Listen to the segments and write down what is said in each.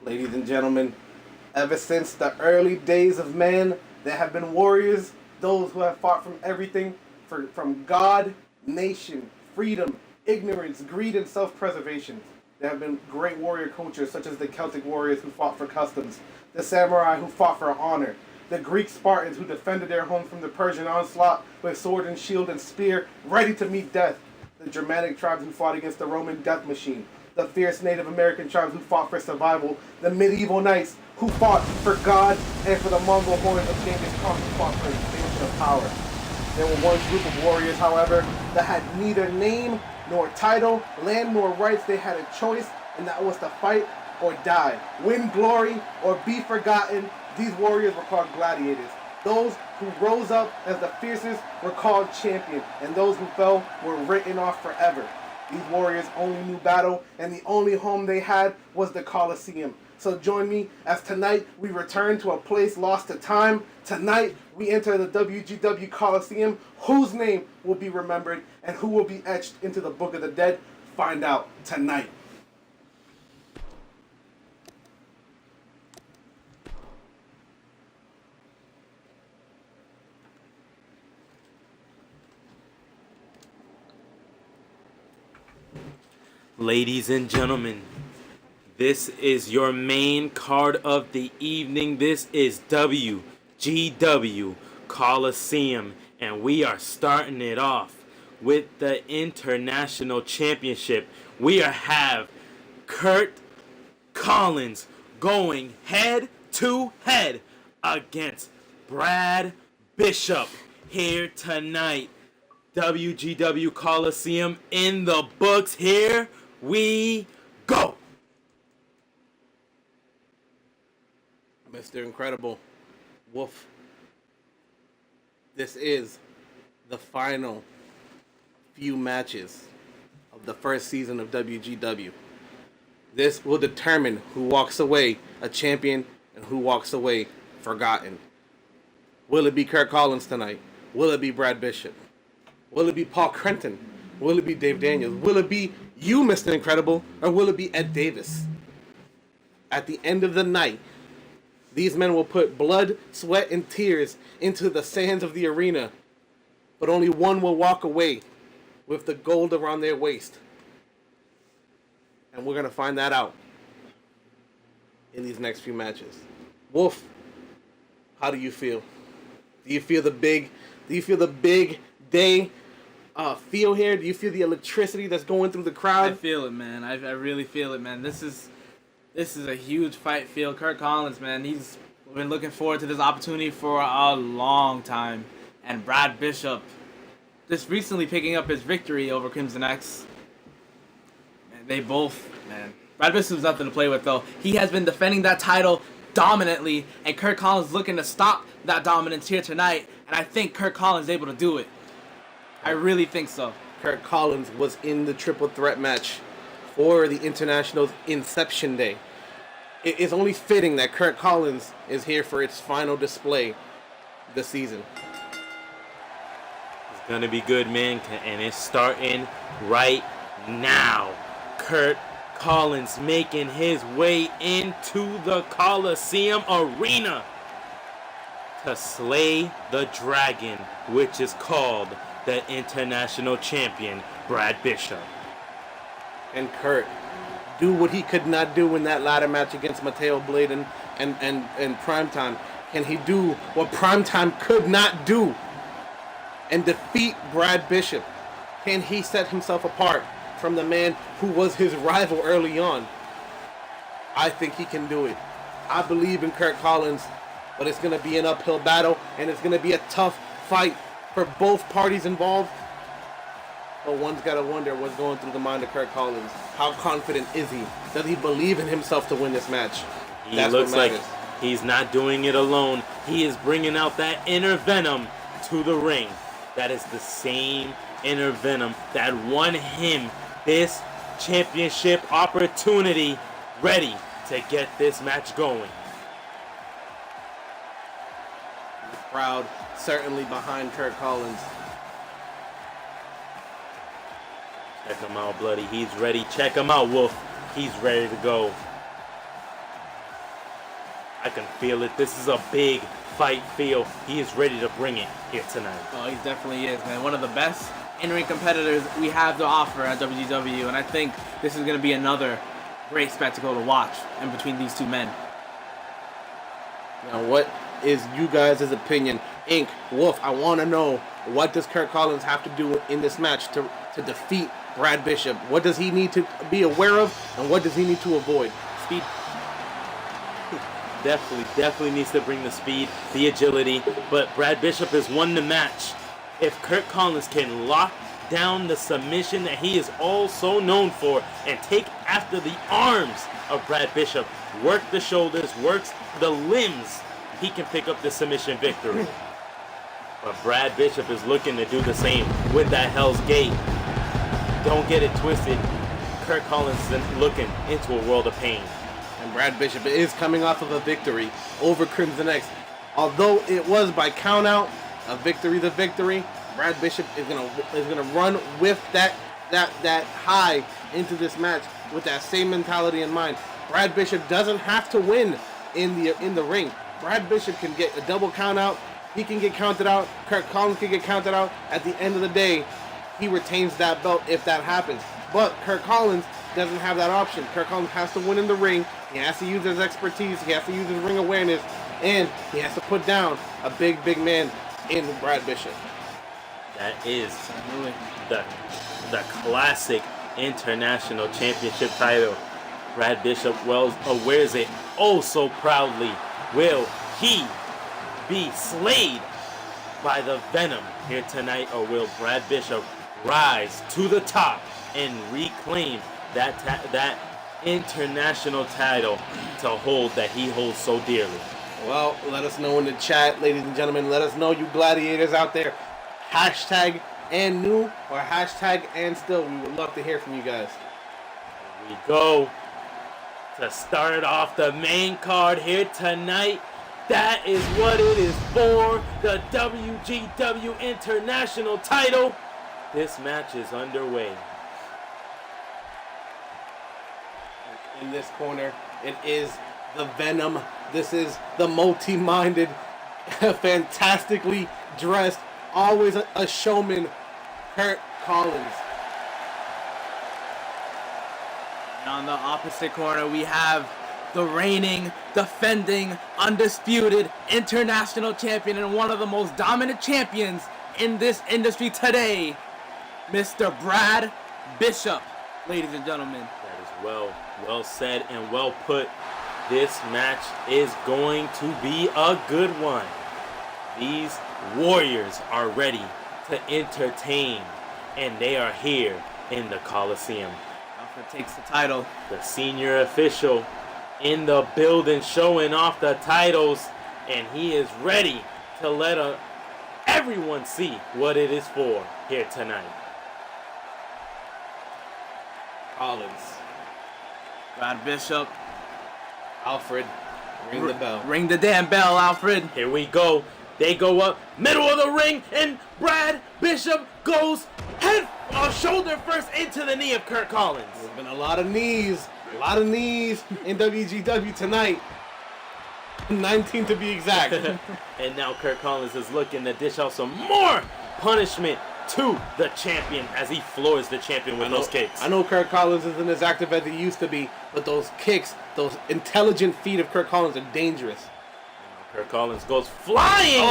Ladies and gentlemen, ever since the early days of man, there have been warriors, those who have fought from everything, from God, nation, freedom, ignorance, greed, and self-preservation. There have been great warrior cultures such as the Celtic warriors who fought for customs, the samurai who fought for honor, the Greek Spartans who defended their homes from the Persian onslaught with sword and shield and spear, ready to meet death, the Germanic tribes who fought against the Roman death machine, the fierce Native American tribes who fought for survival, the medieval knights who fought for God, and for the Mongol hordes of Genghis Khan who fought for expansion of power. There were one group of warriors, however, that had neither name nor title, land nor rights. They had a choice, and that was to fight or die, win glory or be forgotten. These warriors were called gladiators. Those who rose up as the fiercest were called champion, and those who fell were written off forever. These warriors only knew battle, and the only home they had was the Colosseum. So join me as tonight we return to a place lost to time. Tonight we enter the WGW Colosseum. Whose name will be remembered and who will be etched into the Book of the Dead? Find out tonight. Ladies and gentlemen, this is your main card of the evening. This is WGW Coliseum, and we are starting it off with the International Championship. Have Kurt Collins going head to head against Brad Bishop here tonight. WGW Coliseum in the books. Here we go. Mr. Incredible, Wolf, this is the final few matches of the first season of WGW. This will determine who walks away a champion and who walks away forgotten. Will it be Kurt Collins tonight? Will it be Brad Bishop? Will it be Paul Crenton? Will it be Dave Daniels? Will it be you, Mr. Incredible? Or will it be Ed Davis? At the end of the night, these men will put blood, sweat, and tears into the sands of the arena, but only one will walk away with the gold around their waist. And we're going to find that out in these next few matches. Wolf, how do you feel? Do you feel the big day feel here? Do you feel the electricity that's going through the crowd? I feel it, man. I really feel it, man. This is a huge fight feel. Kurt Collins, man, he's been looking forward to this opportunity for a long time. And Brad Bishop, just recently picking up his victory over Crimson X. Man, they both, man. Brad Bishop's nothing to play with, though. He has been defending that title dominantly, and Kurt Collins looking to stop that dominance here tonight. And I think Kurt Collins is able to do it. I really think so. Kurt Collins was in the triple threat match for the International's Inception Day. It is only fitting that Kurt Collins is here for its final display this season. It's gonna be good, man, and it's starting right now. Kurt Collins making his way into the Coliseum arena to slay the dragon, which is called the International Champion, Brad Bishop. And Kurt, do what he could not do in that ladder match against Mateo Blade and Primetime. Can he do what Primetime could not do and defeat Brad Bishop? Can he set himself apart from the man who was his rival early on? I think he can do it. I believe in Kurt Collins, but it's going to be an uphill battle, and it's going to be a tough fight for both parties involved. But one's got to wonder what's going through the mind of Kurt Collins. How confident is he? Does he believe in himself to win this match? He looks like he's not doing it alone. He is bringing out that inner venom to the ring. That is the same inner venom that won him this championship opportunity, ready to get this match going. The crowd certainly behind Kurt Collins. Check him out, Bloody. He's ready. Check him out, Wolf. He's ready to go. I can feel it. This is a big fight feel. He is ready to bring it here tonight. Oh, he definitely is, man. One of the best in-ring competitors we have to offer at WGW, and I think this is going to be another great spectacle to watch in between these two men. Now, what is you guys' opinion? Ink, Wolf, I want to know, what does Kurt Collins have to do in this match to defeat Brad Bishop? What does he need to be aware of, and what does he need to avoid? Speed. Definitely needs to bring the speed, the agility, but Brad Bishop has won the match. If Kurt Collins can lock down the submission that he is also known for and take after the arms of Brad Bishop, work the shoulders, works the limbs, he can pick up the submission victory. But Brad Bishop is looking to do the same with that Hell's Gate. Don't get it twisted. Kurt Collins is looking into a world of pain. And Brad Bishop is coming off of a victory over Crimson X. Although it was by countout, a victory to victory, Brad Bishop is gonna run with that high into this match with that same mentality in mind. Brad Bishop doesn't have to win in the ring. Brad Bishop can get a double count out. He can get counted out. Kurt Collins can get counted out. At the end of the day, he retains that belt if that happens. But Kurt Collins doesn't have that option. Kurt Collins has to win in the ring. He has to use his expertise. He has to use his ring awareness. And he has to put down a big man in Brad Bishop. That is the classic international championship title. Brad Bishop wears it oh so proudly. Will he be slayed by the Venom here tonight, or will Brad Bishop rise to the top and reclaim that international title to hold that he holds so dearly? Well, let us know in the chat, ladies and gentlemen. Let us know, you gladiators out there. Hashtag and new or hashtag and still. We would love to hear from you guys. Here we go to start off the main card here tonight. That is what it is for, the WGW International title. This match is underway. In this corner, it is the Venom. This is the multi-minded, fantastically dressed, always a showman, Kurt Collins. And on the opposite corner, we have the reigning, defending, undisputed international champion and one of the most dominant champions in this industry today, Mr. Brad Bishop, ladies and gentlemen. That is well said and well put. This match is going to be a good one. These warriors are ready to entertain, and they are here in the Coliseum. Alfred takes the title. The senior official in the building showing off the titles, and he is ready to let everyone see what it is for here tonight. Collins. Brad Bishop. Alfred, ring the bell. Ring the damn bell, Alfred. Here we go. They go up, middle of the ring, and Brad Bishop goes shoulder first into the knee of Kurt Collins. There's been a lot of knees in WGW tonight. 19 to be exact. And now Kurt Collins is looking to dish out some more punishment to the champion as he floors the champion with those kicks. I know Kurt Collins isn't as active as he used to be, but those kicks, those intelligent feet of Kurt Collins are dangerous. Kurt Collins goes flying.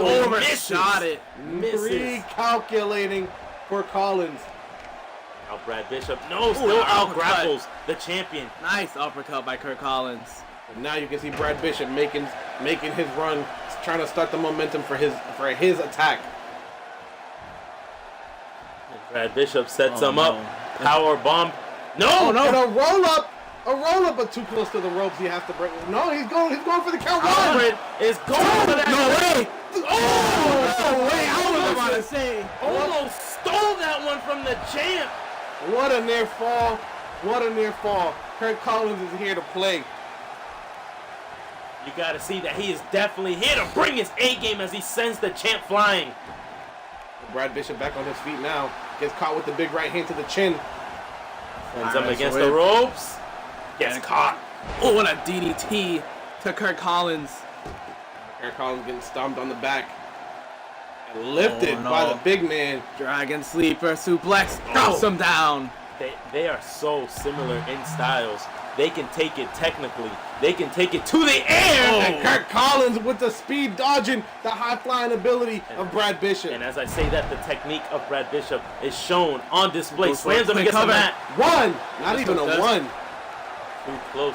Overshot it. Misses. Recalculating for Collins. Now Brad Bishop, still out grapples the champion. Nice uppercut by Kurt Collins. And now you can see Brad Bishop making his run, trying to start the momentum for his attack. And Brad Bishop sets him up. Power bomb. No. And a roll up, but too close to the ropes. He has to break. No, he's going for the count. Alfred is going for that. No way. No way. I was about to say. Almost stole that one from the champ. What a near fall. Kurt Collins is here to play. You got to see that he is definitely here to bring his A game as he sends the champ flying. Brad Bishop back on his feet now. Gets caught with the big right hand to the chin. Sends him against the ropes. Gets caught. Oh, what a DDT to to Kurt Collins. Kurt Collins getting stomped on the back. And lifted Oh, no. by the big man. Dragon sleeper suplex. Drops him down. They are so similar in styles. They can take it technically. They can take it to the air. And Kurt Collins with the speed dodging, the high flying ability of Brad Bishop. And as I say that, the technique of Brad Bishop is shown on display. Goes for a Slams him quick against the cover. mat. One, not Just even a does. one. Too close.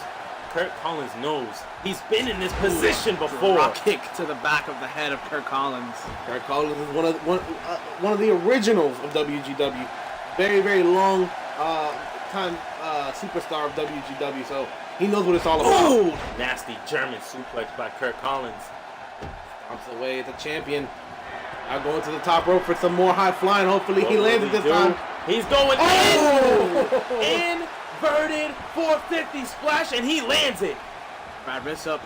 Kurt Collins knows he's been in this position before. Drop kick to the back of the head of Kurt Collins. Kurt Collins is one of the originals of WGW. Very, very long time superstar of WGW, so he knows what it's all about. Ooh! Nasty German suplex by Kurt Collins. Stomps away at the champion. Now going to the top rope for some more high flying. Hopefully he What lands will it this he do? time. He's going in. Inverted 450 splash, and he lands it. Brad Bishop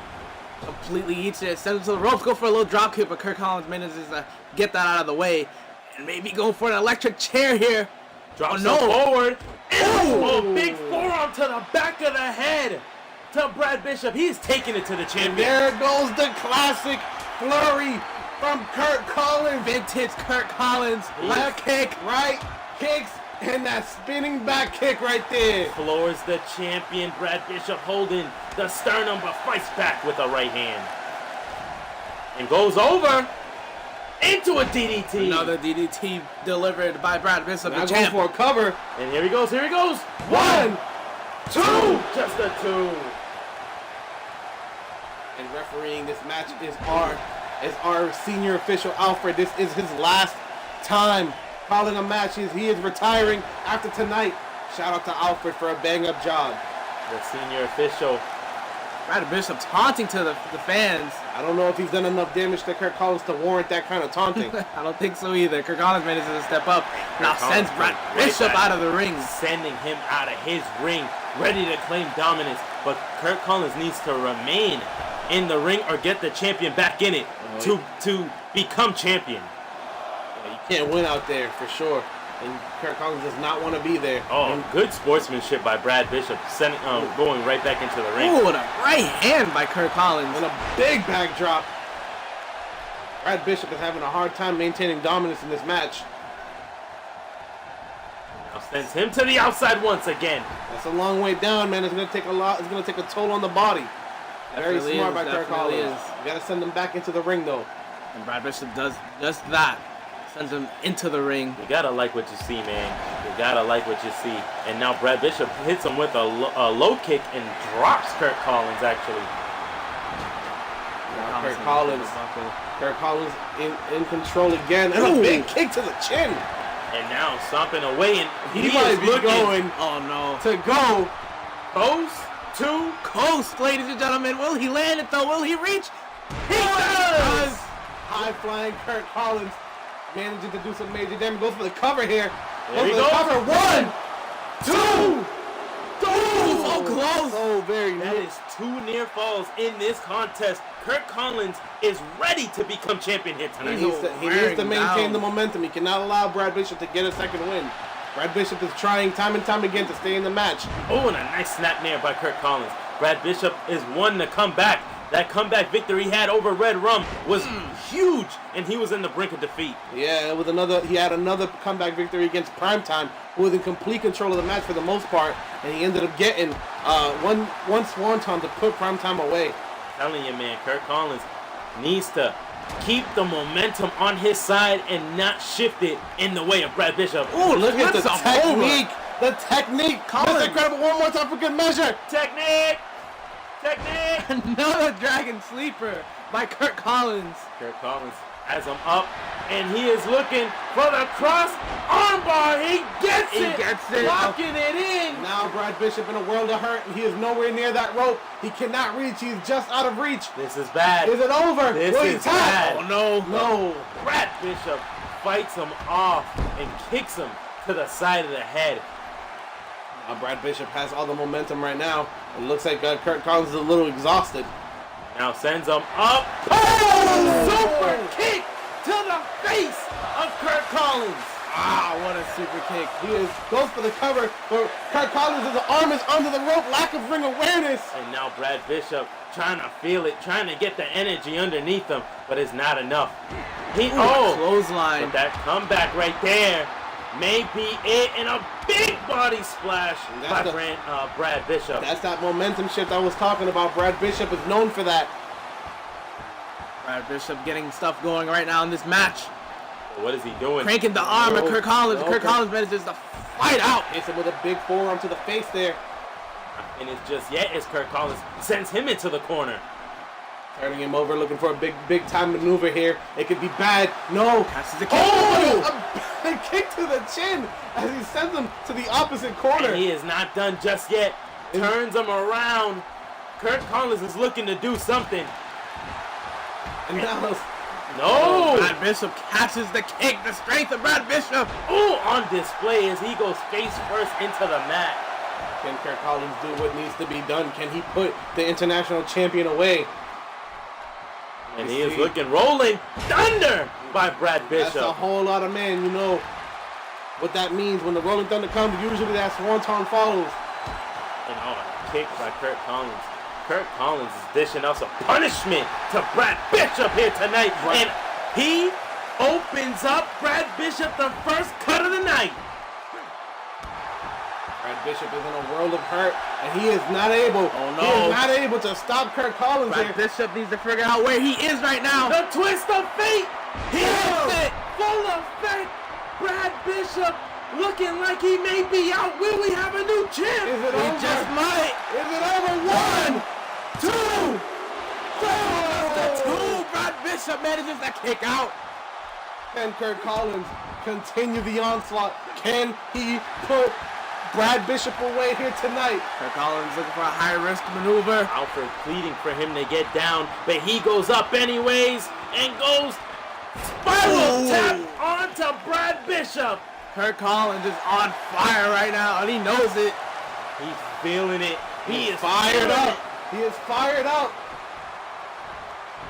completely eats it, sends it to the ropes, go for a little drop kick, but Kurt Collins manages to get that out of the way. And maybe go for an electric chair here. Drops no. him forward. A big forearm to the back of the head to Brad Bishop. He's taking it to the And champion. there goes the classic flurry from Kurt Collins. Vintage Kurt Collins. Left kick. Right kicks and that spinning back kick right there. Floors the champion. Brad Bishop holding the sternum, but fights back with a right hand. And goes over into a DDT. Another DDT delivered by Brad Bishop, Now the going champ. for a cover. And here he goes, here he goes. 1, 2. Just a 2. And refereeing this match is our senior official, Alfred. This is his last time calling a match. He is retiring after tonight. Shout out to Alfred for a bang-up job. The senior official. Brad Bishop taunting to the fans. I don't know if he's done enough damage to Kurt Collins to warrant that kind of taunting. I don't think so either. Kurt Collins manages to step up. Now Collins sends Brad right Bishop back. out of the ring. Sending him out of his ring, ready to claim dominance. But Kurt Collins needs to remain in the ring or get the champion back in it to become champion. You can't win out there for sure. And Kurt Collins does not want to be there. Oh, good sportsmanship by Brad Bishop, sending going right back into the ring. Ooh, and a right hand by Kurt Collins. And a big backdrop. Brad Bishop is having a hard time maintaining dominance in this match. Now sends him to the outside once again. That's a long way down, man. It's gonna take a lot. It's gonna take a toll on the body. Very Definitely smart is, by Kurt definitely Collins. is. You gotta send him back into the ring though. And Brad Bishop does just that. Sends him into the ring. You gotta like what you see, man. You gotta like what you see. And now Brad Bishop hits him with a low kick and drops Kurt Collins, actually. Now Kurt Collins in control again. And a big kick to the chin. And now stomping away, and He is might be looking going Oh no. to go. close to Coast, ladies and gentlemen. Will he land it though? Will he reach? He does! High flying Kurt Collins managing to do some major damage. Goes for the cover here. There he for the goes. cover. 1, 2. So close. So very That near. is 2 near falls in this contest. Kurt Collins is ready to become champion here He tonight. needs to maintain the momentum. He cannot allow Brad Bishop to get a second win. Brad Bishop is trying time and time again to stay in the match. Oh, and a nice snap there by Kurt Collins. Brad Bishop is one to come back. That comeback victory he had over Red Rum was huge, and he was in the brink of defeat. Yeah, it was he had another comeback victory against Primetime, who was in complete control of the match for the most part, and he ended up getting one swanton to put Primetime away. Telling you, man, Kurt Collins needs to keep the momentum on his side and not shift it in the way of Brad Bishop. Ooh, look at the flips him over. technique. The technique. Collins. That's incredible. One more time for good measure. Technique! Technique! Another dragon sleeper by Kurt Collins. Kurt Collins has him up, and he is looking for the cross armbar. He gets it! Locking it in! Now Brad Bishop in a world of hurt, and he is nowhere near that rope. He cannot reach. He's just out of reach. This is bad. Is it over? This Will he is tap? bad. Oh no. No. Brad Bishop fights him off and kicks him to the side of the head. Now Brad Bishop has all the momentum right now. It looks like Kurt Collins is a little exhausted. Now sends him up. Oh! Super kick to the face of Kurt Collins. Ah, what a super kick. Goes for the cover, but Kurt Collins' arm is under the rope. Lack of ring awareness. And now Brad Bishop trying to feel it, trying to get the energy underneath him, but it's not enough. Clothesline. But that comeback right there may be it, and a big body splash by Brad Bishop. That's that momentum shift I was talking about. Brad Bishop is known for that. Brad Bishop getting stuff going right now in this match. What is he doing? Cranking the arm of Kurt Collins. Kurt Collins manages to fight out. Hits him with a big forearm to the face there. And it's just yet as Kurt Collins sends him into the corner. Turning him over, looking for a big time maneuver here. It could be bad. No. Catches the kick. Oh! A kick to the chin as he sends him to the opposite corner. And he is not done just yet. Turns him around. Kurt Collins is looking to do something. And now, no! Brad Bishop catches the kick. The strength of Brad Bishop. Oh, on display as he goes face first into the mat. Can Kurt Collins do what needs to be done? Can he put the international champion away? And he is looking rolling thunder by Brad Bishop. That's a whole lot of man. You know what that means. When the rolling thunder comes, usually that swanton follows. And a kick by Kurt Collins. Kurt Collins is dishing out some punishment to Brad Bishop here tonight. And he opens up Brad Bishop the first cut of the night. Brad Bishop is in a world of hurt, and he is not able. Oh no! He is not able to stop Kurt Collins Brad here. Bishop needs to figure out where he is right now. The twist of fate. He hits it. Full effect. Brad Bishop looking like he may be out. Will we have a new champ? Is it He over? just might. Is it over? 1, 2, 4. Brad Bishop manages to kick out. Can Kurt Collins continue the onslaught? Can he put Brad Bishop away here tonight? Kurt Collins looking for a high-risk maneuver. Alfred pleading for him to get down, but he goes up anyways and goes spiral tap onto Brad Bishop. Kurt Collins is on fire right now, and he knows it. He's feeling it. He is Fired feeling up. He is fired up.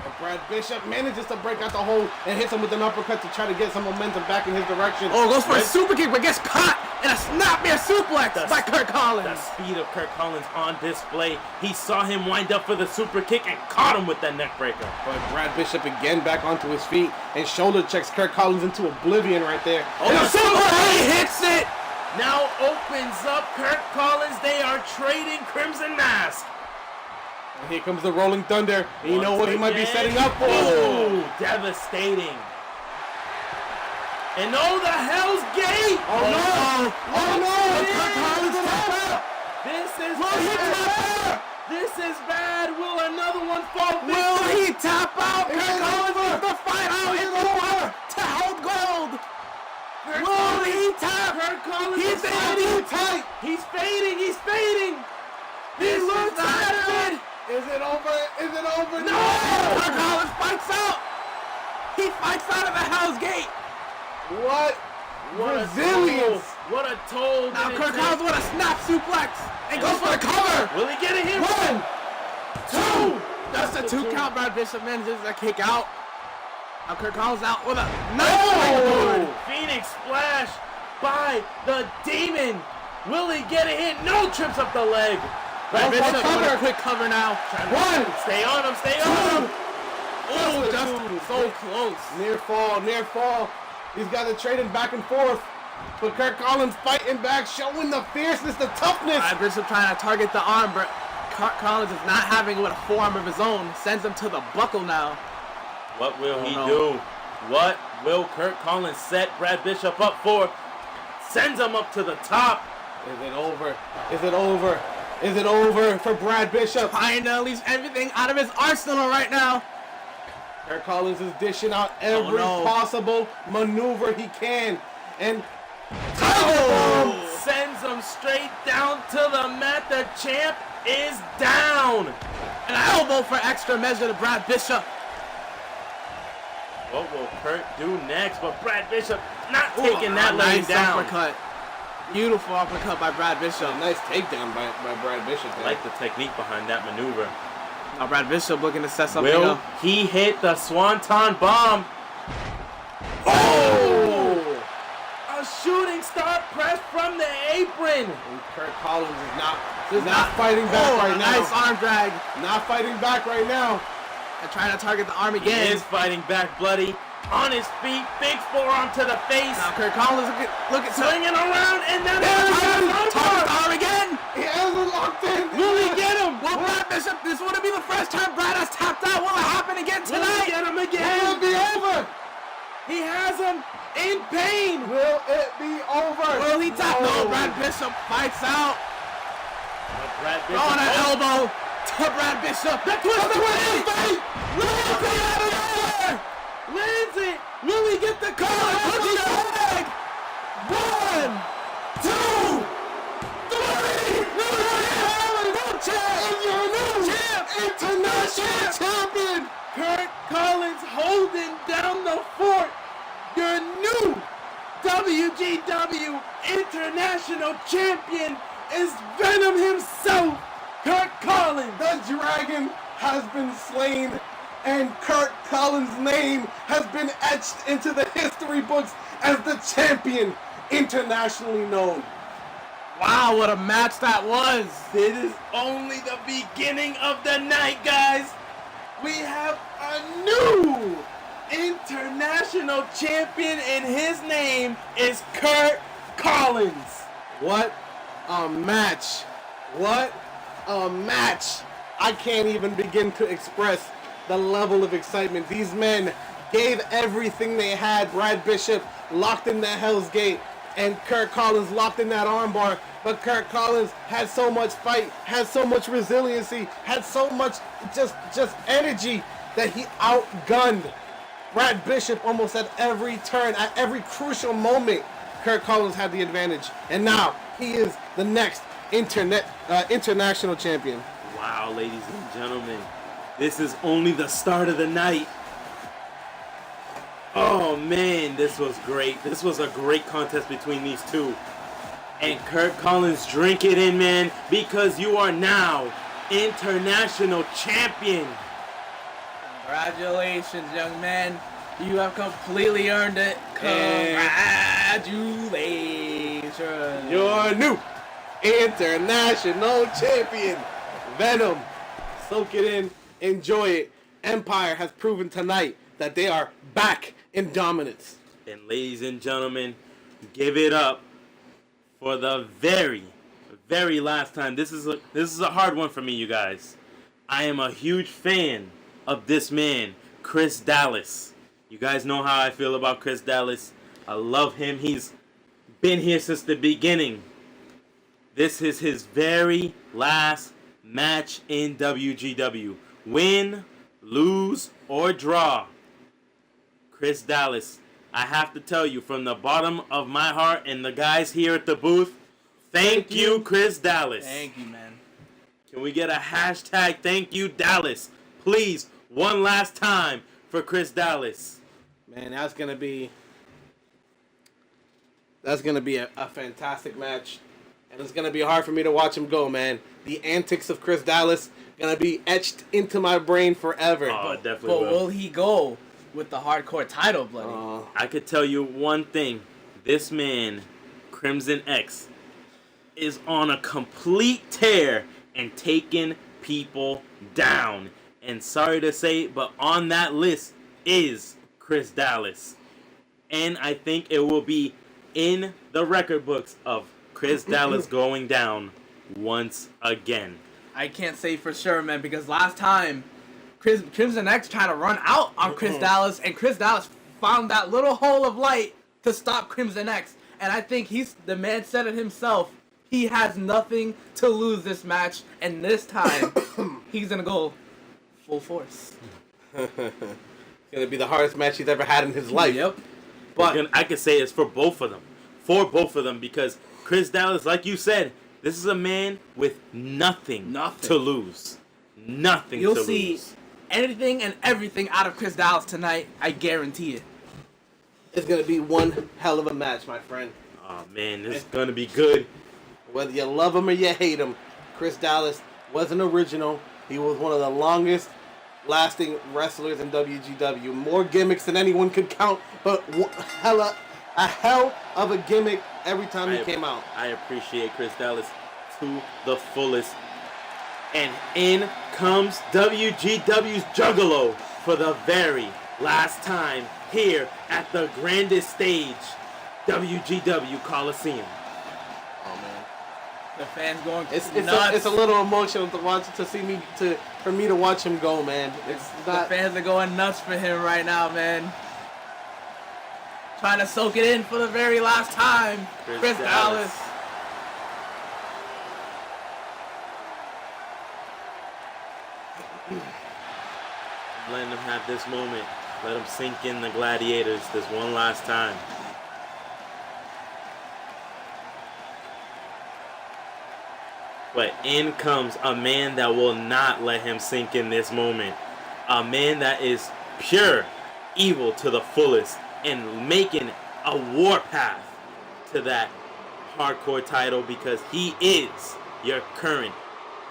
But Brad Bishop manages to break out the hole and hits him with an uppercut to try to get some momentum back in his direction. Oh, goes for a super kick, but gets caught in a snapmare suplex by Kurt Collins. The speed of Kurt Collins on display. He saw him wind up for the super kick and caught him with that neck breaker. But Brad Bishop again back onto his feet and shoulder checks Kurt Collins into oblivion right there. Oh, the super he hits it. Now opens up Kurt Collins. They are trading Crimson Mask. And here comes the Rolling Thunder. And you know what he might be Once setting up for. Ooh, devastating. And oh, the Hell's Gate! Oh no! Oh no! Kurt Collins tap out! This is Will he bad. tap out? This is bad. Will another one fall victim? Will he tap out? Is Kurt it Collins over? is the fight out. Is It's it over over? to hold gold. Kurt Will Collins- he tap? Kurt Collins He's is in fading. too tight. He's fading. He's fading. He This is looks not at good. it. Is it over? Is it over? No! Kurt Collins fights out. He fights out of the Hell's Gate. What? What Resilience. What a toll. Now did it Kurt take? Collins with a snap suplex and goes for the cover. Will he get it here? 1, 2. That's a 2 count. Brad Bishop manages to kick out. Now Kurt Collins out with a nice Oh! springboard. Phoenix splash by the Demon. Will he get a hit? No, trips up the leg. Brad Go for Bishop with cover. a quick cover now. 1, Stay on him. Stay on him. Oh, Just just so close. Near fall, near fall. These guys are trading back and forth. But Kurt Collins fighting back, showing the fierceness, the toughness. Brad Bishop trying to target the arm, but Kurt Collins is not having it with a forearm of his own. Sends him to the buckle now. What will he no. do? What will Kurt Collins set Brad Bishop up for? Sends him up to the top. Is it over? Is it over? Is it over for Brad Bishop? Trying to unleash everything out of his arsenal right now. Kurt Collins is dishing out every no. possible maneuver he can. And Sends him straight down to the mat. The champ is down. An elbow for extra measure to Brad Bishop. What will Kurt do next? But Brad Bishop not taking that laying nice down. uppercut. Beautiful uppercut by Brad Bishop. a nice takedown by Brad Bishop. I like the technique behind that maneuver. Now Brad Bishop looking to set something Will up. he hit the Swanton Bomb? Oh! A star press from the apron. And Kurt Collins is not fighting back right now. Nice arm drag. Not fighting back right now. And trying to target the arm He again. is fighting back, bloody. On his feet, big forearm to the face. Now Kurt Collins look at Swinging around, and then target the arm again. He hasn't locked in. Will he get him? Will Brad Bishop, this wouldn't be the first time Brad has tapped out. Will it happen again Will he tonight? get him Will again? it be over? He has him in pain. Will it be over? Will he tap? No, Brad Bishop fights out. Brad Throwing an elbow to Brad Bishop. The twist of Fate. fate. Lindsay out of there. Lindsay, will he get the Puts the call? leg. 1, 2, 3. New champ. International champion. Kurt Collins holding down the fort. Your new WGW International Champion is Venom himself, Kurt Collins. The dragon has been slain, and Kurt Collins' name has been etched into the history books as the champion, internationally known. Wow, what a match that was. It is only the beginning of the night, guys. We have a new international champion, and his name is Kurt Collins. What a match. What a match. I can't even begin to express the level of excitement. These men gave everything they had. Brad Bishop locked in the Hell's Gate, and Kurt Collins locked in that armbar. But Kurt Collins had so much fight, had so much resiliency, had so much just energy that he outgunned Brad Bishop almost at every turn, at every crucial moment. Kurt Collins had the advantage, and now he is the next international champion. Wow, ladies and gentlemen, this is only the start of the night. Oh man, this was great. This was a great contest between these two. And Kurt Collins, drink it in, man, because you are now international champion. Congratulations, young man. You have completely earned it. Congratulations. Your new international champion, Venom. Soak it in, enjoy it. Empire has proven tonight that they are back in dominance. And ladies and gentlemen, give it up for the very, very last time. This is a hard one for me, you guys. I am a huge fan of this man, Chris Dallas. You guys know how I feel about Chris Dallas. I love him. He's been here since the beginning. This is his very last match in WGW. Win, lose, or draw. Chris Dallas, I have to tell you from the bottom of my heart and the guys here at the booth, thank you, Chris Dallas. Thank you, man. Can we get a hashtag thank you, Dallas? Please, one last time for Chris Dallas. Man, that's gonna be a fantastic match, and it's gonna be hard for me to watch him go, man. The antics of Chris Dallas gonna be etched into my brain forever. Oh, it definitely But will. will he go with the hardcore title, bloody? I could tell you one thing. This man, Crimson X, is on a complete tear and taking people down. And sorry to say, but on that list is Chris Dallas. And I think it will be in the record books of Chris Dallas going down once again. I can't say for sure, man, because last time Crimson X tried to run out on Chris Dallas, and Chris Dallas found that little hole of light to stop Crimson X. And I think the man said it himself. He has nothing to lose this match, and this time he's gonna go full force. It's gonna be the hardest match he's ever had in his life. Yep. But I could say it's for both of them. For both of them, because Chris Dallas, like you said, this is a man with nothing to lose. Nothing You'll to see lose. anything and everything out of Chris Dallas tonight. I guarantee it. It's gonna be one hell of a match, my friend. Oh man, this is gonna be good. Whether you love him or you hate him, Chris Dallas was an original. He was one of the longest lasting wrestlers in WGW. More gimmicks than anyone could count, but a hell of a gimmick every time he came out. I appreciate Chris Dallas to the fullest. And in comes WGW's Juggalo for the very last time here at the grandest stage, WGW Coliseum. Oh man, The fans going it's nuts. it's a little emotional to watch for me to watch him go, man. It's The not. fans are going nuts for him right now, man. Trying to soak it in for the very last time. Chris Dallas. I'm letting them have this moment. Let them sink in the gladiators this one last time. But in comes a man that will not let him sink in this moment. A man that is pure evil to the fullest and making a warpath to that hardcore title because he is your current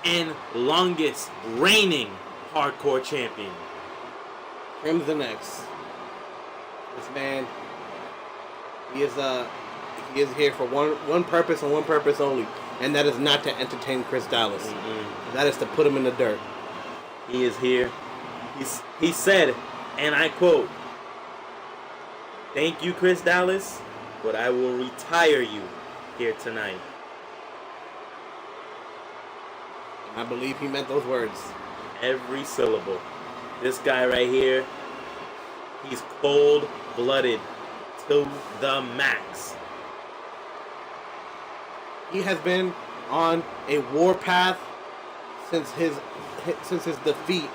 and longest reigning hardcore champion. Crimson X. This man, he is here for one purpose and one purpose only, and that is not to entertain Chris Dallas. That is to put him in the dirt. He is here. He said, and I quote, "Thank you, Chris Dallas, but I will retire you here tonight." And I believe he meant those words. Every syllable. This guy right here, he's cold-blooded to the max. He has been on a warpath since his defeat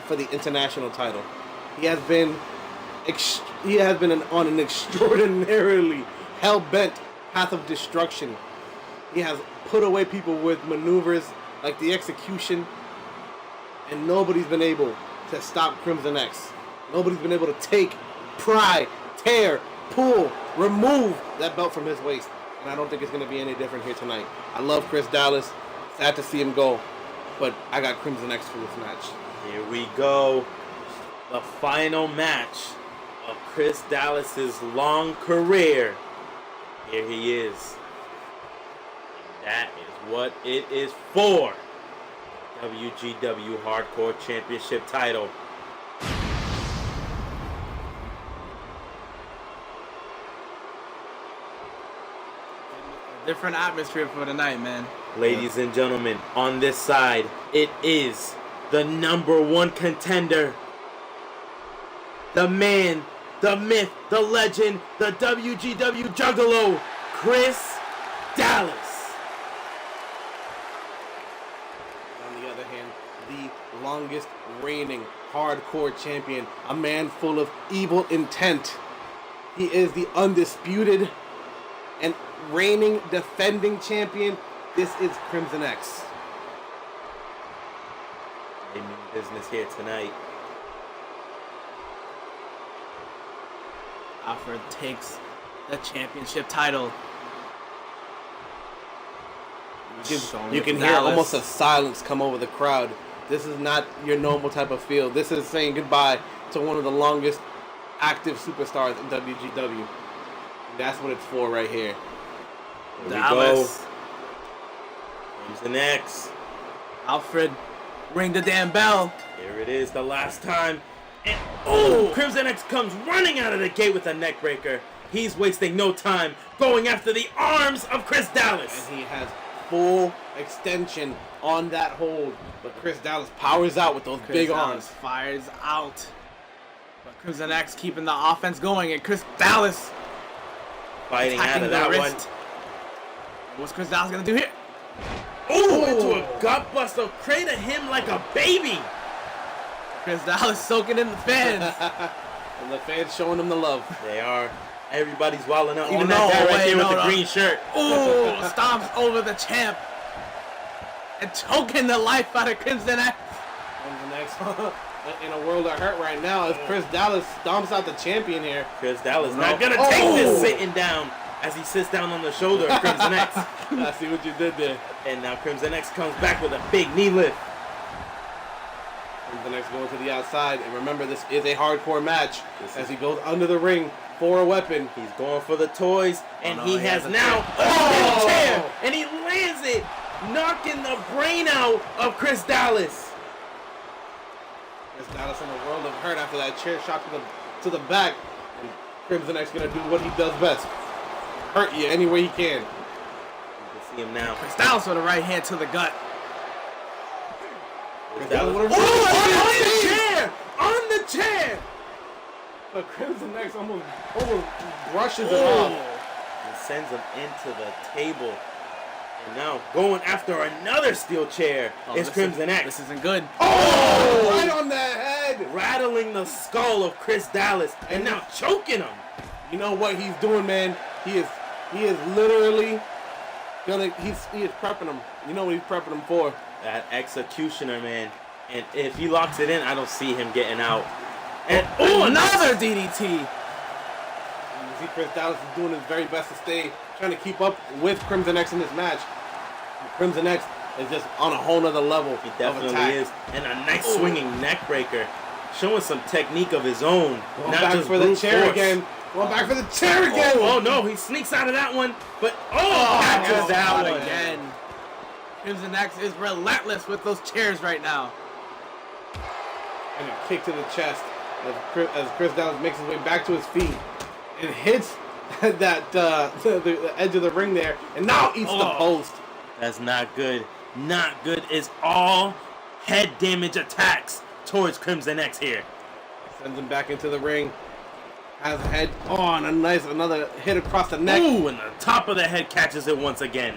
for the international title. He has been on an extraordinarily hell-bent path of destruction. He has put away people with maneuvers like the execution, and nobody's been able to stop Crimson X. Nobody's been able to take, pry, tear, pull, remove that belt from his waist. And I don't think it's going to be any different here tonight. I love Chris Dallas. Sad to see him go. But I got Crimson X for this match. Here we go. The final match of Chris Dallas's long career. Here he is. And that is what it is for. WGW Hardcore Championship title. Different atmosphere for tonight, man. Ladies and gentlemen, on this side, it is the #1 contender. The man, the myth, the legend, the WGW Juggalo, Chris Dallas. On the other hand, the longest reigning hardcore champion, a man full of evil intent. He is the undisputed and reigning defending champion. This is Crimson X. They mean business here tonight. Alfred takes the championship title. You can hear almost a silence come over the crowd. This is not your normal type of feel. This is saying goodbye to one of the longest active superstars in WGW. And that's what it's for right here. Here Dallas. we go. Crimson X. Alfred, ring the damn bell. Here it is, the last time. And oh, Crimson X comes running out of the gate with a neck breaker. He's wasting no time going after the arms of Chris Dallas. And he has full extension on that hold. But Chris Dallas powers out with those big arms. Fires out. But Crimson X keeping the offense going, and Chris Dallas Fighting out attacking of the that wrist. one. What's Chris Dallas gonna do here? Oh, into a gut buster. Cradle him like a baby. Chris Dallas soaking in the fans. And the fans showing him the love. They are. Everybody's wilding out. Oh, Even that guy no, right wait, there with no, the no. green shirt. Ooh, stomps over the champ. And choking the life out of Crimson X. And the next in a world of hurt right now as Chris Dallas stomps out the champion here. Chris Dallas not gonna take this sitting down as he sits down on the shoulder of Crimson X. I see what you did there. And now Crimson X comes back with a big knee lift. Crimson X going to the outside. And remember, this is a hardcore match as he goes under the ring for a weapon. He's going for the toys, and he has a now chair. a steel chair, and he lands it, knocking the brain out of Chris Dallas. Chris Dallas in a world of hurt after that chair shot to the back. And Crimson X gonna do what he does best. Hurt you any way he can. You can see him now. Chris Dallas with a right hand to the gut. Chris Dallas. What a- On the chair! On the chair! But Crimson X almost brushes it off. And sends him into the table. And now going after another steel chair is Crimson X. This isn't good. Oh! Right on the head! Rattling the skull of Chris Dallas and now choking him. You know what he's doing, man? He is literally gonna he is prepping him. You know what he's prepping him for. That executioner, man. And if he locks it in, I don't see him getting out. And Another DDT. You see Chris Dallas is doing his very best to stay, trying to keep up with Crimson X in this match. Crimson X is just on a whole nother level. He of definitely attack. is. And a nice swinging neck breaker. Showing some technique of his own. Going not back just for the brute chair force. again. Going back for the chair again. Oh no, he sneaks out of that one. But catches catches that one. Again. Crimson X is relentless with those chairs right now. And a kick to the chest as Chris Dallas makes his way back to his feet and hits that the edge of the ring there, and now eats the post. That's not good. Not good. It's all head damage attacks towards Crimson X here. Sends him back into the ring. Has a head on another hit across the neck. Ooh, and the top of the head catches it once again.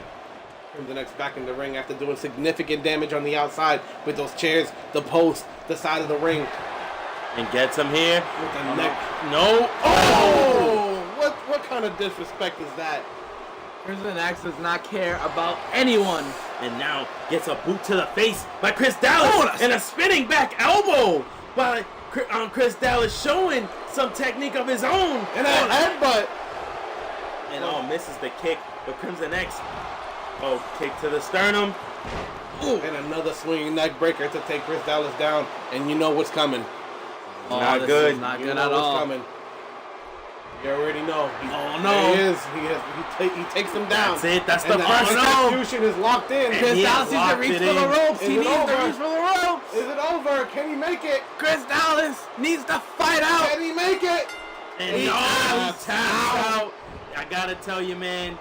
Crimson X back in the ring after doing significant damage on the outside with those chairs, the post, the side of the ring. And gets him here. With the neck. No. Oh! What kind of disrespect is that? Crimson X does not care about anyone. And now gets a boot to the face by Chris Dallas. Oh, and a spinning back elbow by Chris Dallas, showing some technique of his own. And a headbutt. And misses the kick. But Crimson X, kick to the sternum. Ooh. And another swinging neck breaker to take Chris Dallas down. And you know what's coming. Not this good. is not You good know at what's all. coming. You already know. Oh, no. There he is. He takes him down. That's it. That's And the first execution is locked in. And Chris he Dallas needs to locked reach it for the in. ropes. Is He it needs to over? reach for the ropes. Is it over? Can he make it? Chris Dallas needs to fight out. Can he make it? And he taps out. I gotta tell you, man,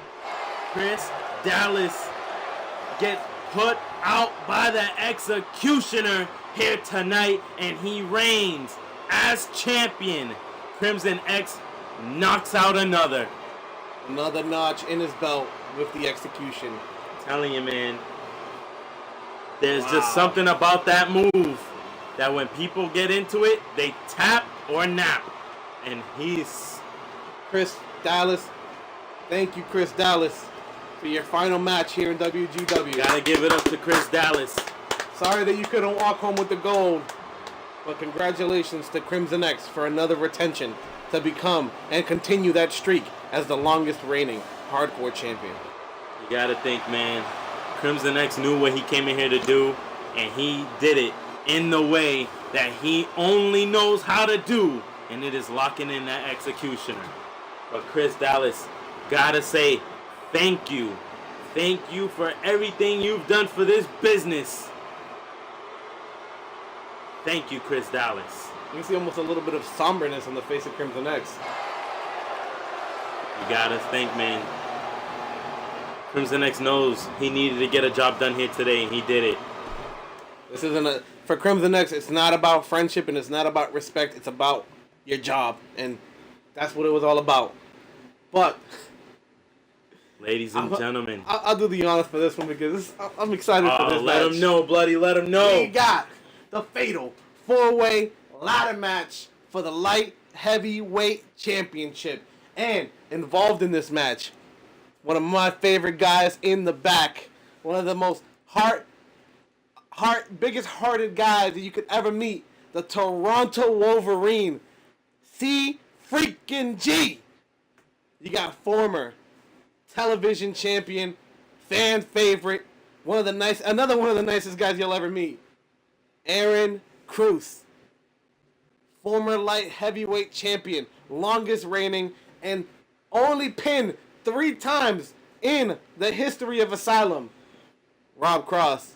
Chris Dallas gets put out by the executioner here tonight, and he reigns as champion. Crimson X knocks out another. Another notch in his belt with the execution. Telling you, man, there's just something about that move that when people get into it, they tap or nap. And he's Chris Dallas, thank you, Chris Dallas, for your final match here in WGW. gotta give it up to Chris Dallas. Sorry that you couldn't walk home with the gold, but congratulations to Crimson X for another retention to become and continue that streak as the longest reigning hardcore champion. You gotta think, man, Crimson X knew what he came in here to do, and he did it in the way that he only knows how to do, and it is locking in that executioner. But Chris Dallas, gotta say thank you. Thank you for everything you've done for this business. Thank you, Chris Dallas. You can see almost a little bit of somberness on the face of Crimson X. You gotta think, man. Crimson X knows he needed to get a job done here today, and he did it. This isn't for Crimson X, it's not about friendship and it's not about respect, it's about your job. And that's what it was all about. But Ladies and gentlemen. I'll do the honors for this one because I'm excited for this let match. him know, bloody. Let him know. We got the fatal 4-way ladder match for the light heavyweight championship. And involved in this match, one of my favorite guys in the back, one of the most biggest hearted guys that you could ever meet, the Toronto Wolverine, C freaking G. You got former television champion, fan favorite, another one of the nicest guys you'll ever meet, Aaron Cruz. former light heavyweight champion, longest reigning, and only pinned 3 times in the history of Asylum, Rob Cross.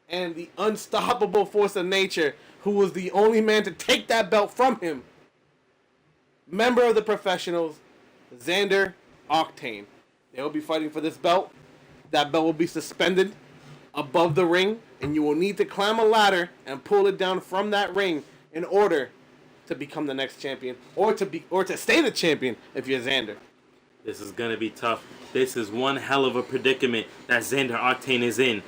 And the unstoppable force of nature, who was the only man to take that belt from him, member of the Professionals, Xander Octane. They will be fighting for this belt. That belt will be suspended above the ring, and you will need to climb a ladder and pull it down from that ring in order to become the next champion, or to stay the champion if you're Xander. This is gonna be tough. This is one hell of a predicament that Xander Octane is in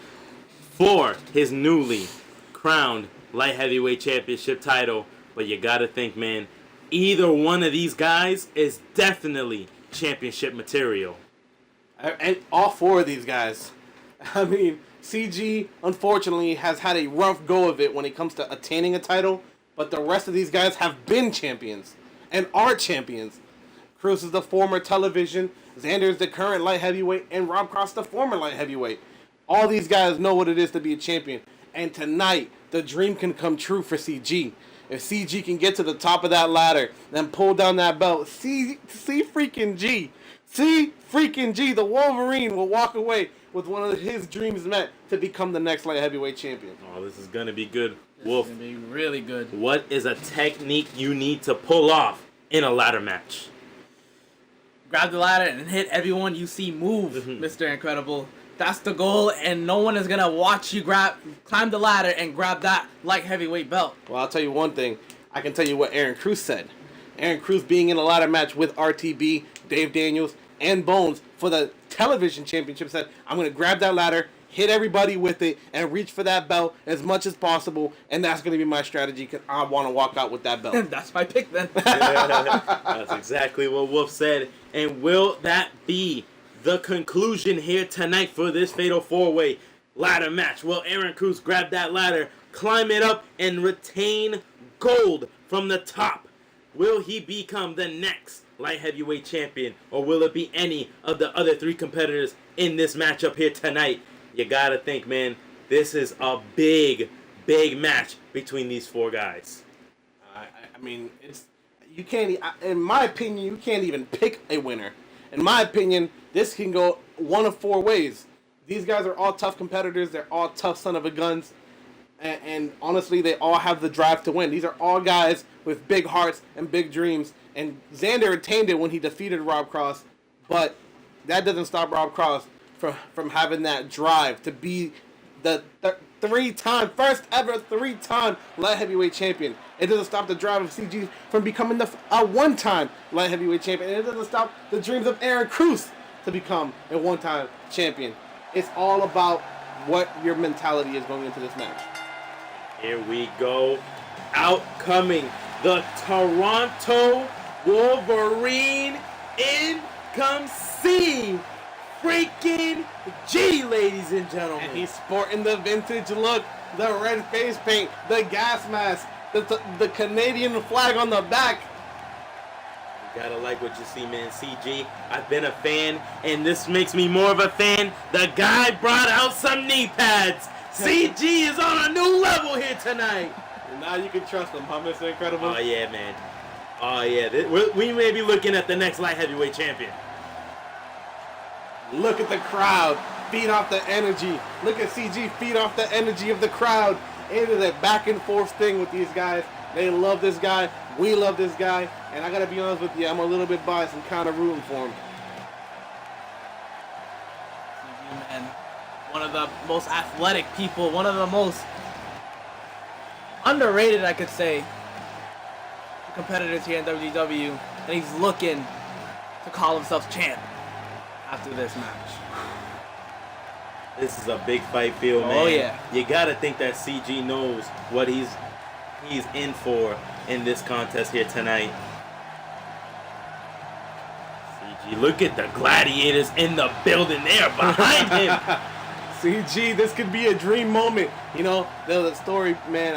for his newly crowned light heavyweight championship title. But you gotta think, man, either one of these guys is definitely championship material. And all 4 of these guys. I mean, CG, unfortunately, has had a rough go of it when it comes to attaining a title, but the rest of these guys have been champions and are champions. Cruz is the former television, Xander is the current light heavyweight, and Rob Cross the former light heavyweight. All these guys know what it is to be a champion. And tonight, the dream can come true for CG. If CG can get to the top of that ladder, then pull down that belt, see freaking G. See freaking G, the Wolverine will walk away with one of his dreams met to become the next light heavyweight champion. Oh, this is gonna be good. Wolf, It's gonna be really good. what is a technique you need to pull off in a ladder match? Grab the ladder and hit everyone you see move, Mr. Incredible. That's the goal, and no one is gonna watch you climb the ladder and grab that light heavyweight belt. Well, I'll tell you one thing. I can tell you what Aaron Cruz said. Aaron Cruz being in a ladder match with RTB, Dave Daniels, and Bones for the television championship said, I'm going to grab that ladder, hit everybody with it, and reach for that belt as much as possible, and that's going to be my strategy because I want to walk out with that belt. That's my pick then. That's exactly what Wolf said. And will that be the conclusion here tonight for this Fatal 4-Way ladder match? Will Aaron Cruz grab that ladder, climb it up, and retain gold from the top? Will he become the next light heavyweight champion, or will it be any of the other 3 competitors in this matchup here tonight? You gotta think, man, this is a big match between these 4 guys. I mean, you can't. In my opinion, you can't even pick a winner. In my opinion, this can go one of 4 ways. These guys are all tough competitors. They're all tough son of a guns. And honestly, they all have the drive to win. These are all guys with big hearts and big dreams. And Xander attained it when he defeated Rob Cross. But that doesn't stop Rob Cross from having that drive to be the 3-time, ever 3-time light heavyweight champion. It doesn't stop the drive of CG from becoming a 1-time light heavyweight champion. And it doesn't stop the dreams of Aaron Cruz to become a 1-time champion. It's all about what your mentality is going into this match. Here we go. Out coming the Toronto Wolverine. In comes C freaking G, ladies and gentlemen. And he's sporting the vintage look, the red face paint, the gas mask, the Canadian flag on the back. You gotta like what you see, man. CG, I've been a fan, and this makes me more of a fan. The guy brought out some knee pads. CG is on a new level here tonight. And now you can trust him, huh, Mr. Incredible? Oh, yeah, man. Oh, yeah. We may be looking at the next light heavyweight champion. Look at the crowd. Feed off the energy. Look at CG feed off the energy of the crowd. It is a back and forth thing with these guys. They love this guy. We love this guy. And I got to be honest with you, I'm a little bit biased and kind of rooting for him. And one of the most athletic people, one of the most underrated, I could say, competitors here in WGW, and he's looking to call himself champ after this match. This is a big fight feel, man. Oh, yeah. You gotta think that CG knows what he's in for in this contest here tonight. CG, look at the gladiators in the building there behind him. CG, this could be a dream moment. You know, there's a story, man.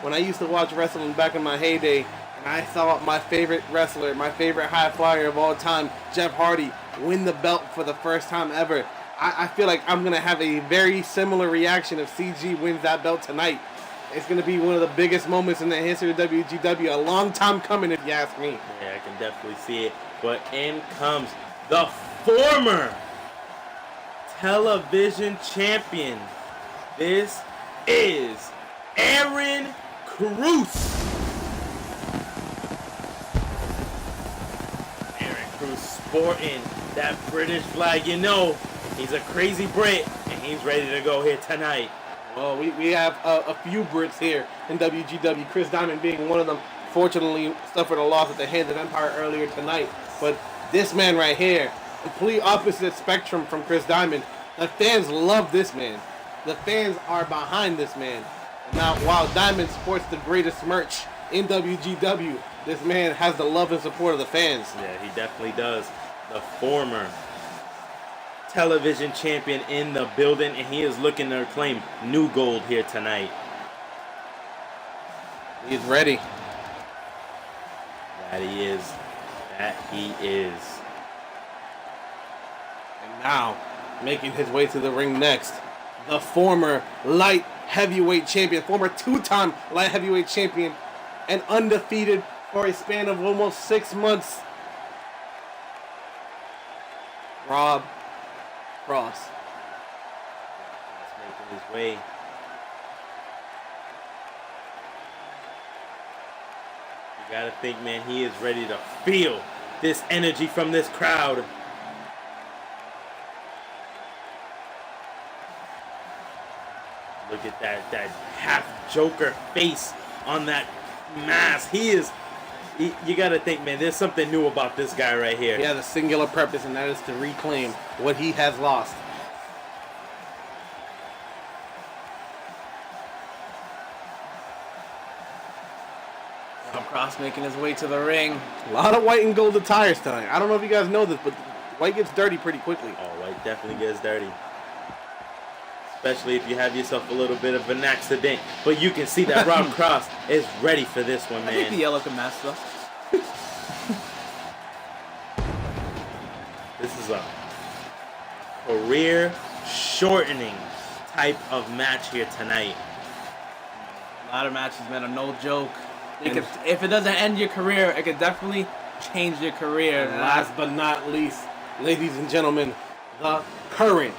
When I used to watch wrestling back in my heyday, and I saw my favorite wrestler, my favorite high flyer of all time, Jeff Hardy, win the belt for the first time ever. I feel like I'm going to have a very similar reaction if CG wins that belt tonight. It's going to be one of the biggest moments in the history of WGW. A long time coming, if you ask me. Yeah, I can definitely see it. But in comes the former television champion. This is Aaron Cruz. Aaron Cruz sporting that British flag. You know, he's a crazy Brit, and he's ready to go here tonight. Well, we have a few Brits here in WGW, Chris Diamond being one of them. Fortunately, suffered a loss at the hands of Empire earlier tonight. But this man right here, complete opposite spectrum from Chris Diamond. The fans love this man. The fans are behind this man. Now, while Diamond sports the greatest merch in WGW, this man has the love and support of the fans. Yeah, he definitely does. The former television champion in the building, and he is looking to claim new gold here tonight. He's ready. That he is. That he is. And now, making his way to the ring next, the former light heavyweight champion, former two-time light heavyweight champion, and undefeated for a span of almost 6 months, Rob Cross. He's making his way. You gotta think, man, he is ready to feel this energy from this crowd. Look at that half Joker face on that mask. You gotta think, man, there's something new about this guy right here. He has a singular purpose, and that is to reclaim what he has lost. Rob Cross making his way to the ring. A lot of white and gold attires tonight. I don't know if you guys know this, but white gets dirty pretty quickly. Oh, white definitely gets dirty. Especially if you have yourself a little bit of an accident. But you can see that Rob Cross is ready for this one, man. I think the yellow can mess though. This is a career-shortening type of match here tonight. A lot of matches, man, are no joke. If it doesn't end your career, it could definitely change your career. And last but not least, ladies and gentlemen, the current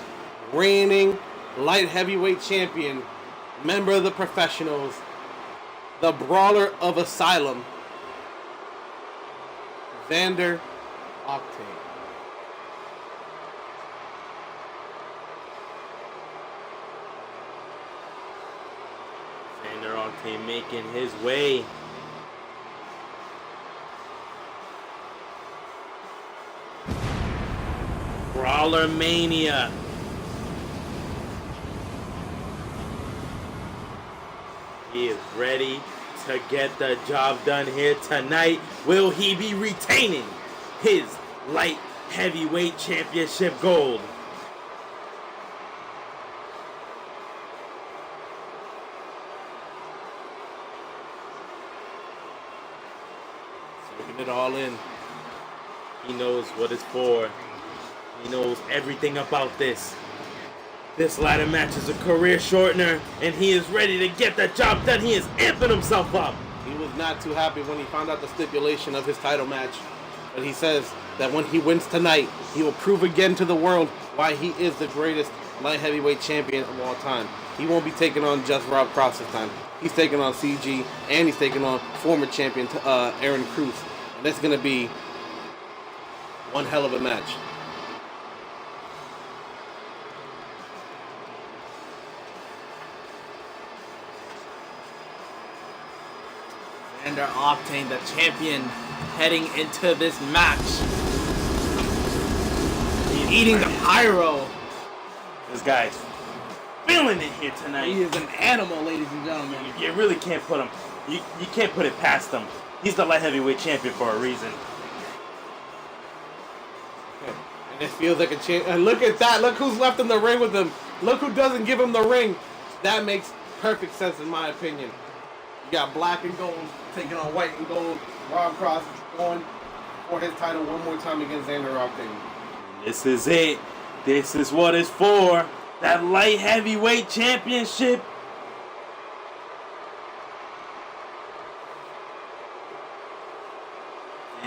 reigning light heavyweight champion, member of the professionals, the brawler of Asylum, Vander Octane. Vander Octane making his way. Brawler Mania. He is ready to get the job done here tonight. Will he be retaining his light heavyweight championship gold? Soaking it all in. He knows what it's for. He knows everything about this. This ladder match is a career shortener, and he is ready to get the job done. He is amping himself up. He was not too happy when he found out the stipulation of his title match. But he says that when he wins tonight, he will prove again to the world why he is the greatest light heavyweight champion of all time. He won't be taking on just Rob Cross this time. He's taking on CG, and he's taking on former champion Aaron Cruz. And that's going to be one hell of a match. Vander Octane, the champion, heading into this match. He's eating the pyro. This guy's feeling it here tonight. He is an animal, ladies and gentlemen. You really can't put him. You can't put it past him. He's the light heavyweight champion for a reason. And it feels like a chance. And look at that. Look who's left in the ring with him. Look who doesn't give him the ring. That makes perfect sense in my opinion. You got black and gold taking on white and gold. Rob Cross going for his title one more time against Vander Octane. This is it. This is what it's for. That light heavyweight championship.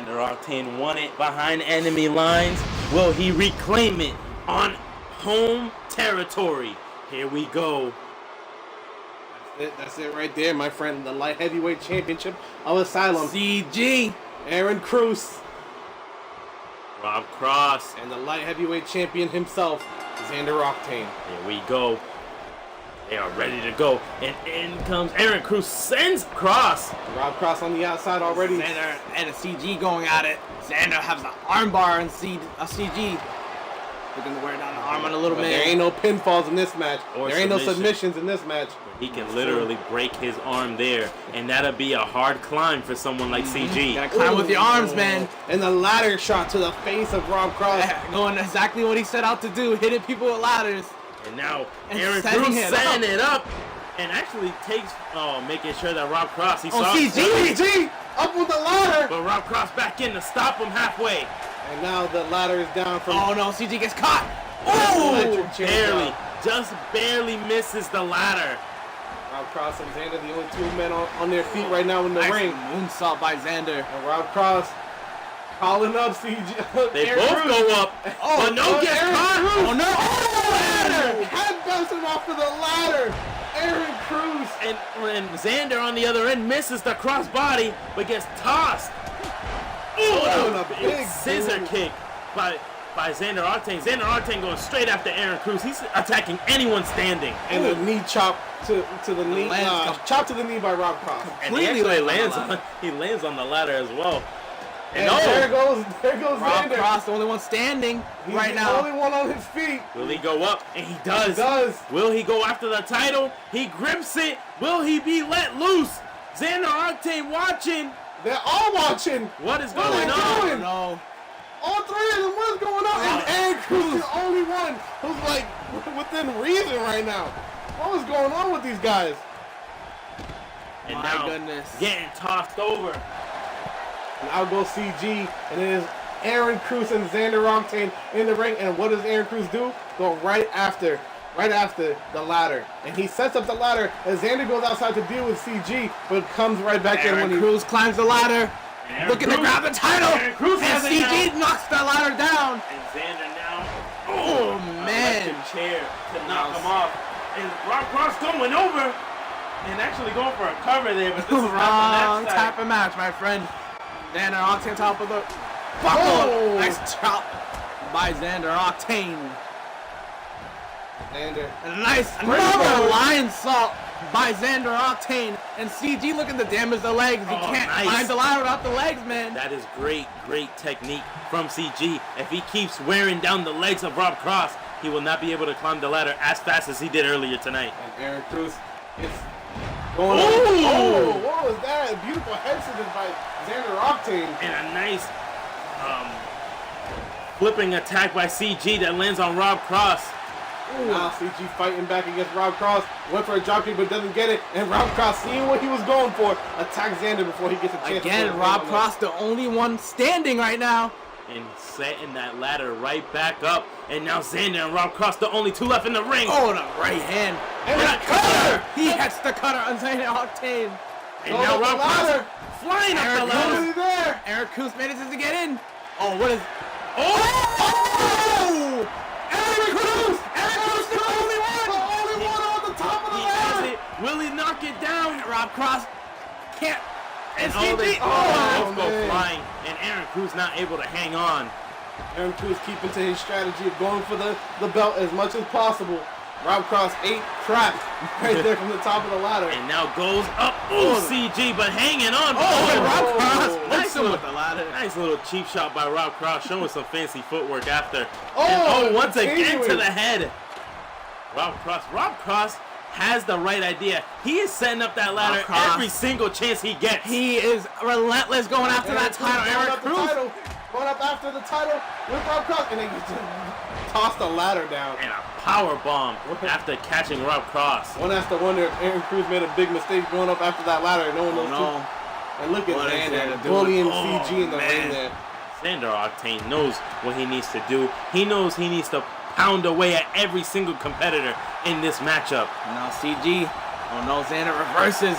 Xander Octane won it behind enemy lines. Will he reclaim it on home territory? Here we go. That's it right there, my friend. The light heavyweight championship of Asylum. CG. Aaron Cruz. Rob Cross. And the light heavyweight champion himself, Xander Octane. Here we go. They are ready to go. And in comes Aaron Cruz. Sends Cross. Rob Cross on the outside already. Xander and a CG going at it. Xander has the armbar and CG. Looking to wear down the arm on a little But man. there ain't no pinfalls in this match. Or there ain't no submission. submissions in this match. He can literally break his arm there. And that'll be a hard climb for someone like CG. Gotta climb with your arms, man. And the ladder shot to the face of Rob Cross. Going exactly what he set out to do, hitting people with ladders. And now And Aaron setting Cruz it setting it up. And actually takes, making sure that Rob Cross, he saw CG up with the ladder. But Rob Cross back in to stop him halfway. And now the ladder is down from. Oh no, CG gets caught. Electric chair Barely, shot. just barely misses the ladder. Rob Cross and Xander, the only two men on their feet right now in the Nice ring. moonsault by Xander. And Rob Cross calling up CG. They Aaron both Cruz. go up, but no gets Aaron caught. Cruz. Oh no! Ladder! Head bouncing off of the ladder. Aaron Cruz. And Xander on the other end misses the crossbody, but gets tossed. Oh, Oh, a big scissor move. kick by Xander Octane. Xander Octane going straight after Aaron Cruz. He's attacking anyone standing. And a knee chop to the knee. lands Chop to the knee by Rob Cross. And he Completely actually lands lands on the on, he lands on the ladder as well. And oh, there goes Rob Xander. Cross, the only one standing He's right the now. only one on his feet. will he go up? And he does. He does. Will he go after the title? He grips it. Will he be let loose? Xander Octane watching. They're all watching. What is What are going they on? doing? No. All three of them, what is going on? And Aaron Cruz is the only one who's like within reason right now. What was going on with these guys? And My now goodness. getting tossed over. And out goes CG, and it is Aaron Cruz and Xander Octane in the ring. And what does Aaron Cruz do? Go right after the ladder. And he sets up the ladder, and Xander goes outside to deal with CG, but comes right back in when Aaron he... Cruz climbs the ladder, Aaron looking to Cruz- grab the title, Aaron Cruz and has it CG now. knocks the ladder down. And Xander now. Oh, man. Electric chair to knock Nice. him off. And Rob Cross going over. And actually going for a cover there, but this is Wrong not the match type of match, my friend. Xander Octane top of the buckle. Oh. Nice chop by Xander Octane. Xander. And a nice Springboard. another lion salt by Xander Octane. And CG looking to damage the legs. He Oh, can't nice. climb the ladder without the legs, man. That is great technique from CG. If he keeps wearing down the legs of Rob Cross, he will not be able to climb the ladder as fast as he did earlier tonight. And Aaron Cruz is going on. Ooh. Oh, what was that? A beautiful head scissors by Xander Octane. And a nice flipping attack by CG that lands on Rob Cross. Now CG fighting back against Rob Cross. Went for a dropkick but doesn't get it. And Rob Cross, seeing what he was going for, attacks Xander before he gets a chance to Again, put his Rob hand on Cross, the only one standing right now. And setting that ladder right back up. And now Xander and Rob Cross, the only two left in the ring. Oh, the right hand. And And a a cutter! He hits the cutter on Xander Octane. And Go now up the Rob Cross ladder. flying up the Aaron ladder. Nobody there. Eric Cruz manages to get in. Oh, what is... Oh! Aaron Cruz! Aaron Cruz, the only one! The only one on the top of the He has ladder! it. Will he knock it down? Rob Cross can't... And Oh, they CG... both go man. flying. And Aaron Cruz not able to hang on. Aaron Cruz keeping to his strategy of going for the belt as much as possible. Rob Cross ate crap right there from the top of the ladder. And now goes up. Ooh, CG, but hanging on. Oh, Rob Cross Oh. hits him with the ladder. Nice little cheap shot by Rob Cross, showing some fancy footwork after. Oh, And once again to continuing. the head. Rob Cross has the right idea. He is setting up that ladder Cross. every single chance he gets. He is relentless going after that title. going Eric up the Cruz. title, going up after the title with Rob Cross, and then he just tossed the ladder down. And a power bomb after catching Rob Cross. One has to wonder if Aaron Cruz made a big mistake going up after that ladder. No one knows. No. And look at What is Xander Xander doing? bullying Oh, CG in the man. ring there. Xander Octane knows what he needs to do. He knows he needs to pound away at every single competitor in this matchup. Now CG. Oh no, Xander reverses.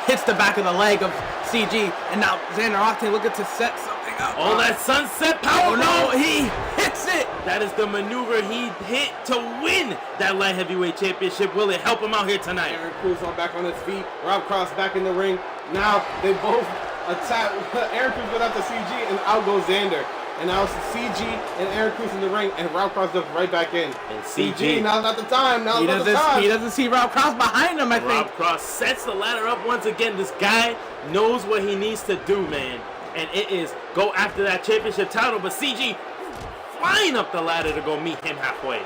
Hits the back of the leg of CG. And now Xander Octane looking to set something coming up. Oh, that sunset power. Oh no, he hits it. That is the maneuver he hit to win that light heavyweight championship. Will it help him out here tonight? Aaron Cruz on back on his feet. Rob Cross back in the ring. Now they both attack. Aaron Cruz goes after CG, and out goes Xander. And now it's CG and Aaron Cruz in the ring, and Rob Cross goes right back in. And CG, now's not the time. Now's not the time. He doesn't see Rob Cross behind him, I think. Rob Cross sets the ladder up once again. This guy knows what he needs to do, man. And it is go after that championship title, but CG flying up the ladder to go meet him halfway.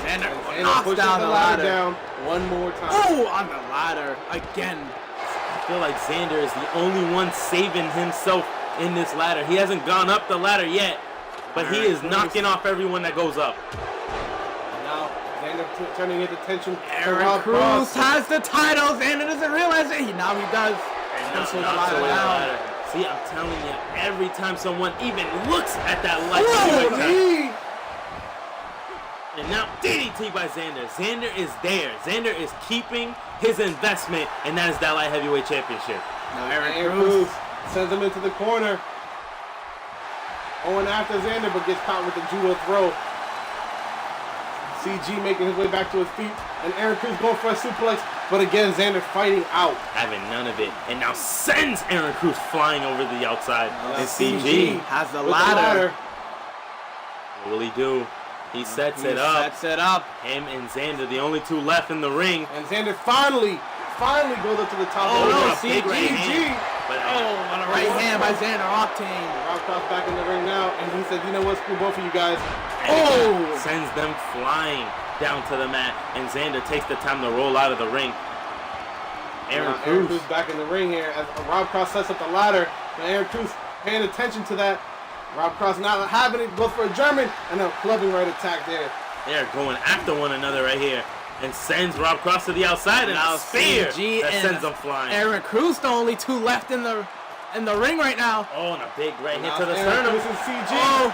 Xander Knocks pushes down the the ladder down one more time. Oh, on the ladder again. I feel like Xander is the only one saving himself in this ladder. He hasn't gone up the ladder yet, but he is knocking off everyone that goes up. Now Xander turning his attention to Aaron Rob Cruz Cross. has the title. Xander doesn't realize it. Now he does. And Pushes the knocks ladder away the down. ladder. See, I'm telling you, every time someone even looks at that light Oh, heavyweight knee. title. And now DDT by Xander. Xander is there. Xander is keeping his investment, and that is that light heavyweight championship. Now Aaron Cruz sends him into the corner. Going after Xander, but gets caught with the judo throw. CG making his way back to his feet, and Aaron Cruz going for a suplex, but again Xander fighting out. Having none of it, and now sends Aaron Cruz flying over the outside. And CG has the with ladder. What will he do? He sets it up. Sets it up. Him and Xander, the only two left in the ring. And Xander finally goes up to the top. Oh, of the no, ring. big right hand. But On a right hand by Xander Octane. Rob Cross back in the ring now, and he said, "You know what? Screw both of you guys." oh, sends them flying down to the mat, and Xander takes the time to roll out of the ring. Aaron Cruz. back in the ring here as Rob Cross sets up the ladder, and Aaron Cruz paying attention to that. Rob Cross not having it, goes for a German, and a clubbing right attack there. They're going after one another right here, and sends Rob Cross to the outside, and Now a spear CG that and sends them flying. Aaron Cruz, the only two left in the ring right now. Oh, and a big right hit Now to the it's Aaron sternum. Cruz and CG. Oh,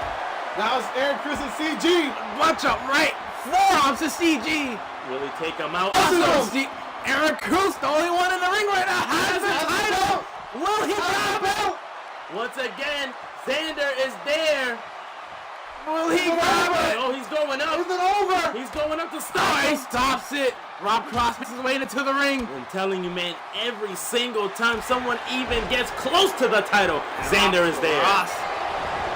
Now it's Aaron Cruz and CG. bunch of right forearms to CG. Will he take him out? Also, Aaron Cruz, the only one in the ring right now, has the title. Will he grab it? Once again, Xander is there. Will he grab it? Oh, he's going up. Is it over? He's going up to Oh, stop he him. stops it. Rob Cross makes his way into the ring. I'm telling you, man, every single time someone even gets close to the title, Xander is there. Cross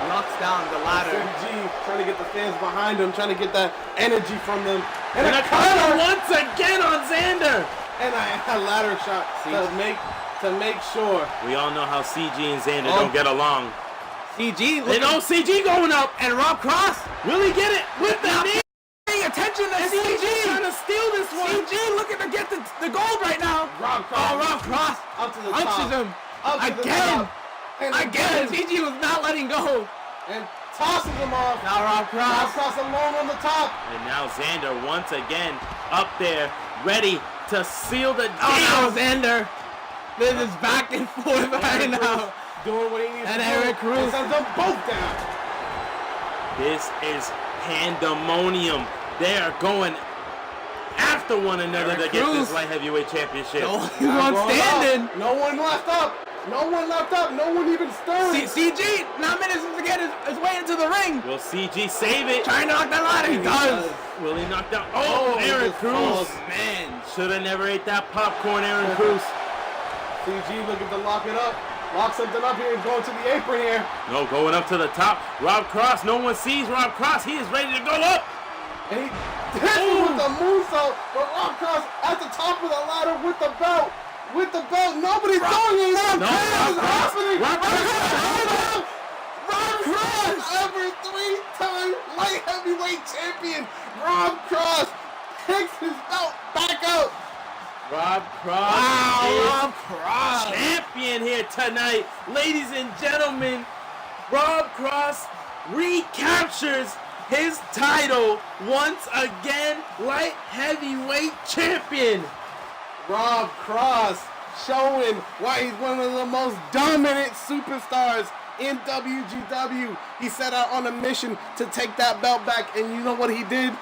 knocks down the ladder. CG trying to get the fans behind him, trying to get that energy from them. And a counter once again on Xander. And a ladder shot to make sure. We all know how CG and Xander don't get along. CG, They know CG going up. and Rob Cross Will he get it with the knee? paying attention to CG CG. trying to steal this one. CG looking to get the gold right now. Rob Cross. Oh, Rob Cross Up to the punches top. him Up to the again. top. And Again, CG was not letting go. And tosses him off. Now Rob Rob Cross. Cross alone on the top. And now Xander once again up there, ready to seal the deal. Oh, now Xander. This is back and forth right now. Doing what he needs And to Aaron do. Cruz. And sends them both down. This is pandemonium. They are going after one another Aaron to get Cruz. this light heavyweight championship. The only one standing. No one left up. No one left up. No one even stirred. CG now manages to get his way into the ring. Will CG save it? Trying to knock that ladder. He does. Will he knock down? Oh, he Aaron just Cruz. falls. Man. Should have never ate that popcorn, Aaron Cruz. CG looking to lock it up. Lock something up here. He's going to the apron here. No, going up to the top. Rob Cross. No one sees Rob Cross. He is ready to go up. And he hits him with the moonsault. But Rob Cross at the top of the ladder with the belt. With the belt. Nobody's doing it. Rob No, Cross Rob is Cross. happening. Rob Cross. Rob Cross, ever three-time light heavyweight champion. Rob Cross picks his belt back up. Rob Cross Wow, is Rob Cross. champion here tonight. Ladies and gentlemen, Rob Cross recaptures his title once again, light heavyweight champion. Rob Cross showing why he's one of the most dominant superstars in WGW. He set out on a mission to take that belt back, and you know what he did?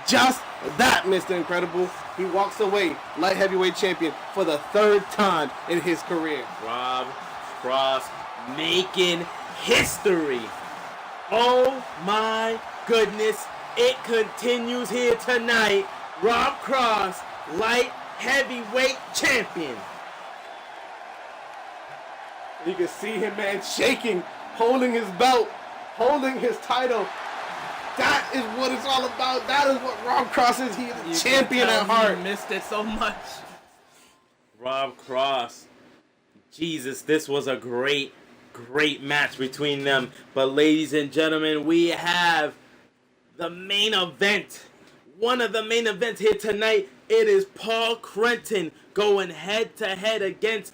Just that, Mr. Incredible. He walks away light heavyweight champion for the third time in his career. Rob Cross making history. Oh my goodness, it continues here tonight. Rob Cross, light heavyweight champion. You can see him, man, shaking, holding his belt, holding his title. That is what it's all about. That is what Rob Cross is. He is a champion at heart. He missed it so much. Rob Cross. Jesus, this was a great match between them. But ladies and gentlemen, we have the main event. One of the main events here tonight. It is Paul Crenton going head to head against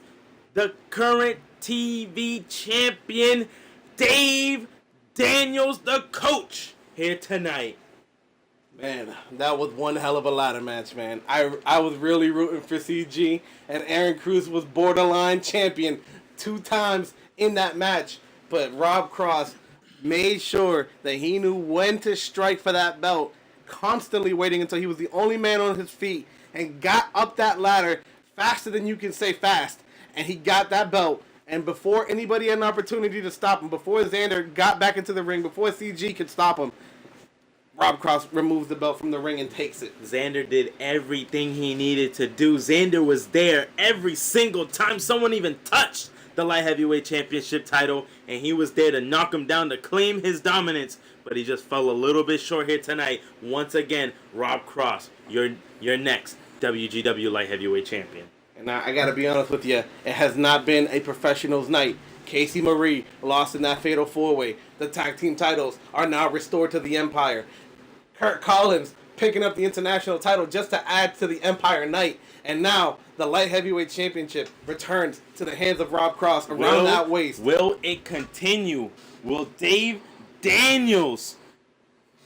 the current TV champion, Dave Daniels, the coach, here tonight. Man, that was one hell of a ladder match, man. I was really rooting for CG, and Aaron Cruz was borderline champion 2 times in that match. But Rob Cross made sure that he knew when to strike for that belt, constantly waiting until he was the only man on his feet, and got up that ladder faster than you can say fast. And he got that belt. And before anybody had an opportunity to stop him, before Xander got back into the ring, before CG could stop him, Rob Cross removes the belt from the ring and takes it. Xander did everything he needed to do. Xander was there every single time someone even touched the light heavyweight championship title, and he was there to knock him down to claim his dominance. But he just fell a little bit short here tonight. Once again, Rob Cross, you're next WGW light heavyweight champion. And I gotta be honest with you, it has not been a professional's night. Casey Marie lost in that fatal 4-way. The tag team titles are now restored to the Empire. Kurt Collins picking up the international title just to add to the Empire night. And now the light heavyweight championship returns to the hands of Rob Cross around that waist. Will it continue? Will Dave Daniels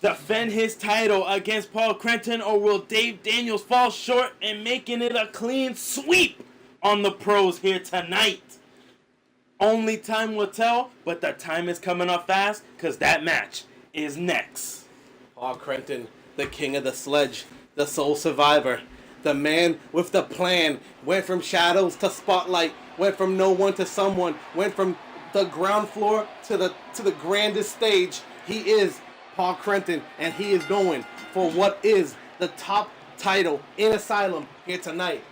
defend his title against Paul Crenton, or will Dave Daniels fall short and making it a clean sweep on the pros here tonight? Only time will tell, but the time is coming up fast because that match is next. Paul Crenton, the king of the sledge, the sole survivor, the man with the plan, went from shadows to spotlight, went from no one to someone, went from the ground floor to the grandest stage. He is Paul Crenton, and he is going for what is the top title in Asylum here tonight.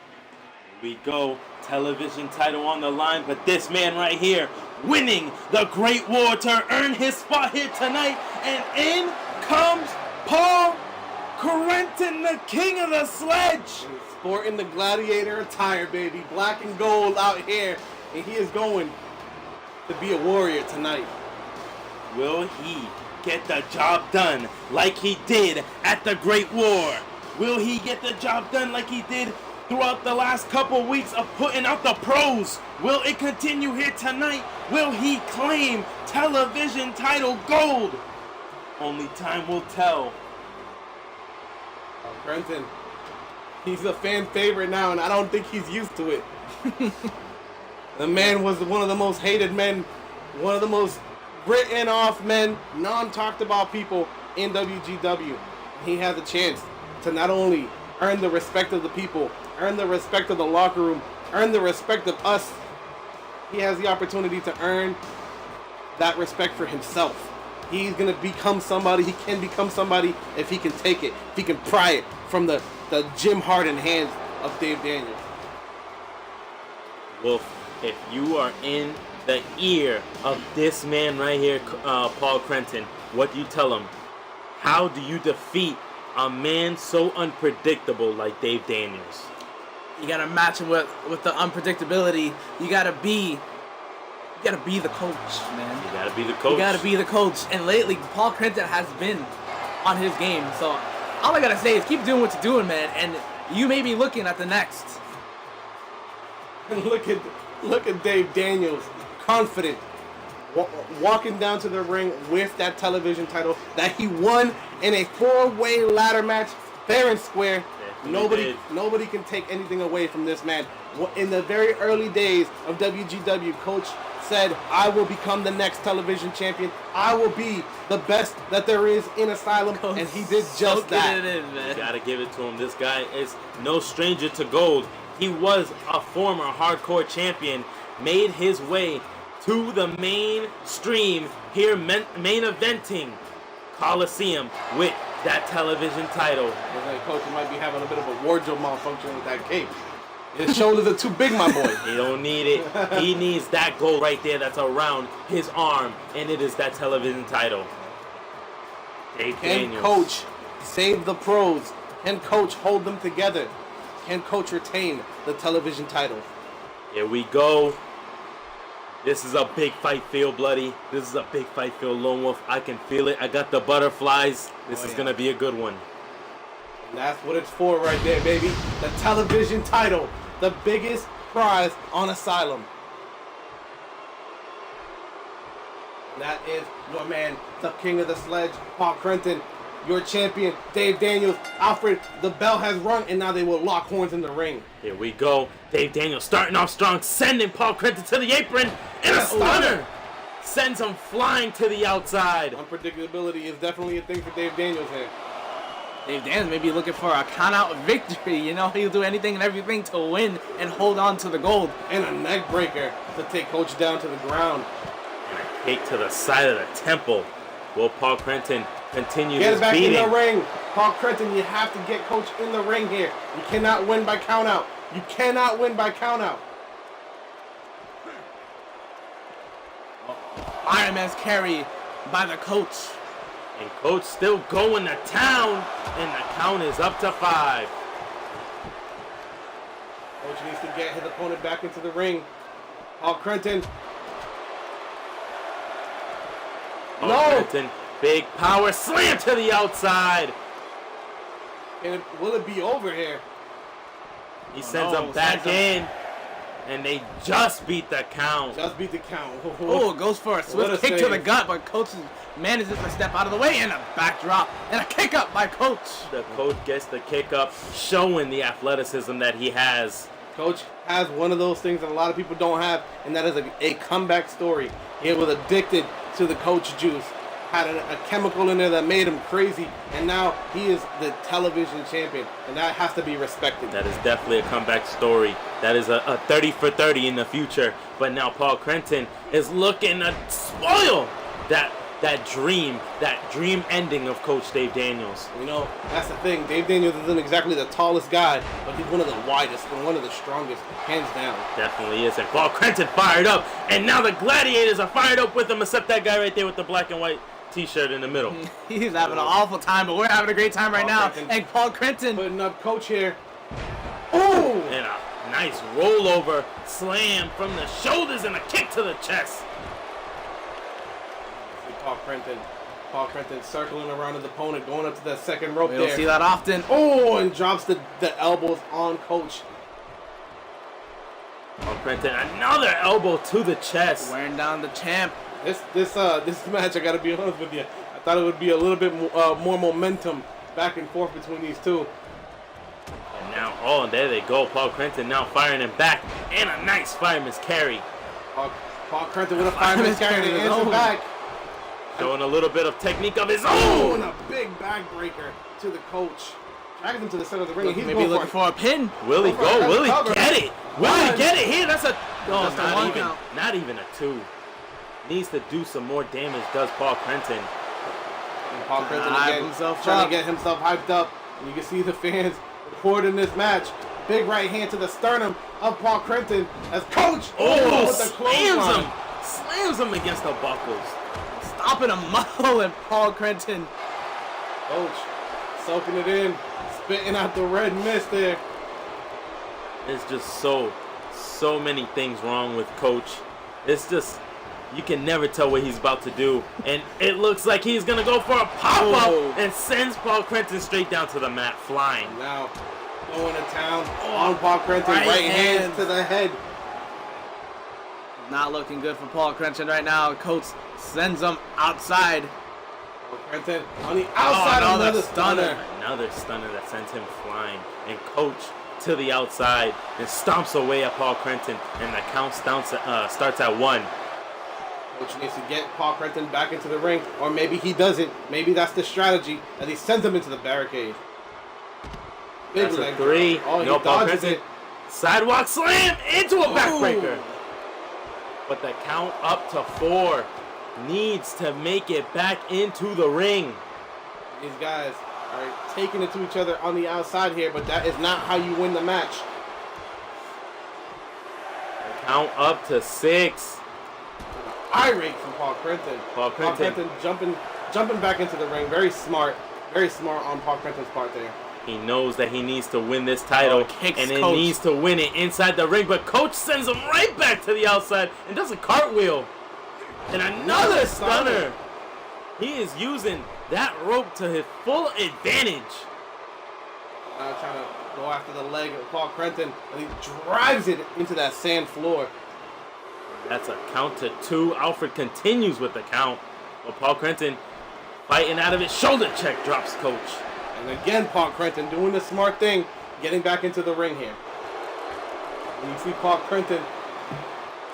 Here we go, television title on the line, but this man right here winning the Great War to earn his spot here tonight, and in comes Paul Crenton, the king of the sledge. Sporting the gladiator attire, baby, black and gold out here, and he is going to be a warrior tonight. Will he get the job done like he did at the Great War? Will he get the job done like he did throughout the last couple weeks of putting out the pros? Will it continue here tonight? Will he claim television title gold? Only time will tell. Crenton, he's a fan favorite now, and I don't think he's used to it. The man was one of the most hated men, one of the most written off men, non-talked about people in WGW. He has a chance to not only earn the respect of the people, earn the respect of the locker room, earn the respect of us. He has the opportunity to earn that respect for himself. He's going to become somebody. He can become somebody if he can take it, if he can pry it from the Jim Harden hands of Dave Daniels. Wolf, if you are in the ear of this man right here, Paul Crenton, what do you tell him? How do you defeat a man so unpredictable like Dave Daniels? You gotta match him with the unpredictability. You gotta be the coach, man. You gotta be the coach. You gotta be the coach. And lately, Paul Crenton has been on his game. So all I gotta say is keep doing what you're doing, man. And you may be looking at the next. And look at Dave Daniels, confident, walking down to the ring with that television title that he won in a 4-way ladder match, fair and square. Nobody can take anything away from this man. In the very early days of WGW, Coach said, I will become the next television champion. I will be the best that there is in Asylum. Coach, and he did just that. It in, man. You gotta give it to him. This guy is no stranger to gold. He was a former hardcore champion, made his way to the mainstream. Here main eventing Coliseum with that television title. Looks like Coach might be having a bit of a wardrobe malfunction with that cape. His shoulders are too big, my boy. He don't need it. He needs that gold right there that's around his arm, and it is that television title. Dave Can Daniels. Coach save the pros? Can Coach hold them together? Can Coach retain the television title? Here we go. This is a big fight, Feel Bloody. This is a big fight, Feel Lone Wolf. I can feel it. I got the butterflies. This is going to be a good one. And that's what it's for right there, baby. The television title. The biggest prize on Asylum. And that is your man, the king of the sledge, Paul Crenton. Your champion, Dave Daniels. Alfred, the bell has rung, and now they will lock horns in the ring. Here we go. Dave Daniels starting off strong, sending Paul Crenton to the apron, and a stunner sends him flying to the outside. Unpredictability is definitely a thing for Dave Daniels here. Dave Daniels may be looking for a count-out victory. You know, he'll do anything and everything to win and hold on to the gold. And a neck breaker to take Coach down to the ground. And a kick to the side of the temple. Will Paul Crenton continue Get this back beating? in the ring. Paul Crenton, you have to get Coach in the ring here. You cannot win by countout. You cannot win by countout. Iron Man's carry by the coach. And Coach still going to town, and the count is up to 5. Coach needs to get his opponent back into the ring. Paul Crenton. Paul Crenton, big power slam to the outside. And will it be over here? He sends him back in, and they just beat the count. Just beat the count. Oh, goes for a What a swift kick to save. the gut, but Coach manages to step out of the way, and a backdrop and a kick up by Coach. The coach gets the kick up, showing the athleticism that he has. Coach has one of those things that a lot of people don't have, and that is a comeback story. He was addicted to the Coach juice, had a chemical in there that made him crazy, and now he is the television champion, and that has to be respected. That is definitely a comeback story. That is a 30 for 30 in the future. But now Paul Crenton is looking to spoil that dream ending of Coach Dave Daniels. You know, that's the thing. Dave Daniels isn't exactly the tallest guy, but he's one of the widest and one of the strongest, hands down. Definitely is. And Paul Crenton fired up, and now the Gladiators are fired up with him, except that guy right there with the black and white t-shirt in the middle. He's having an awful time, but we're having a great time right now. Crenton. And Paul Crenton. Putting up Coach here. Oh! And a nice rollover slam from the shoulders and a kick to the chest. Paul Crenton. Paul Crenton circling around his opponent, going up to the second rope We there. don't see that often. Oh, and drops the elbows on Coach. Paul Crenton, another elbow to the chest. Wearing down the champ. This match, I gotta be honest with you, I thought it would be a little bit more momentum back and forth between these two. And now, oh, there they go. Paul Crenton now firing him back, and a nice fireman's carry. Paul Crenton with a fireman's carry to answer own. back. Showing a little bit of technique of his Oh, own. and a big backbreaker to the Coach. Dragging him to the center of the ring. and he's Maybe going looking for for a pin. Will he go? Will he Cover. get it? Will he get it here? That's a Just a one count. not even a 2. Needs to do some more damage, does Paul Crenton. And Paul Crenton Hype again, himself trying up. to get himself hyped up. And you can see the fans reporting this match. Big right hand to the sternum of Paul Crenton as Coach Oh, with the clothesline. slams him against the buckles. Stopping a muzzle and Paul Crenton. Coach soaking it in, spitting out the red mist there. There's just so many things wrong with Coach. It's just, you can never tell what he's about to do. And it looks like he's going to go for a pop-up Oh. and sends Paul Crenton straight down to the mat, flying. Now going to town on Paul Crenton, Right right hand. hands to the head. Not looking good for Paul Crenton right now. Coach sends him outside. Paul Crenton on the outside, another another stunner. Another stunner that sends him flying. And Coach to the outside and stomps away at Paul Crenton. And the count starts at 1. Coach needs to get Paul Crenton back into the ring, or maybe he doesn't. Maybe that's the strategy, that he sends him into the barricade. Big That's a leg 3. drop. Oh, No, he Paul dodges Crenton. it. Sidewalk slam into a backbreaker. But the count up to 4 needs to make it back into the ring. These guys are taking it to each other on the outside here, but that is not how you win the match. The count up to 6. Irate from Paul Crenton. Paul Crenton jumping back into the ring. Very smart on Paul Crenton's part there. He knows that he needs to win this title, and it needs to win it inside the ring, but Coach sends him right back to the outside and does a cartwheel. And another stunner. He is using that rope to his full advantage. Now trying to go after the leg of Paul Crenton, and he drives it into that sand floor. That's a count to 2. Alfred continues with the count, but Paul Crenton fighting out of it. Shoulder check drops Coach. And again, Paul Crenton doing the smart thing, getting back into the ring here. And you see Paul Crenton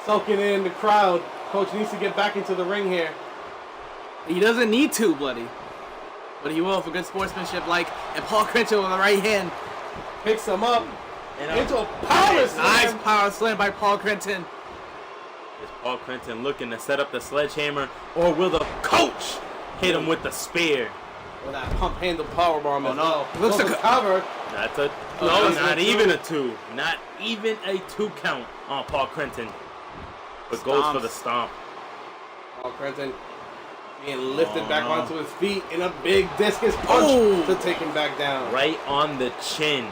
soaking in the crowd. Coach needs to get back into the ring here. He doesn't need to, Bloody. But he will for good sportsmanship, and Paul Crenton with the right hand. Picks him up And into a power slam. Nice power slam by Paul Crenton. Is Paul Crenton looking to set up the sledgehammer, or will the coach hit him with the spear? With that pump handle powerbomb as well. Looks Goes like to cover. That's a Oh, no, that's not a even two. a 2. Not even a 2 count on Paul Crenton. But goes for the stomp. Paul Crenton being lifted back onto his feet in a big discus punch to take him back down. Right on the chin.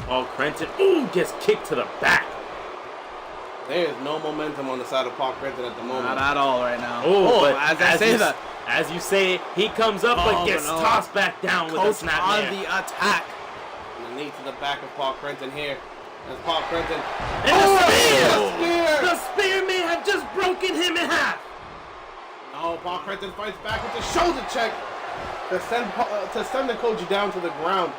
Paul Crenton, gets kicked to the back. There is no momentum on the side of Paul Crenton at the moment. Not at all right now. But as you say it, he comes up but gets tossed back down with a Coach snap on there. the attack. And the knee to the back of Paul Crenton here. As Paul Crenton. And the spear! Spear! The spear may have just broken him in half. No, Paul Crenton fights back with the shoulder check to send the coach down to the ground.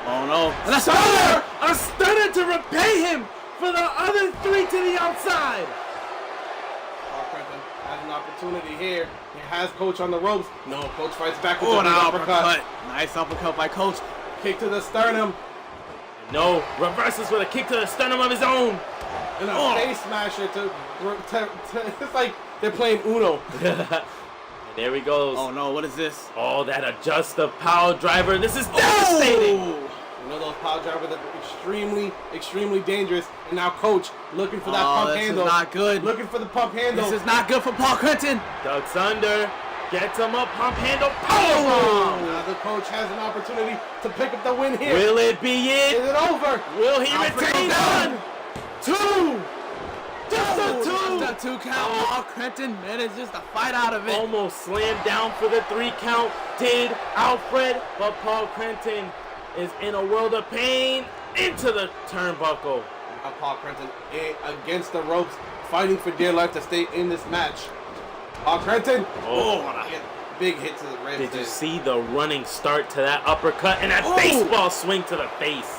Oh no. And a stunner to repay him for the other 3 to the outside. Paul Crenton has an opportunity here. He has Coach on the ropes. No, Coach fights back with Oh, the an uppercut. uppercut. Nice uppercut by Coach. Kick to the sternum. No, reverses with a kick to the sternum of his own. And a face smasher to it's like they're playing Uno. And there he goes. Oh no, what is this? Oh, that adjustive power driver. This is devastating. You know those power drivers that are extremely, extremely dangerous. And now Coach looking for that pump handle. This is not good. Looking for the pump handle. This is not good for Paul Crenton. Ducks under. Gets him up. Pump handle. Powerbomb. Now the coach has an opportunity to pick up the win here. Will it be Is it? it over? Will he Alfred retain? goes 1, 2. Just a 2. Just a 2 count. Paul Crenton manages to fight out of it. Almost slammed down for the 3 count. Did Alfred, but Paul Crenton is in a world of pain into the turnbuckle. Now Paul Crenton against the ropes, fighting for dear life to stay in this match. Paul Crenton. Big hit to the ribs. Did you there. see the running start to that uppercut and that baseball swing to the face?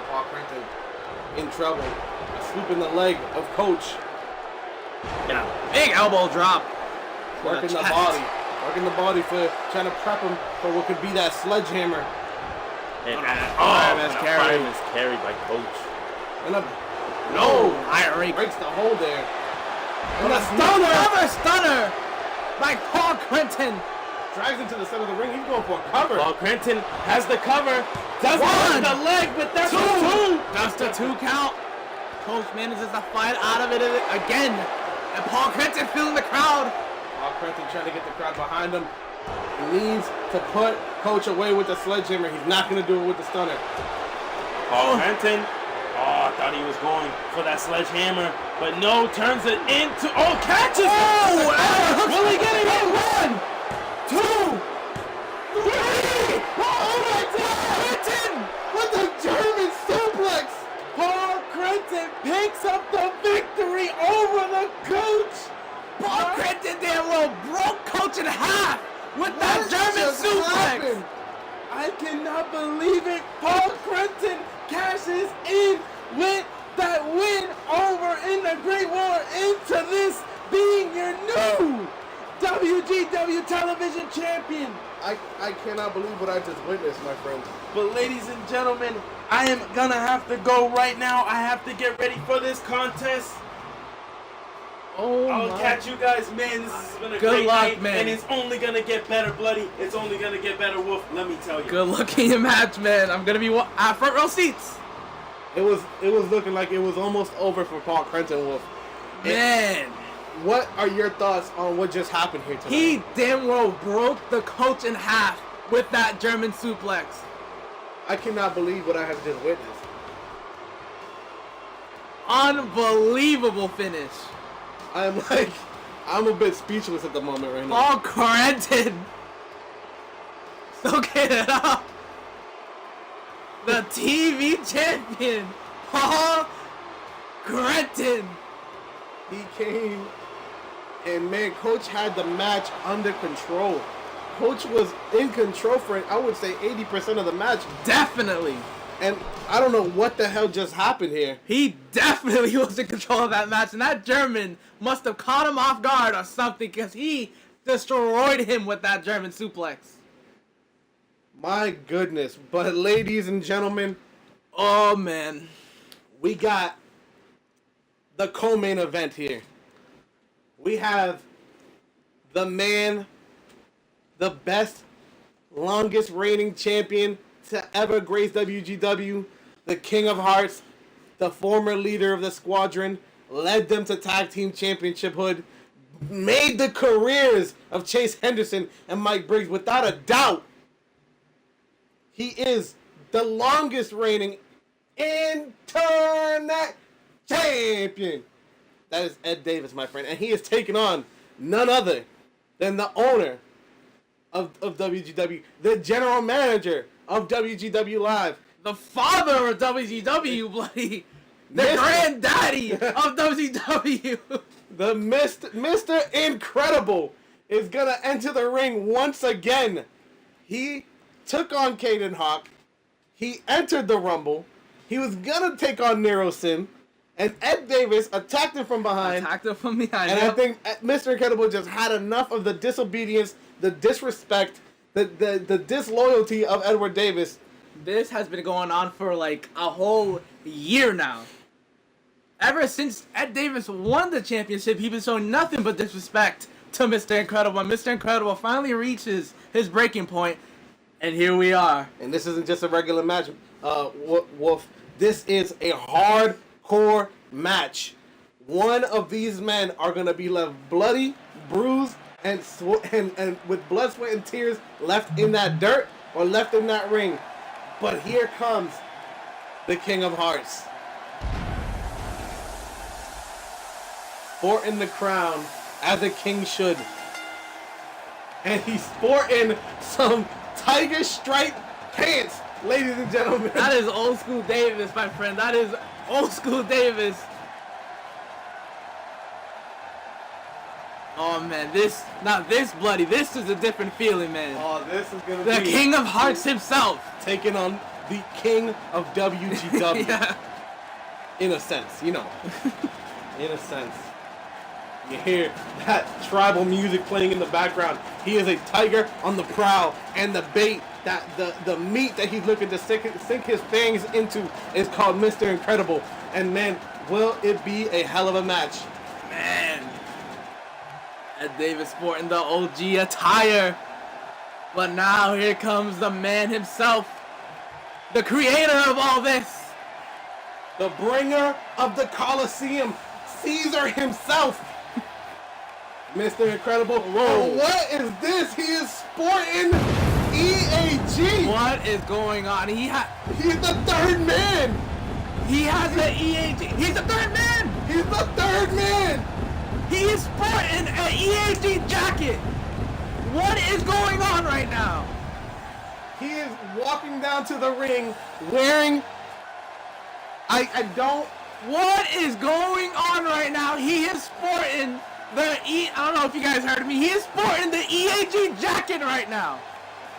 Paul Crenton in trouble. Swooping the leg of Coach. Yeah. Big elbow drop. Working the body. Working the body for trying to prep him for what could be that sledgehammer. And fireman's carry. Fireman's carry by Coach. And a Irate. breaks the hold there. And a Stunner. stunner Another stunner by Paul Crenton. drags him to the center of the ring. He's going for a cover. Paul Crenton has the cover. Doesn't hurt the leg, but that's a 2. Just a 2 count. Coach manages to fight out of it again. And Paul Crenton feeling the crowd. Paul Crenton trying to get the crowd behind him. He needs to put Coach away with the sledgehammer. He's not going to do it with the stunner. Paul Crenton. Oh, I thought he was going for that sledgehammer, but no, turns it into. Oh, catches it! Will he get it in? 1, 2, 3! Oh my God! Crenton with the German suplex. Paul Crenton picks up the victory over the coach. Paul Crenton damn well broke Coach in half with that German suplex. I cannot believe it. Paul Crenton cashes in with that win over in the Great War into this being your new WGW television champion. I cannot believe what I just witnessed, my friend. But ladies and gentlemen, I am gonna have to go right now. I have to get ready for this contest. Oh I'll my. catch you guys, man. This has been a Good great luck, night, man. and it's only gonna get better, Bloody. It's only gonna get better, Wolf. Let me tell you. Good luck in your match, man. I'm gonna be at front row seats. It was looking like it was almost over for Paul Crenton Wolf. Man, What are your thoughts on what just happened here tonight? he damn well broke the coach in half with that German suplex. I cannot believe what I have just witnessed. Unbelievable finish. I'm a bit speechless at the moment right now. Paul Crenton. Soak it up. The TV champion, Paul Crenton. He came and man, Coach had the match under control. Coach was in control for, I would say, 80% of the match. Definitely. And I don't know what the hell just happened here. He definitely was in control of that match, and that German must have caught him off guard or something, because he destroyed him with that German suplex. My goodness. But ladies and gentlemen, Oh, man. we got the co-main event here. We have the man, the best, longest reigning champion to ever grace WGW, the King of Hearts, the former leader of the squadron, led them to tag team championshiphood, made the careers of Chase Henderson and Mike Briggs without a doubt. He is the longest reigning internet champion. That is Ed Davis, my friend. And he is taking on none other than the owner of WGW, the general manager of WGW Live, The father of WGW, bloody. The granddaddy of WGW. the Mr. Incredible is going to enter the ring once again. He took on Caden Hawk. He entered the Rumble. He was going to take on Nero Sim. And Ed Davis attacked him from behind. Attacked him from behind. And I think Mr. Incredible just had enough of the disobedience, the disrespect, the disloyalty of Edward Davis. This has been going on for like a whole year now. Ever since Ed Davis won the championship, he's been showing nothing but disrespect to Mr. Incredible. And Mr. Incredible finally reaches his breaking point, and here we are. And this isn't just a regular match, Wolf. This is a hardcore match. One of these men are going to be left bloody, bruised, and with blood, sweat, and tears left in that dirt or left in that ring. But here comes the King of Hearts, sporting the crown as a king should. And he's sporting some tiger stripe pants, ladies and gentlemen. That is old school Davis, my friend. That is old school Davis. Oh man, this bloody. This is a different feeling, man. Oh, this is gonna The be King of Hearts himself. taking on the King of WGW. Yeah. In a sense, you know. In a sense. You hear that tribal music playing in the background. He is a tiger on the prowl, and the bait, that the meat that he's looking to sink his fangs into is called Mr. Incredible. And man, will it be a hell of a match. Man. Ed Davis sporting the OG attire. But now here comes the man himself. The creator of all this. The bringer of the Colosseum, Caesar himself. Mr. Incredible. Whoa. And what is this? He is sporting EAG. What is going on? He's the third man. He has the EAG. He's the third man. He's the third man. He is sporting an EAG jacket. What is going on right now? He is walking down to the ring wearing. I don't. What is going on right now? He is sporting I don't know if you guys heard me. He is sporting the EAG jacket right now.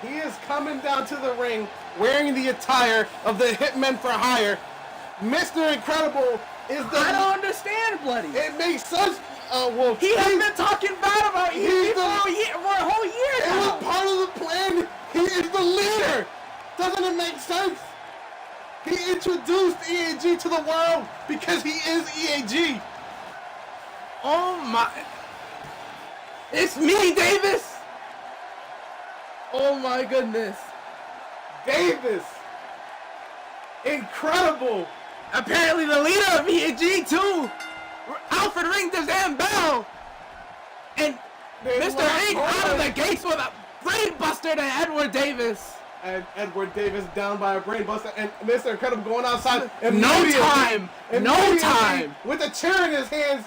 He is coming down to the ring wearing the attire of the Hitmen for Hire. Mr. Incredible is the. I don't understand, bloody. It makes sense. Wolf. He has been talking bad about EAG for a whole year It now. was part of the plan. He is the leader. Doesn't it make sense? He introduced EAG to the world because he is EAG. Oh my. It's me, Davis. Oh my goodness. Davis! Incredible! Apparently the leader of EG2, Alfred Ring and Bell. And Mr. Ink out of the gates with a brain buster to Edward Davis. And Edward Davis down by a brainbuster, and Mr. Incredible going outside. No time! No time! With a chair in his hands.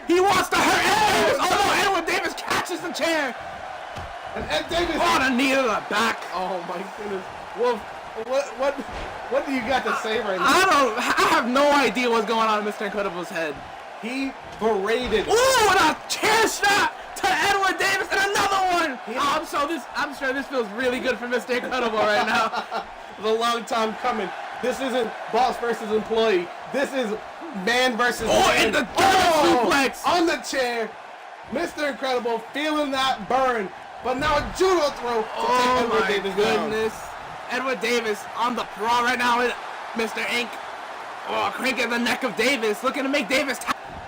He wants to hurt Ed Davis! Oh no, Edward Davis catches the chair! And Ed Davis. Oh, the knee to the back. Oh my goodness. Wolf, what do you got to say right now? I have no idea what's going on in Mr. Incredible's head. He berated. Ooh, and a chair shot to Edward Davis and another one! Oh, I'm sure this feels really good for Mr. Incredible right now. It's a long time coming. This isn't boss versus employee. This is man versus man. And the suplex! On the chair. Mr. Incredible feeling that burn. But now a judo throw to take Edward Davis goodness. down. Edward Davis on the brawl right now with Mr. Ink. Oh, cranking the neck of Davis, looking to make Davis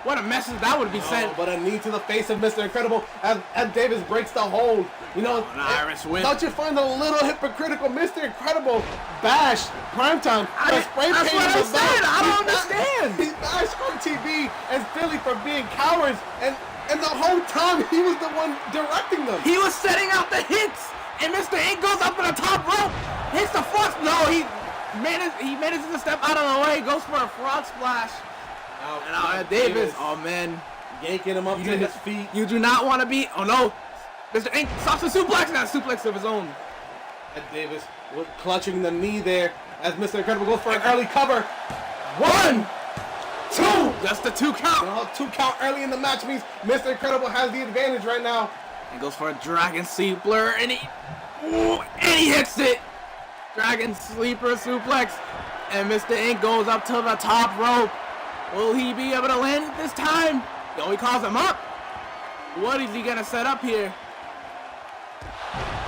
what a message that would be sent. But a knee to the face of Mr. Incredible as Davis breaks the hold. You know, an Irish whip. Don't you find a little hypocritical? Mr. Incredible bashed Primetime. That's what I said. I don't understand. He bashed on TV and Philly for being cowards, and the whole time he was the one directing them. He was setting out the hits, and Mr. Ink goes up in the top rope, hits the front. No, he manages to step out of the way, goes for a frog splash. And Davis, oh man, yanking him up to his feet. You do not want to be. Oh no, Mr. Ink stops the suplex, not a suplex of his own. Ed Davis was clutching the knee there as Mr. Incredible goes for an early cover. 1, 2, just a 2 count. Well, 2 count early in the match means Mr. Incredible has the advantage right now. And goes for a Dragon Sleeper, and he hits it. Dragon Sleeper suplex, and Mr. Ink goes up to the top rope. Will he be able to land it this time? No, he calls him up. What is he gonna set up here?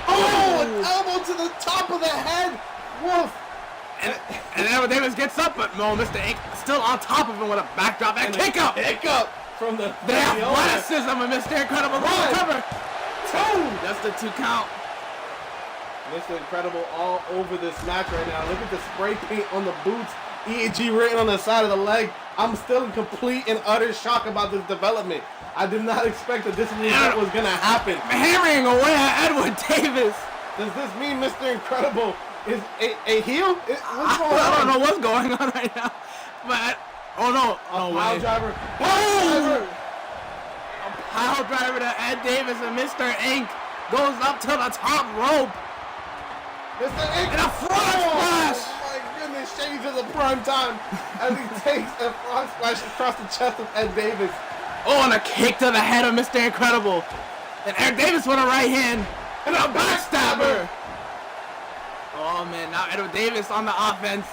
Oh, an elbow to the top of the head. Woof. And Edward Davis gets up, but no, Mr. Ink still on top of him with a backdrop and kick up. Kick up from the athleticism of Mr. Incredible. Cover. 2. Just a 2 count. Mr. Incredible all over this match right now. Look at the spray paint on the boots. EAG written on the side of the leg. I'm still in complete and utter shock about this development. I did not expect that this was going to happen. Hammering away at Edward Davis. Does this mean Mr. Incredible is a heel? I don't know what's going on right now. But, oh no. A pile driver. A pile driver to Ed Davis, and Mr. Ink goes up to the top rope. Mr. Ink. And a frog splash. Shades of the prime time as he takes a frog splash across the chest of Ed Davis. Oh, and a kick to the head of Mr. Incredible. And Ed Davis with a right hand and a backstabber. Oh man, now Edward Davis on the offense.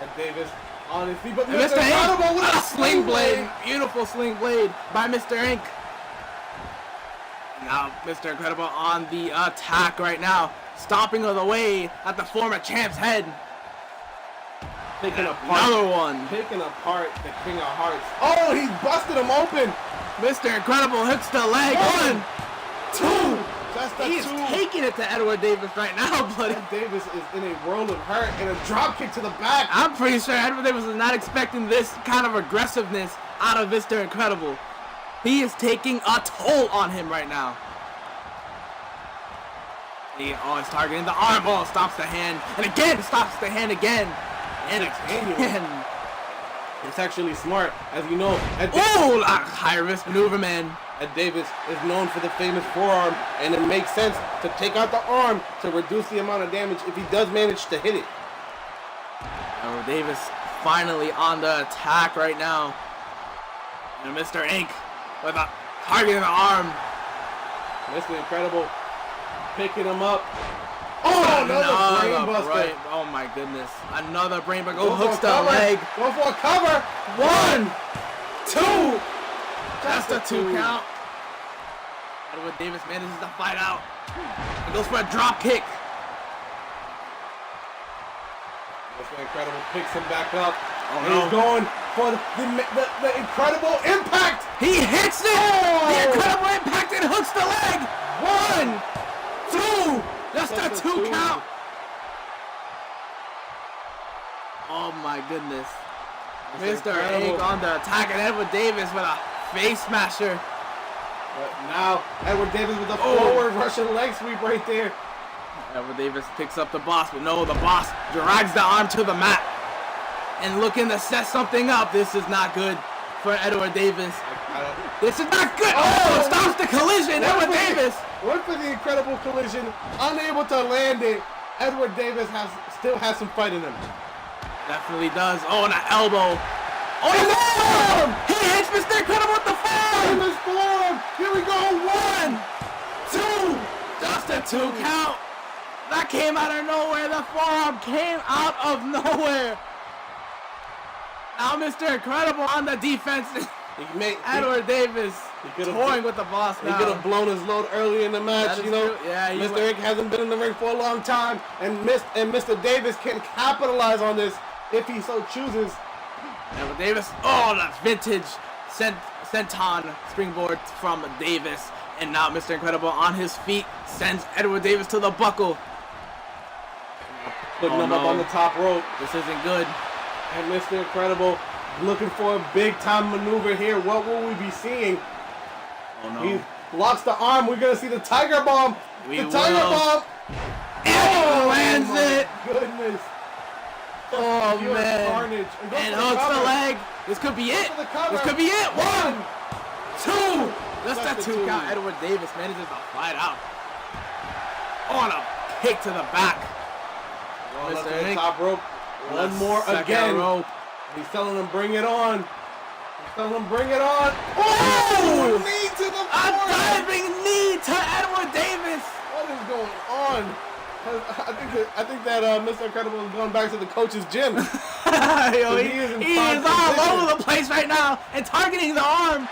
Ed Davis on his feet, but Mr. Incredible with a sling blade. Beautiful sling blade by Mr. Ink. Now Mr. Incredible on the attack right now, stomping of the way at the former champ's head. Picking apart. Another one. Picking apart the King of Hearts. Oh, he busted him open. Mr. Incredible hooks the leg. 1, 2. He's taking it to Edward Davis right now, buddy. Ed Davis is in a world of hurt and a drop kick to the back. I'm pretty sure Edward Davis is not expecting this kind of aggressiveness out of Mr. Incredible. He is taking a toll on him right now. He always targeting the arm. Oh, stops the hand. And again, stops the hand again. And again. It's actually smart, as you know. Oh, high risk maneuver, man. Ed Davis is known for the famous forearm, and it makes sense to take out the arm to reduce the amount of damage if he does manage to hit it. Edward Davis finally on the attack right now. And Mr. Ink with a target in the arm. Mr. Incredible picking him up. Oh, another brain buster. Right. Oh my goodness. Another brain buster. Go hooks the leg. Go for a cover. 1, 2. Just a 2 count. Edward Davis manages to fight out. He goes for a drop kick. Mr. Incredible picks him back up. Oh, And he's going for the incredible impact. He hits it! Oh! The incredible impact and hooks the leg! 1, 2! Just a two count! Oh my goodness. Mr. Egg on the attack and Edward Davis with a face smasher. But now, Edward Davis with a forward Russian leg sweep right there. Edward Davis picks up the boss, but no, the boss drags the arm to the mat. And looking to set something up. This is not good for Edward Davis. This is not good. Oh, stops the collision. Edward Davis. Went for the incredible collision. Unable to land it. Edward Davis still has some fight in him. Definitely does. Oh, and an elbow. Oh, the forearm! He hits Mr. Incredible with the forearm! Famous forearm! Here we go! 1, 2! Just a 2 count. That came out of nowhere. The forearm came out of nowhere. Now Mr. Incredible on the defense. Edward Davis toying with the boss now. He could have blown his load earlier in the match, you know. True. Yeah, Mr. Ink hasn't been in the ring for a long time, and Mr. Davis can capitalize on this if he so chooses. Edward Davis. Oh, that's vintage senton springboard from Davis. And now Mr. Incredible on his feet sends Edward Davis to the buckle. Putting him up on the top rope. This isn't good. And Mr. Incredible looking for a big time maneuver here. What will we be seeing? Oh no. He locks the arm. We're going to see the Tiger Bomb. Tiger Bomb. And lands it. Goodness. Oh Pure man. Carnage. And hooks the leg. This could be it. This could be it. 1, 2. Just a 2 count. Edward Davis manages to fight out. On a kick to the back. Well, Mr. The top rope. One more again. Rope. He's telling him, bring it on. He's telling him, bring it on. Oh! Knee to the A diving knee to Edward Davis. What is going on? I think that Mr. Incredible is going back to the coach's gym. He is all over the place right now and targeting the arm.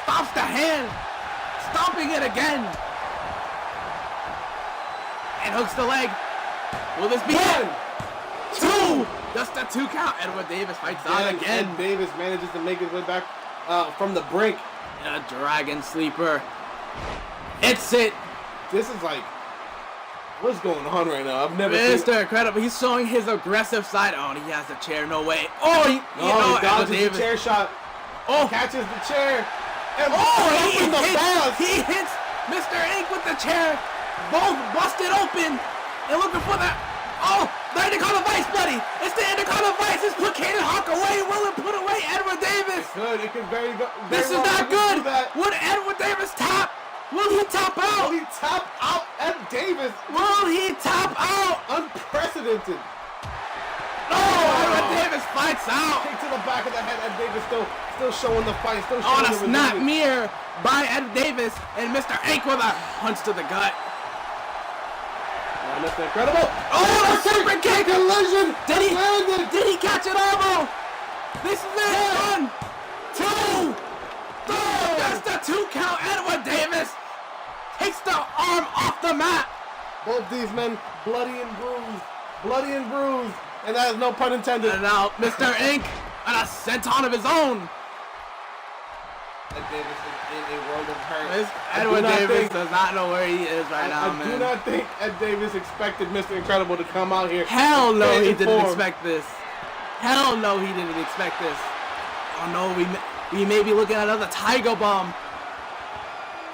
Stops the hand. Stomping it again. And hooks the leg. Will this be it? 2! Just a 2 count. Edward Davis fights out again. And Davis manages to make his way back from the brink. And a dragon sleeper. It's it. This is like, what's going on right now? I've never Mr. Incredible. He's showing his aggressive side. Oh, and he has the chair. No way. Oh, he dodges the chair shot. Oh, catches the chair. And he hits Mr. Ink with the chair. Both busted open. And looking for that. Oh, the Intercontinental Vice, buddy. It's the Intercontinental Vice. It's put Caden Hawk away. Will it put away Edward Davis? It could very This is not good. Would Edward Davis tap? Will he tap out? Will he tap out Ed Davis? Will he tap out? Unprecedented. No, Edward Davis fights out. Kick to the back of the head. Ed Davis still showing the fight. Still On showing a snap mirror by Ed Davis and Mr. Ink with a punch to the gut. Mr. Incredible. Oh, a super kick! Collision! Did he catch it over? This is it! 1, 2, 3! That's the 2 count. Edward Davis takes the arm off the mat. Both these men bloody and bruised, and that is no pun intended. And now Mr. Ink on a senton of his own. Ed Davis is in a world of hurt. Edward Davis does not know where he is right now, man. I do not think Ed Davis expected Mr. Incredible to come out here. Hell no, he didn't expect this. Hell no, he didn't expect this. Oh no, we may be looking at another Tiger Bomb.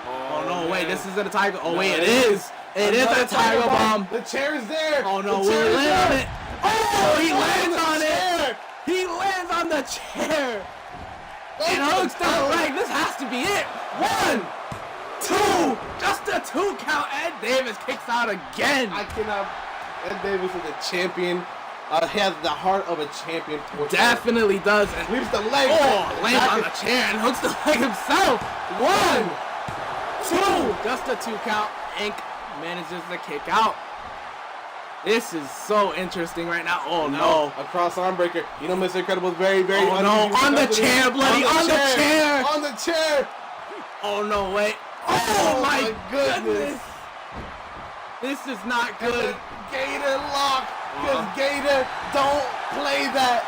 Oh no, wait, this isn't a Tiger. Oh wait, it is. It is a Tiger Bomb. The chair is there. Oh no, will he land on it? Oh, he lands on it. He lands on the chair. And hooks to the leg. This has to be it. 1, 2. Just a 2 count. Ed Davis kicks out again. I cannot. Ed Davis is a champion. He has the heart of a champion. Definitely does. And leaves the leg. Oh, lands on the chair and hooks the leg himself. 1, 2. Just a 2 count. Ink manages to kick out. This is so interesting right now. Oh no. A cross arm breaker. You know Mr. Incredible is very, very Oh no. On the chair, bloody. On the chair. On the chair. Oh no, wait. Oh my goodness. This is not good. Gator lock. Because Gator don't play that.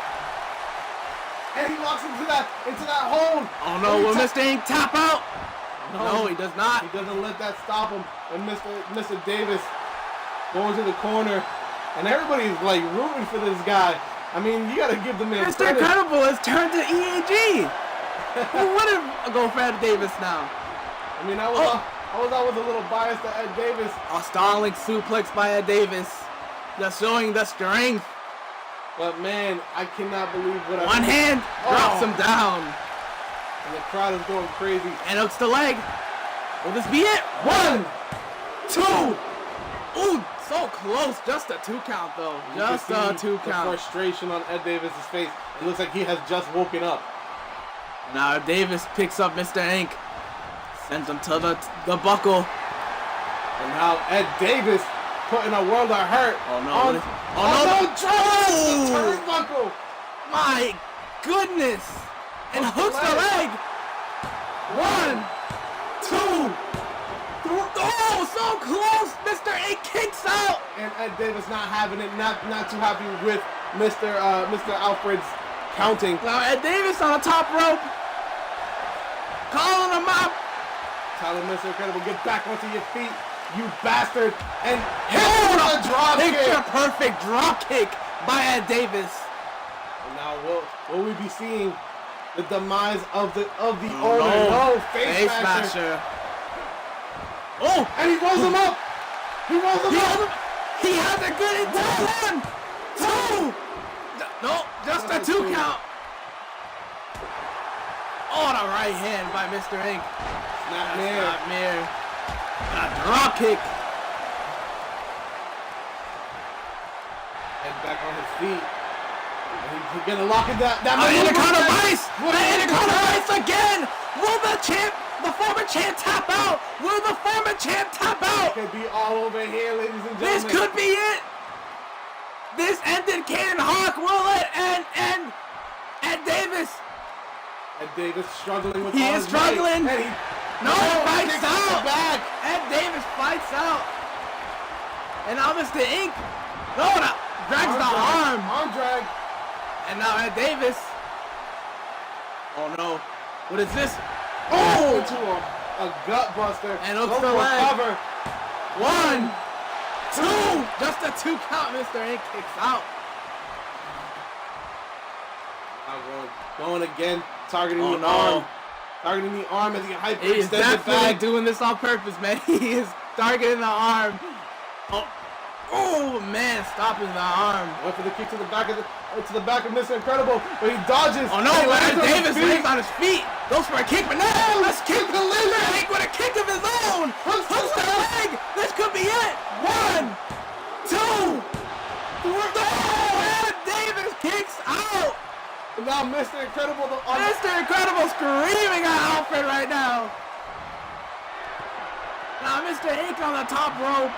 and he walks into that hold. Oh no, will Mr. Ink tap out? No, he does not. He doesn't let that stop him. And Mr. Davis going to the corner, and everybody's like rooting for this guy. I mean, you gotta give the man Mr. credit. Incredible has turned to EAG. Who wouldn't go for Ed Davis now? I mean, I was always a little biased to Ed Davis. A Starlink suplex by Ed Davis. Just showing the strength. But man, I cannot believe what I One hand drops him down. And the crowd is going crazy. And hooks the leg. Will this be it? 1, 2. Ooh, so close. Just a 2 count though. Just a 2 The count. frustration on Ed Davis' face. It looks like he has just woken up. Now Davis picks up Mr. Ink. Sends him to the buckle. And now Ed Davis putting a world of hurt. Oh no. On, oh no. The turnbuckle. My goodness. And hooks the leg. 1, 2, 3. Oh, so close. Mr. Ink kicks out. And Ed Davis not having it, not too happy with Mr. Alfred's counting. Now Ed Davis on the top rope. Calling him out. Telling Mr. Incredible, get back onto your feet, you bastard. And hit Oh, with a drop picture kick. perfect drop kick by Ed Davis. And now will we be seeing the demise of the owner? No, No, face smasher. Oh, And he rolls him up. He rolls him up. He has a good intent. 1, 2. No, just a 2 count. Oh, the right hand by Mr. Ink. Snapmare. A drop kick. And back on his feet. And he's gonna lock it down. Anaconda Vice. Anaconda Vice again. Will the former champ tap out? Will the former champ tap out? Could be all over here, ladies and gentlemen. This could be it. This ended Cannon Hawk. Will it end? Ed Davis. Ed Davis struggling with He all is his might. struggling. And he Fights kicks out. the back. Ed Davis fights out. And now Mr. Ink. No, drags the arm. Arm drag. And now Ed Davis. Oh no. What is this? Oh, into a gut buster. And hooks Goes the for a leg. cover. 1, 2. Just a 2 count. Mr. Ink kicks out. Now going again, targeting Oh, the no. arm. Targeting the arm as he He is hyperextends it definitely back. doing this on purpose, man. He is targeting the arm. Oh man, stopping the arm. Went for the kick to the back of Mr. Incredible, but he dodges. Oh no, and he lands Ed on his Davis feet. lands on his feet. Goes for a kick, but no, let's kick the leg with a kick of his own. Hooks Hooks the leg. This could be it. 1, 2, 3. Oh, Ed Davis kicks out. And now Mr. Incredible, Mr. Incredible screaming at Alfred right now. Now Mr. Ink on the top rope.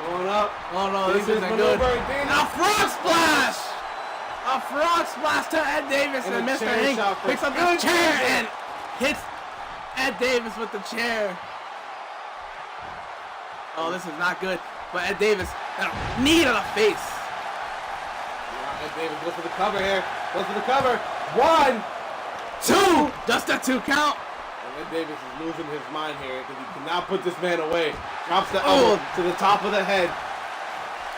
going up. Oh no, this isn't good. A frog splash! A frog splash to Ed Davis, And and a Mr. chair Ink shot for picks up the Ed chair Davis. and hits Ed Davis with the chair. Oh, this is not good. But Ed Davis, knee to the face. Ed Davis goes for the cover here. Goes for the cover. 1, 2, just a 2 count. And Ed Davis is losing his mind here because he cannot put this man away. Drops the Oh. elbow to the top of the head.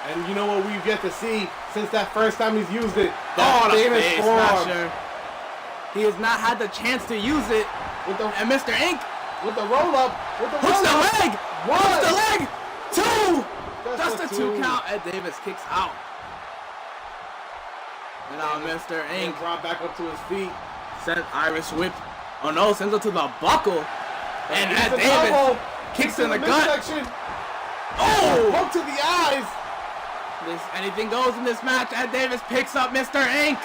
And you know what we've yet to see since that first time he's used it? That Oh, the famous face forearm. smasher. He has not had the chance to use it. And Mr. Ink With the roll up. With the hooks roll the up. leg. Hooks the leg. 2. Just Just a a 2 2. count. Ed Davis kicks out. And now Mr. And Ink brought back up to his feet. sent Irish whip. Oh no, sends it to the buckle. And He's Ed the Davis elbow. kicks in the gut. midsection. Oh! Hook to the eyes. Anything goes in this match. Ed Davis picks up Mr. Ink.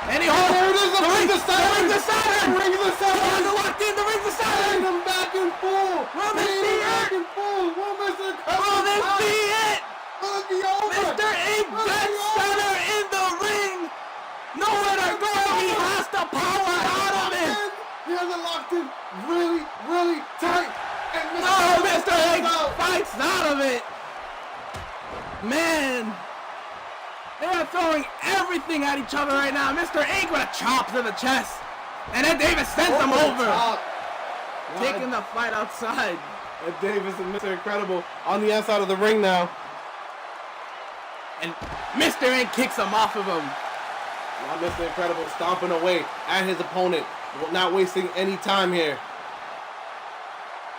And he holds There it is, the ring of Saturn. The ring of Saturn. The ring of Saturn. The locked in. The ring of Saturn. Bring him back in full. Will this Bring be him back it? in full. Will Mr. Will this be it? Will it be over? Mr. Ink Will it dead be over? center in the ring. Nowhere to go. He has to power out of it. He has it locked in really, really tight. And No, Mr. Ink out. fights out of it. Man. They are throwing everything at each other right now. Mr. Ink with a chop to the chest. And Ed Davis sends him over. Taking the fight outside. Ed Davis and Mr. Incredible on the outside of the ring now. And Mr. Ink kicks him off of him. Now Mr. Incredible stomping away at his opponent. Not wasting any time here.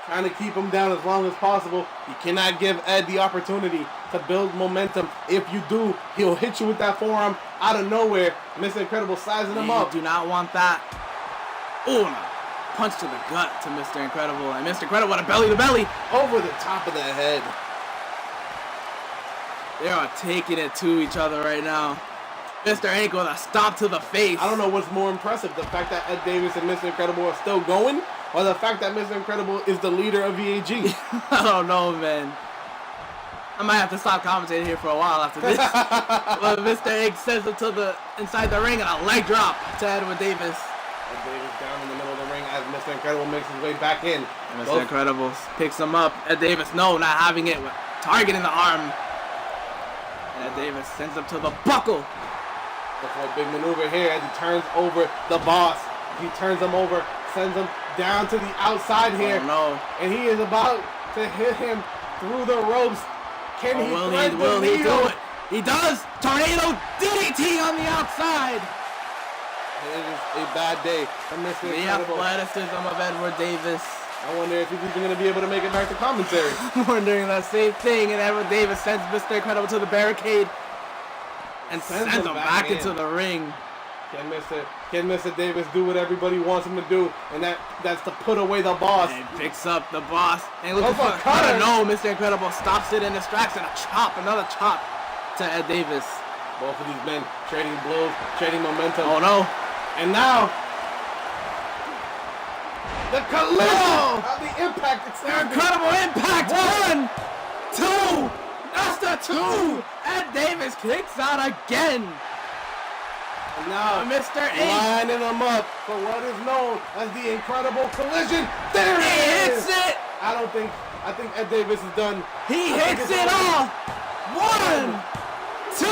Trying to keep him down as long as possible. You cannot give Ed the opportunity to build momentum. If you do, he'll hit you with that forearm out of nowhere. Mr. Incredible sizing him up. You do not want that. Ooh, punch to the gut to Mr. Incredible. And Mr. Incredible with a belly to belly. Over the top of the head. They are taking it to each other right now. Mr. Ink with a stomp to the face. I don't know what's more impressive, the fact that Ed Davis and Mr. Incredible are still going, or the fact that Mr. Incredible is the leader of VAG. I don't know, man. I might have to stop commentating here for a while after this. But Mr. Ink sends him to the inside the ring and a leg drop to Edward Davis. Ed Davis down in the middle of the ring as Mr. Incredible makes his way back in. And Mr. Incredible picks him up. Ed Davis, no, not having it. Targeting the arm. And Ed Davis sends him to the buckle. Before a big maneuver here as he turns over the boss. He turns him over, sends him down to the outside here. Oh, no. And he is about to hit him through the ropes. Can he will thread he the needle? do it? He does! Tornado DDT on the outside! It is a bad day for Mr. The Incredible. athleticism of Edward Davis. I wonder if he's even going to be able to make it back to commentary. I'm wondering that same thing, and Edward Davis sends Mr. Incredible to the barricade and sends him back into the ring. Can Mr. Davis do what everybody wants him to do, and that's to put away the boss? And he picks up the boss. And looking for I don't know, Mr. Incredible stops it and distracts, and a chop, another chop to Ed Davis. Both of these men trading blows, trading momentum. Oh no. And now the collision of the impact. It's Incredible impact. 1, 2. That's the 2. Ed Davis kicks out again. And now Mr. Ink lining them up for what is known as the Incredible Collision. There it is. hits it. I think Ed Davis is done. He hits it off. 1, 2.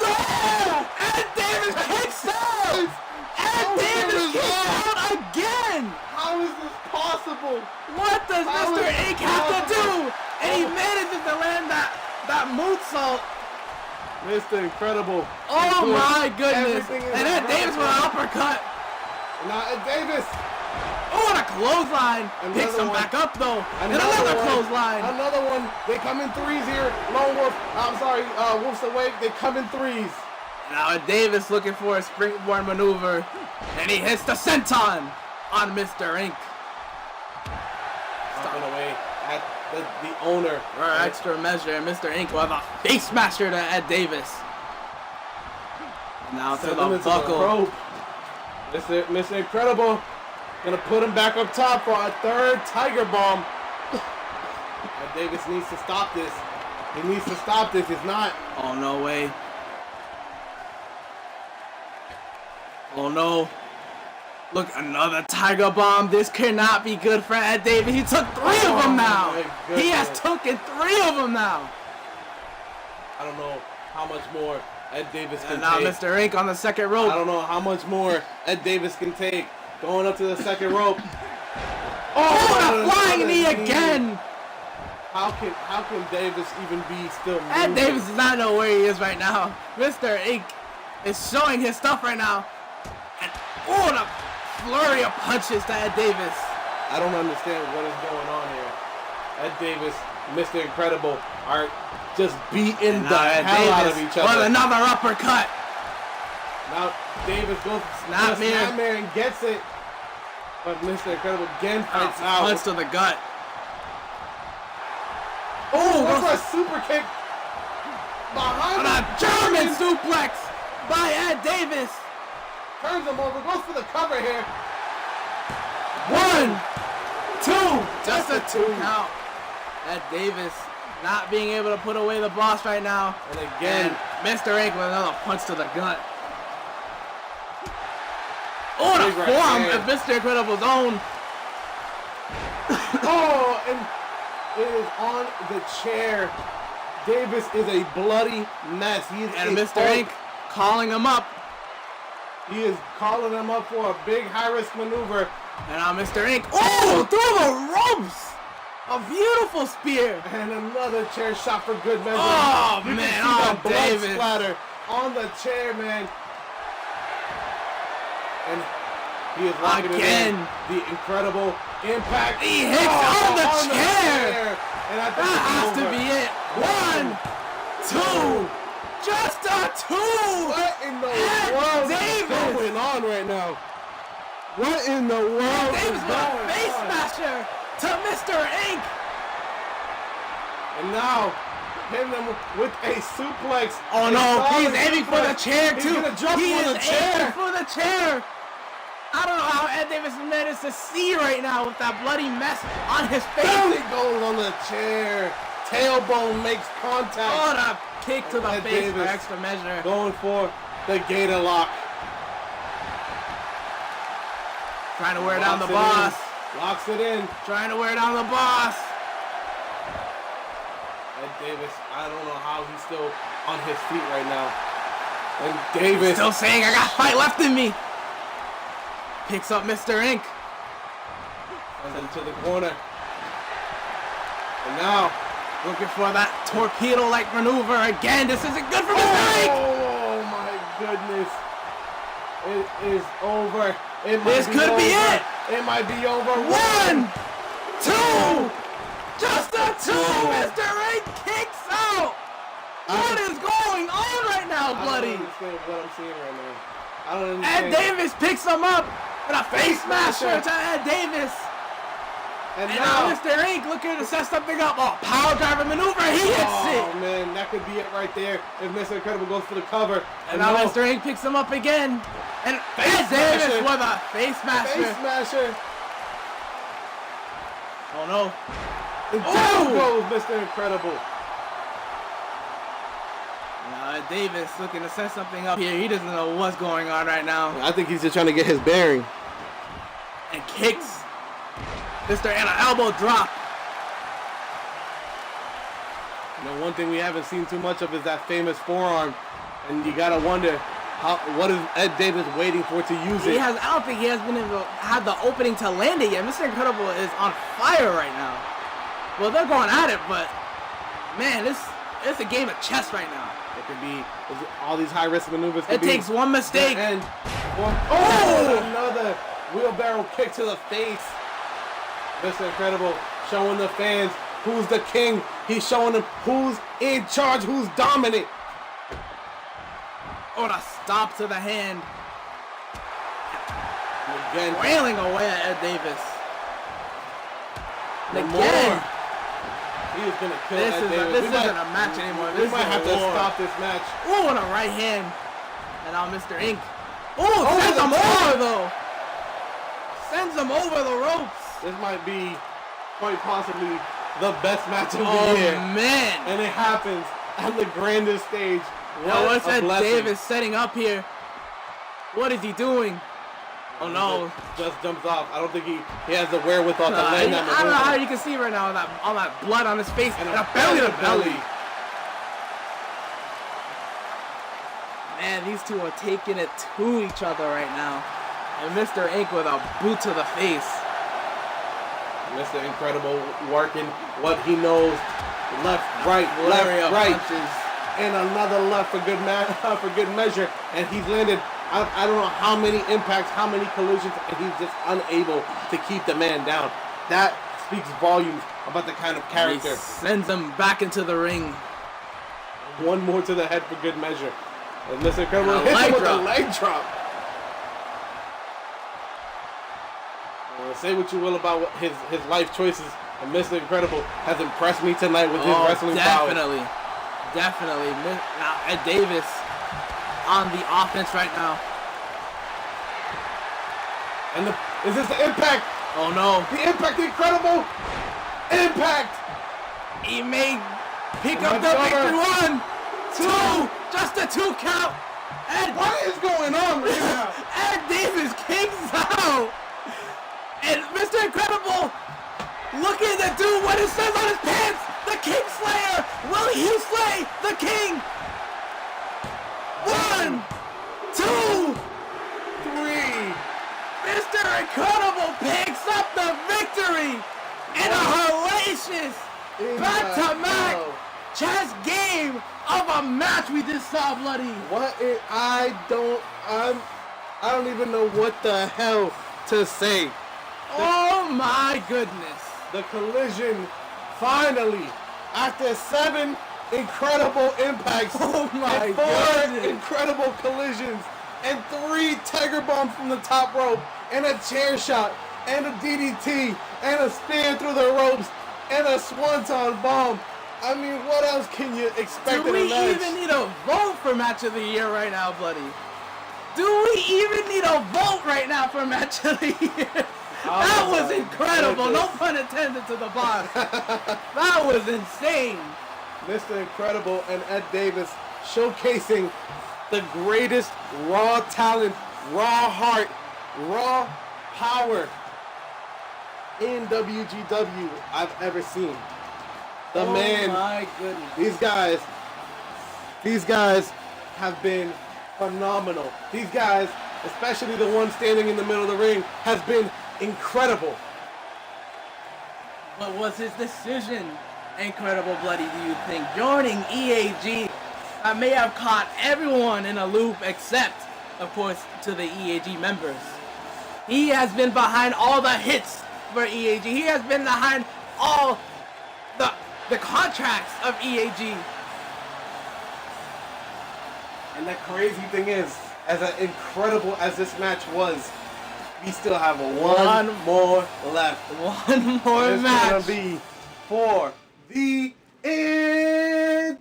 Oh! Ed Davis kicks out. Ed Davis kicks out again. How is this possible? What does Mr. Ink have to do? And he manages to land that moonsault. Mr. Incredible. Oh my goodness. And Ed Davis with an uppercut. Now Ed Davis. Oh, and a clothesline. Picks him back up though. And another clothesline. Another one. They come in threes here. Lone Wolf. Wolf's awake. They come in threes. Now Ed Davis looking for a springboard maneuver. And he hits the senton on Mr. Ink. Stomping away at the owner. For extra measure, and Mr. Ink will have a face smasher to Ed Davis. Now to the buckle. Mr. Incredible gonna put him back up top for a third Tiger Bomb. Ed Davis needs to stop this. He needs to stop this. If not, oh no way. Oh no. Look, another Tiger Bomb. This cannot be good for Ed Davis. He took 3 of them now. He has taken 3 of them now. I don't know how much more Ed Davis can and now take. Mr. Ink on the second rope. I don't know how much more Ed Davis can take. Going up to the second rope. Oh, a flying knee again. How can Davis even be still moving? Ed Davis does not know where he is right now. Mr. Ink is showing his stuff right now. And the flurry of punches to Ed Davis. I don't understand what is going on here. Ed Davis, Mr. Incredible are just beating the hell out of each other. With another uppercut. Now Davis goes snapmare and gets it. But Mr. Incredible again fights out. Punch to the gut. Oh, that's a super kick. Behind a German suplex by Ed Davis. Turns him over, goes for the cover here. 1, 2. Just a 2 count. Ed Davis not being able to put away the boss right now. And again, Mr. Ink with another punch to the gut. Oh, the forearm of Mr. Incredible's own. Oh, and it is on the chair. Davis is a bloody mess. He is And a Mr. Ink calling him up. He is calling him up for a big high-risk maneuver. And now Mr. Ink, oh, through the ropes! A beautiful spear. And another chair shot for good measure. Oh, you man, can see oh, the blood Davis. splatter on the chair, man. And he is locking Again. it in. The incredible impact. He hits on the chair. And I think That has to over. be it. 1, 2, just a 2. What in the And world Davis. is going on right now? What in the world Davis is with a going face on? smasher to Mr. Ink. And now, hitting him with a suplex. Oh A no, solid he's aiming for the suplex. chair He's too. gonna jump He on is the chair. aiming for the chair. I don't know how Ed Davis managed to see right now with that bloody mess on his face. Belly goes on the chair. Tailbone makes contact. Oh, the kick to the Ed face for Davis extra measure. Going for the gator lock. Trying to wear down the Locks it boss. in. Locks it in. Trying to wear down the boss. Ed Davis, I don't know how he's still on his feet right now. And Davis. Still saying I got fight left in me. Picks up Mr. Ink. Sends him to the corner. And now. Looking for that torpedo-like maneuver again. This isn't good for Mr. Ink. Oh my goodness. It is over. This could be it. It might be over. 1, 2, just a 2. Mr. Ink kicks out. What is going on right now, I buddy? don't understand what I'm seeing right now. I don't Ed understand. Davis picks him up with a face smasher to Ed Davis. And And now Mr. Ink looking to set something up. Oh, power driver maneuver. He hits Oh it. man, that could be it right there if Mr. Incredible goes for the cover. And now Mr. Ink picks him up again. And Ed Davis smasher. with a face smasher. Face smasher. Oh no. And Oh! down goes Mr. Incredible. Now Ed Davis looking to set something up here. He doesn't know what's going on right now. I think he's just trying to get his bearing. And kicks Mr. And an elbow drop. You know, one thing we haven't seen too much of is that famous forearm, and you gotta wonder what is Ed Davis waiting for to use it. I don't think he has been able to have the opening to land it yet. Mr. Incredible is on fire right now. Well, they're going at it, but man, it's a game of chess right now. It could be all these high risk maneuvers. It takes one mistake. And Oh! another wheelbarrow kick to the face. Mr. Incredible showing the fans who's the king. He's showing them who's in charge, who's dominant. Oh, the stop to the hand. Again, Wailing away at Ed Davis. the Again. more he is gonna kill This Ed is Davis. this We might- isn't a match anymore. We This might is have a to war. stop this match. Ooh, and a right hand. And now Mr. Ink. Oh, Oh, sends the him top. over though. Sends him over the ropes. This might be quite possibly the best match of Oh the year. man. And it happens on the grandest stage. Now what's a Ed blessing. Davis setting up here? What is he doing? Oh no. Just jumps off. I don't think he has the wherewithal to I land that don't know how maneuver. you can see right now all that blood on his face And and a a belly to belly. belly. Man, these two are taking it to each other right now. And Mr. Ink with a boot to the face. Mr. Incredible working what he knows. Left, right, Flurry of left, right. punches. And another left for good measure. And he's landed, I don't know how many impacts, how many collisions, and he's just unable to keep the man down. That speaks volumes about the kind of He character. sends him back into the ring. One more to the head for good measure. And Mr. Incredible And a hits leg him with a drop. leg drop. Say what you will about his life choices, and Mr. Incredible has impressed me tonight with his wrestling prowess. Definitely. Now Ed Davis on the offense right now. And is this the impact? Oh no. The impact, the incredible impact! He may pick Oh up my the God. victory. 1, 2, just a 2 count. Ed, What is going on right now? Ed Davis kicks out. And Mr. Incredible looking to do what it says on his pants. The King Slayer. Will he slay the king? 1, 2, 3. Mr. Incredible picks up the victory in a hellacious back-to-back chess game of a match we just saw, Bloody. I don't even know what the hell to say. Oh my goodness. The collision finally, after 7 incredible impacts, Oh my and 4 goodness. incredible collisions, and 3 tiger bombs from the top rope, and a chair shot, and a DDT, and a spear through the ropes, and a swanton bomb. I mean, what else can you expect Do in a we match? even need a vote for match of the year right now, Bloody? Do we even need a vote right now for match of the year? That was incredible. No pun intended to the boss. That was insane. Mr. Incredible and Ed Davis showcasing the greatest raw talent, raw heart, raw power in WGW I've ever seen. The man, my goodness. these guys have been phenomenal. These guys, especially the one standing in the middle of the ring, has been incredible. But was his decision incredible, Bloody, do you think? Joining EAG may have caught everyone in a loop except, of course, to the EAG members. He has been behind all the hits for EAG. He has been behind all the contracts of EAG. And the crazy thing is, as incredible as this match was, we still have one more left. One more It's match. gonna be for the Internet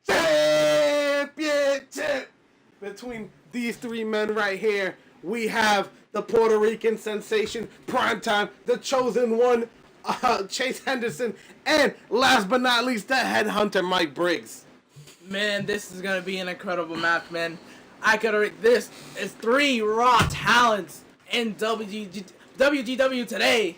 Championship. Between these 3 men right here, we have the Puerto Rican sensation, Primetime, the Chosen One, Chase Henderson, and last but not least, the Headhunter, Mike Briggs. Man, this is gonna be an incredible match, man. This is 3 raw talents in WGW today.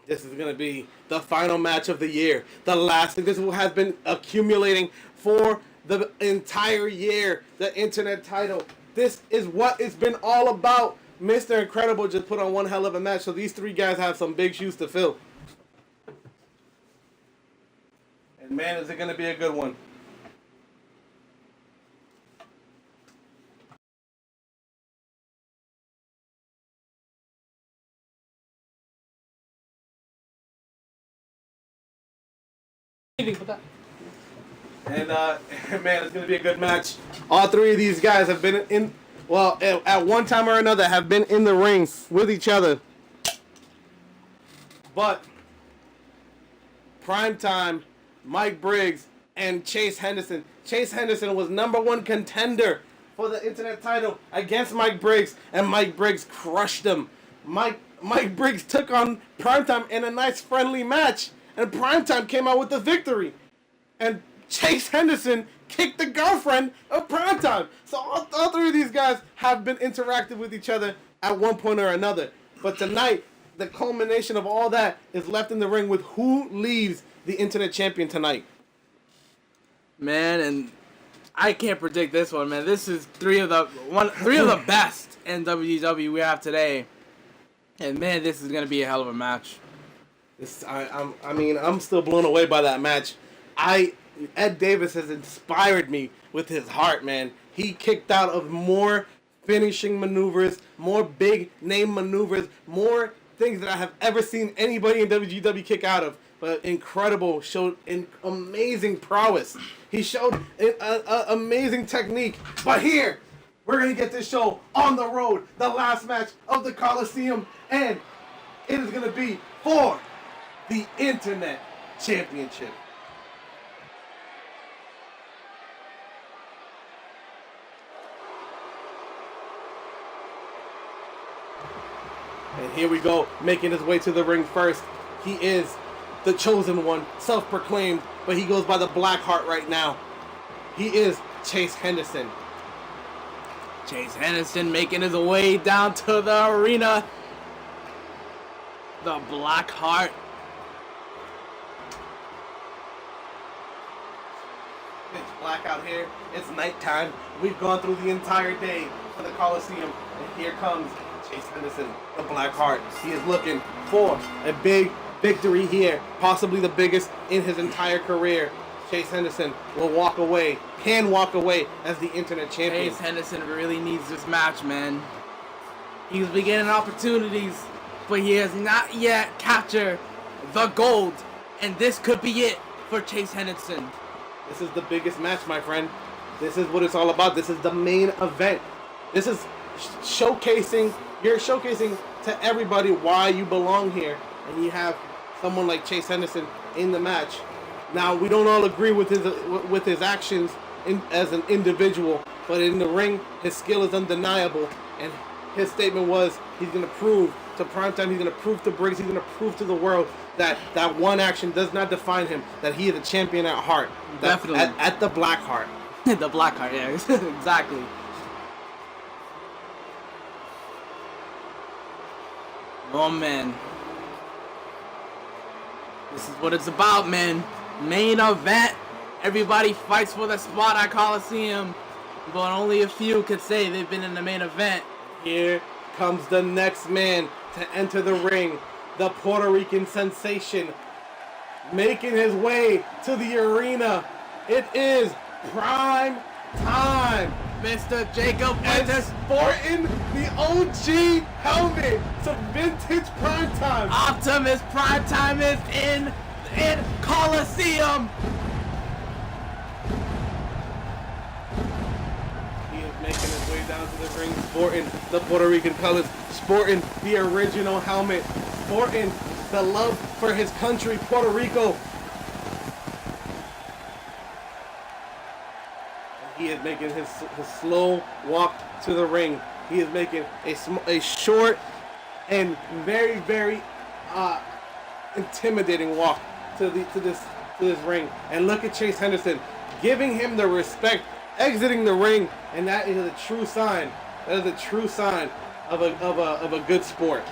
This is going to be the final match of the year. The last thing. This has been accumulating for the entire year. The Internet title. This is what it's been all about. Mr. Incredible just put on one hell of a match. So these 3 guys have some big shoes to fill. And man, is it going to be a good one. And man, it's gonna be a good match. All 3 of these guys have been in, well, at one time or another, have been in the ring with each other. But Primetime, Mike Briggs, and Chase Henderson. Chase Henderson was #1 contender for the Internet title against Mike Briggs, and Mike Briggs crushed him. Mike Briggs took on Primetime in a nice friendly match, and Primetime came out with the victory. And Chase Henderson kicked the girlfriend of Primetime. So all 3 of these guys have been interactive with each other at one point or another. But tonight, the culmination of all that is left in the ring with who leaves the Internet champion tonight. Man, and I can't predict this one, man. This is 3 of the best in WGW we have today. And man, this is gonna be a hell of a match. I'm still blown away by that match. Ed Davis has inspired me with his heart, man. He kicked out of more finishing maneuvers, more big name maneuvers, more things that I have ever seen anybody in WGW kick out of. But Incredible showed amazing prowess. He showed amazing technique. But here, we're going to get this show on the road. The last match of the Coliseum. And it is going to be for the Internet Championship. And here we go, making his way to the ring first. He is the Chosen One, self-proclaimed, but he goes by the Black Heart right now. He is Chase Henderson. Chase Henderson making his way down to the arena. The Black Heart. here. It's nighttime. We've gone through the entire day for the Coliseum. And here comes Chase Henderson, the Black Heart. He is looking for a big victory here, possibly the biggest in his entire career. Chase Henderson will can walk away as the internet champion. Chase Henderson really needs this match, man. He's been getting opportunities, but he has not yet captured the gold. And this could be it for Chase Henderson. This is the biggest match, my friend. This is what it's all about. This is the main event. This is showcasing. You're showcasing to everybody why you belong here. And you have someone like Chase Henderson in the match. Now, we don't all agree with his actions as an individual, but in the ring, his skill is undeniable. And his statement was, he's going to prove to Primetime, he's going to prove to Briggs, he's going to prove to the world that one action does not define him, that he is a champion at heart. Definitely. At the Black Heart. The Black Heart, yeah, exactly. Oh, man. This is what it's about, man. Main event. Everybody fights for the spot at Coliseum, but only a few could say they've been in the main event. Here comes the next man to enter the ring. The Puerto Rican sensation making his way to the arena. It is prime time. Mr. Jacob And Fuentes sporting the OG helmet. Some vintage prime time. Optimus Primetime is in Coliseum. He is making his way down to the ring, sporting the Puerto Rican colors, sporting the original helmet, sporting the love for his country, Puerto Rico. He is making his slow walk to the ring. He is making a short and very, very intimidating walk to this ring. And look at Chase Henderson giving him the respect, exiting the ring, and that is a true sign. That is a true sign of a good sport.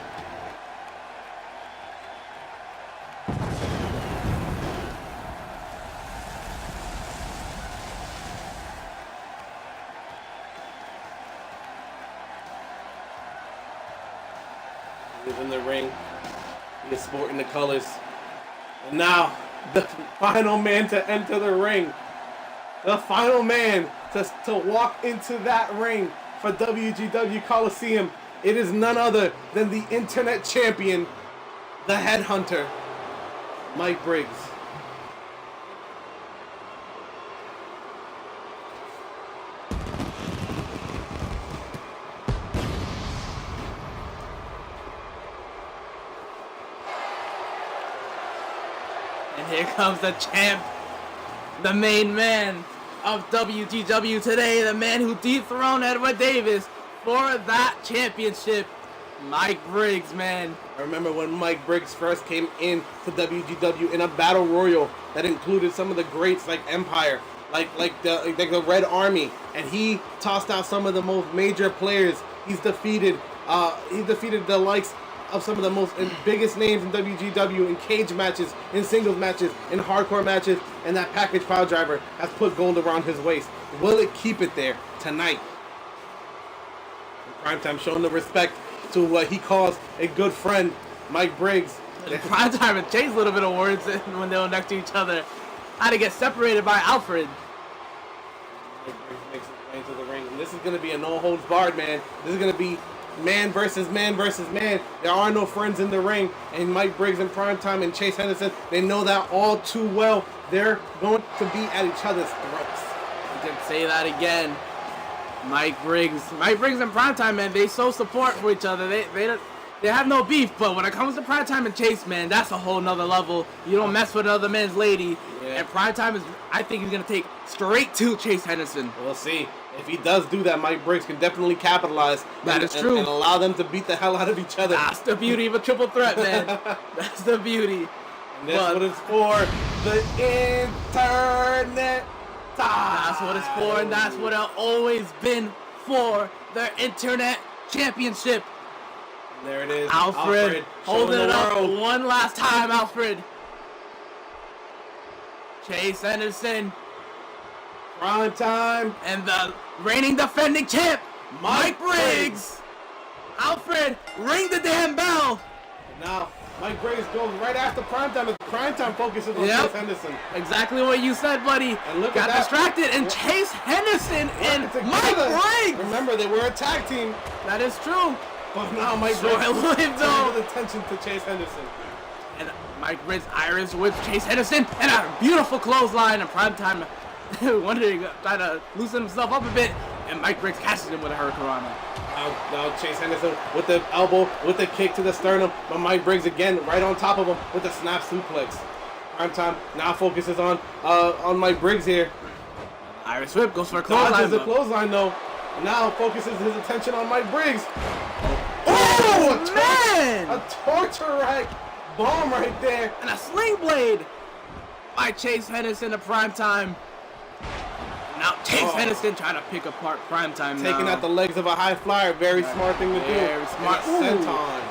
He's in the ring. He is sporting the colors. And now, the final man to enter the ring. The final man to walk into that ring for WGW Coliseum. It is none other than the internet champion, the headhunter, Mike Briggs. And here comes the champ, the main man of WGW today, the man who dethroned Edward Davis for that championship, Mike Briggs, man. I remember when Mike Briggs first came in to WGW in a battle royal that included some of the greats like Empire, like the Red Army, and he tossed out some of the most major players. He's defeated the likes of some of the most and biggest names in WGW in cage matches, in singles matches, in hardcore matches, and that package pile driver has put gold around his waist. Will it keep it there tonight? Primetime showing the respect to what he calls a good friend, Mike Briggs. Primetime and changed a little bit of words when they were next to each other. Had to get separated by Alfred. Mike Briggs makes his way into the ring, and this is going to be a no holds barred, man. This is going to be man versus man versus man. There are no friends in the ring, and Mike Briggs and Primetime and Chase Henderson, they know that all too well. They're going to be at each other's throats. You can say that again. Mike Briggs and Primetime, man, they show support for each other. They have no beef, but when it comes to Primetime and Chase, man, that's a whole nother level. You don't mess with another man's lady. Yeah. And Primetime I think he's gonna take straight to Chase Henderson. We'll see. If he does do that, Mike Briggs can definitely capitalize. That is true. And allow them to beat the hell out of each other. That's the beauty of a triple threat, man. That's the beauty. And that's what it's for. The internet. That's what it's for, and that's what it's always been for. The Internet Championship. There it is. Alfred holding it up world. one last time, Alfred. Chase Henderson Prime time. And the reigning defending champ, Mike Briggs. Alfred, ring the damn bell. Now, Mike Briggs goes right after Primetime as Primetime focuses on Chase Henderson. Exactly what you said, buddy. And look Got at that. distracted, and Chase Henderson and Mike Briggs. Remember, they were a tag team, That is true. but now Mike Troy Briggs Williams, turns his attention to Chase Henderson. And Mike Briggs Irish with Chase Henderson, and a beautiful clothesline. And Primetime wondering, trying to loosen himself up a bit, and Mike Briggs catches him with a hurricanrana. Now Chase Henderson with the elbow, with the kick to the sternum, but Mike Briggs again right on top of him with the snap suplex. Primetime now focuses on Mike Briggs here. Irish whip goes for a Dodges clothesline. the clothesline though. Now focuses his attention on Mike Briggs. Oh, man! A torture rack bomb right there. And a sling blade by Chase Henderson to Primetime. Now Chase Henderson trying to pick apart Primetime now. Taking out the legs of a high flyer. Very smart thing to do. Very smart. And a senton.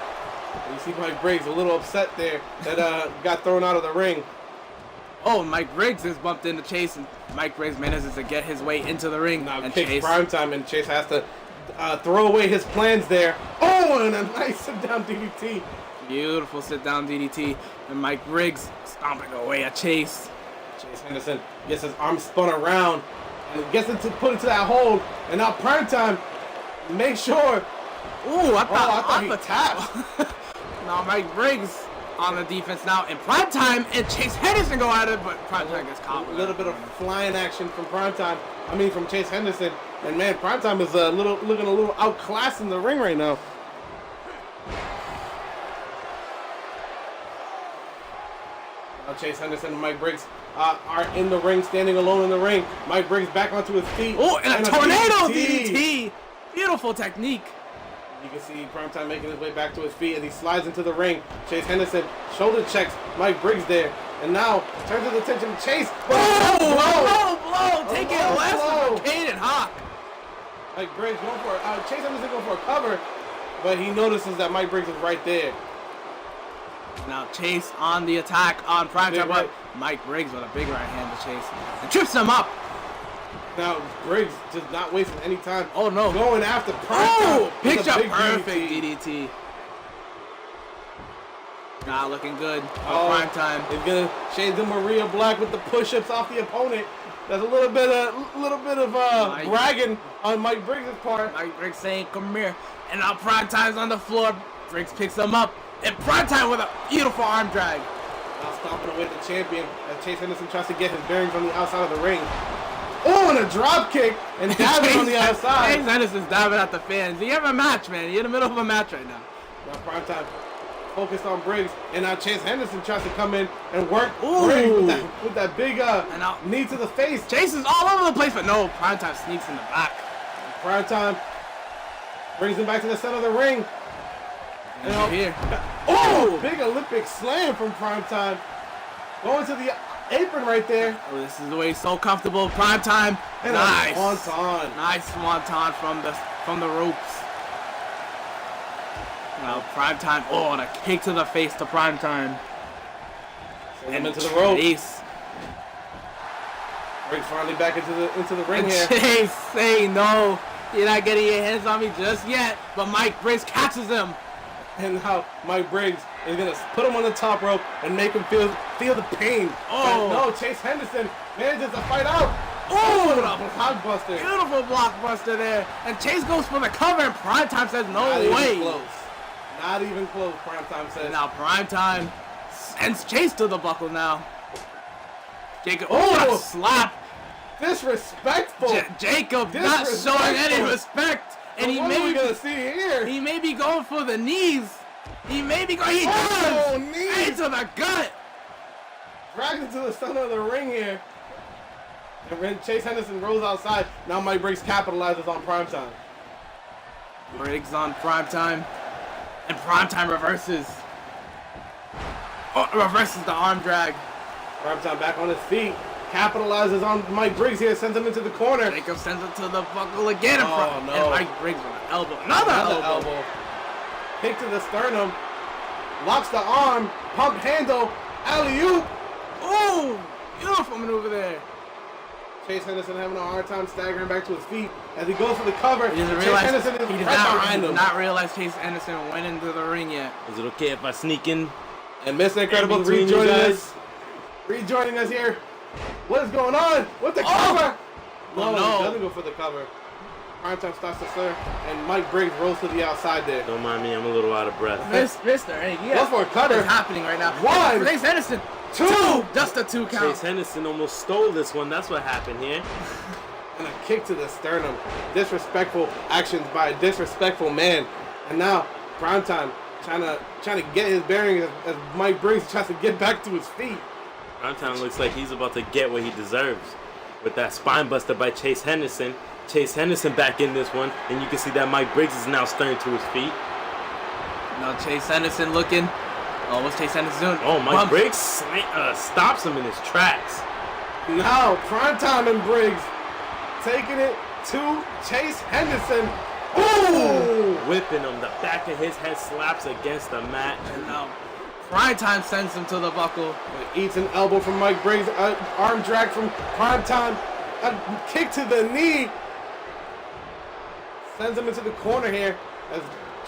And you see Mike Briggs a little upset there that got thrown out of the ring. Oh, Mike Briggs has bumped into Chase, and Mike Briggs manages to get his way into the ring. Now and kicks Chase, Primetime, and Chase has to throw away his plans there. Oh, and a nice sit-down DDT. beautiful sit-down DDT, and Mike Briggs stomping away at Chase. Chase Henderson gets his arm spun around and gets it to put it to that hold. And now Primetime, make sure. Ooh, I thought he the tapped. Now Mike Briggs on the defense now in Primetime, and Chase Henderson go at it, but Primetime gets caught. A little bit of flying action from Primetime. From Chase Henderson. And man, Primetime is looking a little outclassed in the ring right now. Now Chase Henderson and Mike Briggs are in the ring, standing alone in the ring. Mike Briggs back onto his feet. Oh, and a tornado DDT. Beautiful technique. You can see Primetime making his way back to his feet as he slides into the ring. Chase Henderson shoulder checks Mike Briggs there. And now turns his attention to Chase. Low blow. Take it low left blow. from Caden Hawk. Mike Briggs going for it. Chase Henderson going for a cover. But he notices that Mike Briggs is right there. Now Chase on the attack on Primetime, but Mike Briggs with a big right hand to Chase and trips him up. Now Briggs just not wasting any time. Oh no. Going after Primetime. Oh, with a picture big perfect DDT. Not looking good on Primetime. He's gonna shade the Maria Black with the push-ups off the opponent. There's a little bit of bragging on Mike Briggs' part. Mike Briggs saying, "Come here," and now Primetime's on the floor. Briggs picks him up, and Primetime with a beautiful arm drag. Now stomping away the champion as Chase Henderson tries to get his bearings on the outside of the ring. Oh, and a drop kick and dabbing on the outside. Chase Henderson's dabbing at the fans. You have a match, man. You're in the middle of a match right now. Now Primetime focused on Briggs, and now Chase Henderson tries to come in and work Briggs with that big knee to the face. Chase is all over the place, but no, Primetime sneaks in the back. Primetime brings him back to the center of the ring. And here. Oh, big Olympic slam from Primetime. Going to the apron right there. Oh, this is the way he's so comfortable. Primetime. And nice. a swanton. Nice swanton from the ropes. Now Primetime. Oh, and a kick to the face to Primetime. Send him into the rope. Chase. Briggs finally back into the ring And here. Chase saying, "No, you're not getting your hands on me just yet." But Mike Briggs catches him. And now Mike Briggs is gonna put him on the top rope and make him feel the pain. Oh. But no, Chase Henderson manages to fight out. Oh, and a blockbuster. Beautiful blockbuster there. And Chase goes for the cover, and Primetime says, "No Not way." even close. Not even close, Primetime says. And now Primetime sends Chase to the buckle now. Jacob, Oh. a slap. Disrespectful. Jacob not showing any respect. And what are we gonna see here? he may be going for the knees. He may be going. He Oh, does. knees. Into the gut. Dragged into the center of the ring here. And when Chase Henderson rolls outside, now Mike Briggs capitalizes on Primetime. Briggs on Primetime. And Primetime reverses. Oh, reverses the arm drag. Primetime back on his feet. Capitalizes on Mike Briggs here, sends him into the corner. Jacob sends it to the buckle again. Oh, no. And Mike Briggs with an elbow. Another elbow. Kick to the sternum. Locks the arm. Pump handle. Alley-oop. Ooh, beautiful maneuver there. Chase Henderson having a hard time staggering back to his feet as he goes for the cover. He doesn't Chase realize Henderson is he right behind did him. not realize Chase Henderson went into the ring yet. Is it okay if I sneak in? And Mr. Incredible In between you rejoining guys? us. Rejoining us here. What is going on? With the cover? Oh, No, no. he doesn't go for the cover. Primetime starts to stir, and Mike Briggs rolls to the outside there. Don't mind me, I'm a little out of breath. Mister, hey, yeah. Goes for a cutter. What's happening right now? One. Chase Henderson. Two. Just a 2 count. Chase Henderson almost stole this one. That's what happened here. And a kick to the sternum. Disrespectful actions by a disrespectful man. And now, Primetime trying to get his bearings as Mike Briggs tries to get back to his feet. Primetime looks like he's about to get what he deserves. With that spine buster by Chase Henderson. Chase Henderson back in this one. And you can see that Mike Briggs is now stirring to his feet. Now Chase Henderson looking. Oh, what's Chase Henderson doing? Oh, Mike Bump. Briggs stops him in his tracks. Now, Primetime and Briggs taking it to Chase Henderson. Ooh! Whipping him. The back of his head slaps against the mat. And now Primetime sends him to the buckle. Eats an elbow from Mike Briggs. Arm drag from Primetime. A kick to the knee. Sends him into the corner here as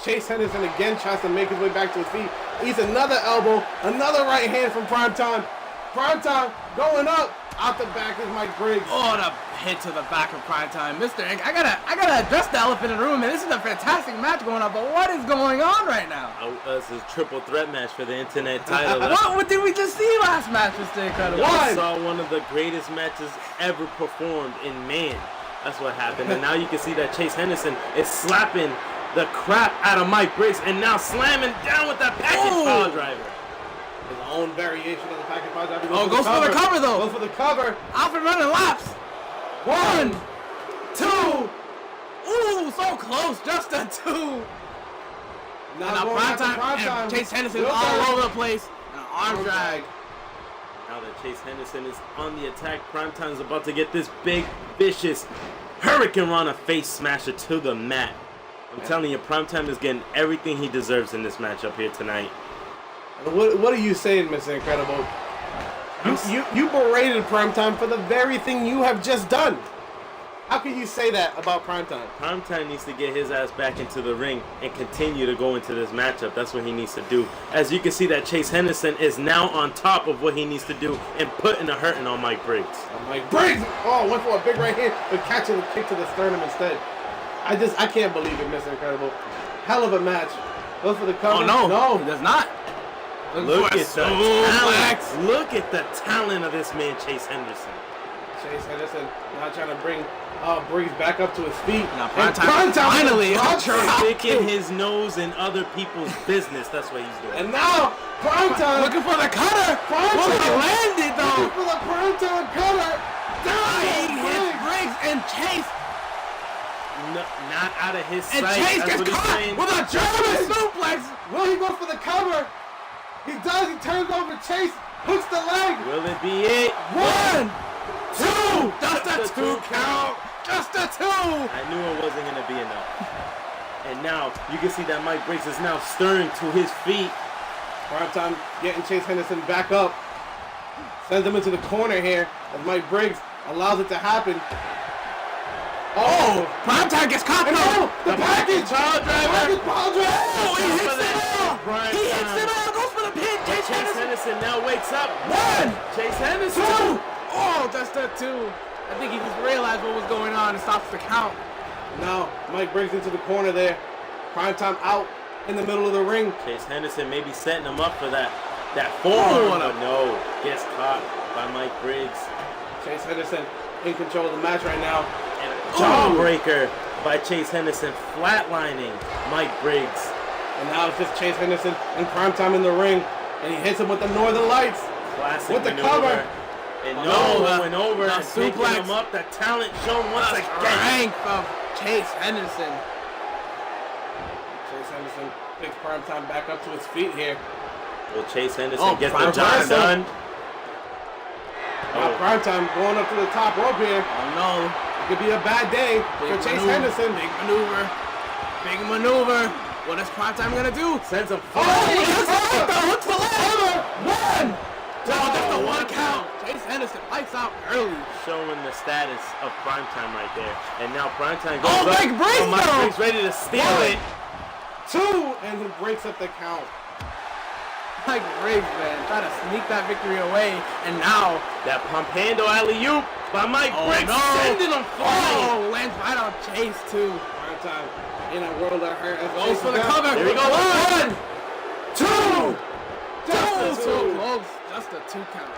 Chase Henderson again tries to make his way back to his feet. Eats another elbow. Another right hand from Primetime. Primetime going up. Out the back is Mike Briggs. Oh, the hit to the back of Primetime. Mr. Ink, I gotta address the elephant in the room, man. This is a fantastic match going on, but what is going on right now? This is a triple threat match for the internet title. What did we just see last match, Mr. Incredible? I saw one of the greatest matches ever performed in man. That's what happened. And now you can see that Chase Henderson is slapping the crap out of Mike Briggs and now slamming down with that package power driver. His own variation of the package power driver. Oh, goes for the cover, though. Goes for the cover. Alfred running laps. 1, 2. Ooh, so close. Just a 2. Now going after Primetime and Chase Henderson Real all time. over the place. And arm drag. Now that Chase Henderson is on the attack, Primetime is about to get this big, vicious Hurricane Rana face smasher to the mat. I'm telling you, Primetime is getting everything he deserves in this matchup here tonight. What are you saying, Mr. Incredible? You berated Primetime for the very thing you have just done. How can you say that about Primetime? Primetime needs to get his ass back into the ring and continue to go into this matchup. That's what he needs to do. As you can see that Chase Henderson is now on top of what he needs to do and putting a hurting on Mike Briggs. Mike Briggs! Oh, went for a big right hand, but catching the kick to the sternum instead. I can't believe it, Mr. Incredible. Hell of a match. Goes for the cover. Oh, no. No. He does not. Look at the talent. suplex. Look at the talent of this man, Chase Henderson. Chase Henderson now trying to bring Briggs back up to his feet. Now And Primetime finally Sticking his nose in other people's business. That's what he's doing. And now Primetime Looking for the cutter. Primetime He landed looking though. for the Primetime cutter. He Down hits Briggs. Briggs and Chase. No, not out of his And sight. Chase That's gets what he's caught saying. with a German suplex. Will he go for the cover? He does. He turns over Chase. Hooks the leg. Will it be it? 1, 2. Just a Just a 2 2 count. Just a 2. I knew it wasn't going to be enough. And now you can see that Mike Briggs is now stirring to his feet. Primetime getting Chase Henderson back up. Sends him into the corner here as Mike Briggs allows it to happen. Oh, Primetime gets caught And though. the package! Pile driver. Package pile driver! Oh, he hits it all. Primetime. He hits it all. Goes for the pin. But Chase Chase Henderson. Henderson now wakes up. 1, Chase Henderson. 2. Oh, just a 2. I think he just realized what was going on and stops the count. Now Mike Briggs into the corner there. Primetime out in the middle of the ring. Chase Henderson may be setting him up for that forearm, Oh, but no, gets caught by Mike Briggs. Chase Henderson in control of the match right now. And a jawbreaker by Chase Henderson, flatlining Mike Briggs. And now it's just Chase Henderson and Primetime in the ring. And he hits him with the Northern Lights. Classic With the maneuver. cover. And Oh, no, the- went over the and picking suplex. him up. The talent shown once The again. strength of Chase Henderson. Chase Henderson picks Primetime back up to his feet here. Will Chase Henderson get the Primetime. job done? Now Primetime going up to the top rope here. Oh no. It could be a bad day for Big Chase maneuver. Henderson. Big maneuver. Big maneuver. What is Primetime gonna do? Sends him Oh, He he hooks the hooks leg though. Hooks the leg. 1, Oh, just the one count. Chase Henderson lights out early. Showing the status of Primetime right there. And now Primetime goes Oh, up. Mike Briggs, Mike though. Briggs ready to steal One. it. 2, and he breaks up the count. Mike Briggs, man, trying to sneak that victory away, and now, That pump handle alley-oop by Mike Briggs, sending him flying. oh, lands right on Chase too. Primetime in a world of hurt. Goes for the cover. Here we go. 1, 2. Just so close, just a 2 count.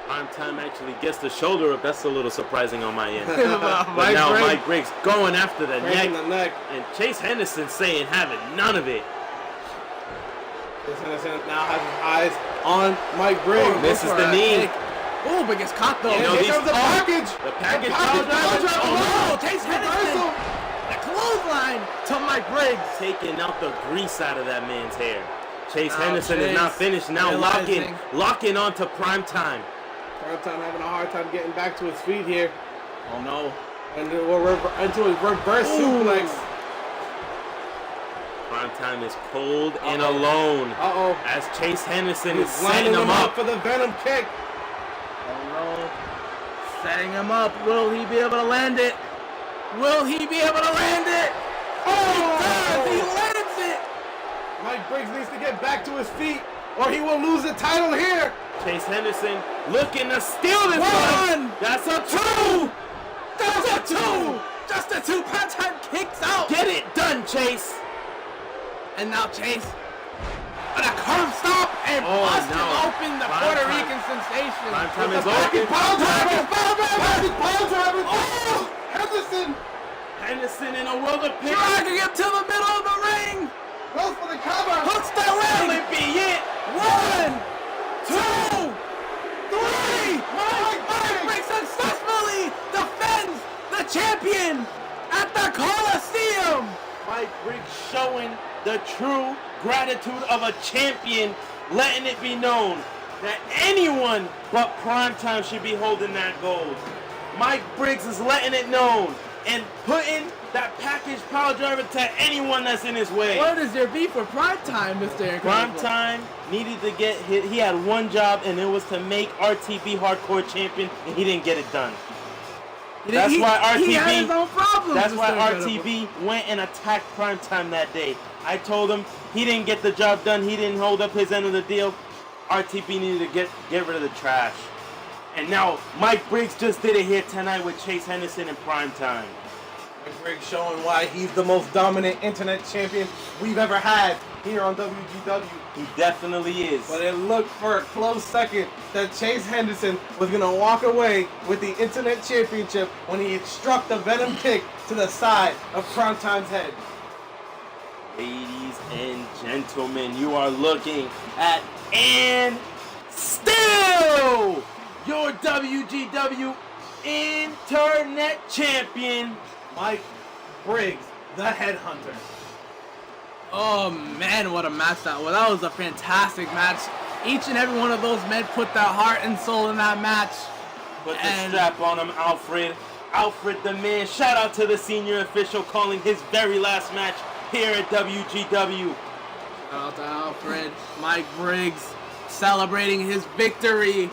Primetime actually gets the shoulder up. That's a little surprising on my end. But Mike now Briggs. Mike Briggs going after the Breaking neck. the neck. And Chase Henderson saying having none of it. Chase Henderson now has his eyes on Mike Briggs. Misses the knee. Oh, but gets caught though. You know, Here these- comes the package. The package package power driver. Oh, Oh, Chase Henderson. The clothesline to Mike Briggs. taking out the grease out of that man's hair. Chase Now Henderson is Chase not finished. Now realizing- locking onto Primetime. Primetime having a hard time getting back to his feet here. Oh no. And we're into a reverse suplex. Primetime is cold and alone Uh-oh. as Chase Henderson is He's setting lining him him up. up for the Venom kick. Oh no. Setting him up. Will he be able to land it? Will he be able to land it? Oh! He lands it. Mike Briggs needs to get back to his feet or he will lose the title here. Chase Henderson looking to steal this One. one. That's a 2. That's a 2. Just a 2. Primetime kicks out. Get it done, Chase. And now Chase on a curve stop and Oh, busted no. open the Primetime. Puerto Rican sensation. Primetime The is package open. pile driver. Package pile driver. Oh! Henderson Henderson in a world of pain. Dragging him to the middle of the ring. goes for the cover. Hooks the Will ring. it be it? 1, 2, 3. Mike Briggs successfully defends the champion at the Coliseum. Mike Briggs showing the true gratitude of a champion, letting it be known that anyone but Primetime should be holding that gold. Mike Briggs is letting it known and putting that package power driver to anyone that's in his way. What is your beef for Primetime, Mr. Incredible? Primetime needed to get hit. He had one job, and it was to make RTB Hardcore champion, and he didn't get it done. That's why He had RTB his own problems. That's Mr. why Incredible. RTB went and attacked Primetime that day. I told him he didn't get the job done. He didn't hold up his end of the deal. RTB needed to get rid of the trash. And now Mike Briggs just did it here tonight with Chase Henderson and Primetime. Mike Briggs showing why he's the most dominant internet champion we've ever had here on WGW. He definitely is. But it looked for a close second that Chase Henderson was going to walk away with the Internet Championship when he struck the Venom kick to the side of Primetime's head. Ladies and gentlemen, you are looking at and still your WGW Internet Champion, Mike Briggs, the Headhunter. Oh man, what a match that was. That was a fantastic match. Each and every one of those men put their heart and soul in that match. Put the And- strap on him, Alfred. Alfred the man. Shout out to the senior official calling his very last match here at WGW. Shout out to Alfred, Mike Briggs, celebrating his victory.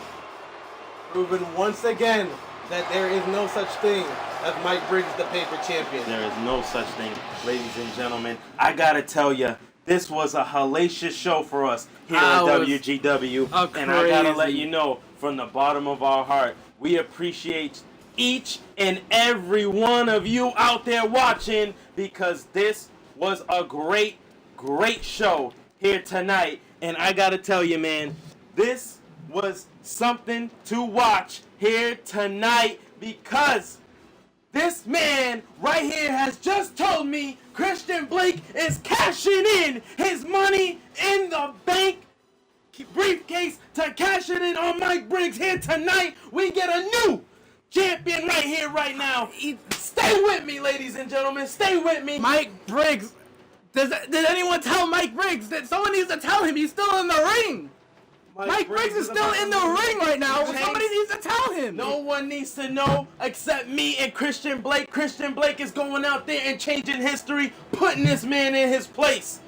Proven once again that there is no such thing as Mike Briggs, the paper champion. There is no such thing, ladies and gentlemen. I gotta tell you, this was a hellacious show for us here at WGW. And I gotta let you know, from the bottom of our heart, we appreciate each and every one of you out there watching, because this was a great, great show here tonight. And I gotta tell you, man, this was something to watch here tonight, because this man right here has just told me Christian Blake is cashing in his money in the bank briefcase to cash it in on Mike Briggs here tonight. We get a new champion right here, right now. Stay with me, ladies and gentlemen. Stay with me. Mike Briggs. Did anyone tell Mike Briggs that someone needs to tell him he's still in the ring? Mike Briggs is still in the ring right now. Somebody needs to tell him. No one needs to know except me and Christian Blake. Christian Blake is going out there and changing history, putting this man in his place.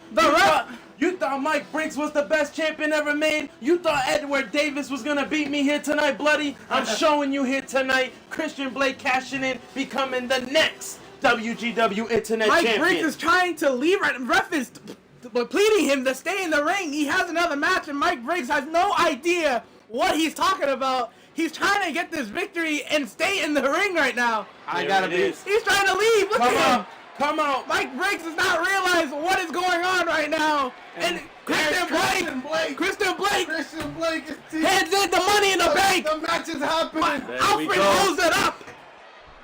You thought Mike Briggs was the best champion ever made? You thought Edward Davis was gonna beat me here tonight, bloody? I'm showing you here tonight. Christian Blake cashing in, becoming the next WGW Internet Champion. Mike Briggs is trying to leave. Ref is pleading him to stay in the ring. He has another match, and Mike Briggs has no idea what he's talking about. He's trying to get this victory and stay in the ring right now. He's trying to leave. Look at him. Come out. Mike Briggs does not realize what is going on right now. And Christian Blake hands in the money in the bank. The match is happening. Alfred holds it up.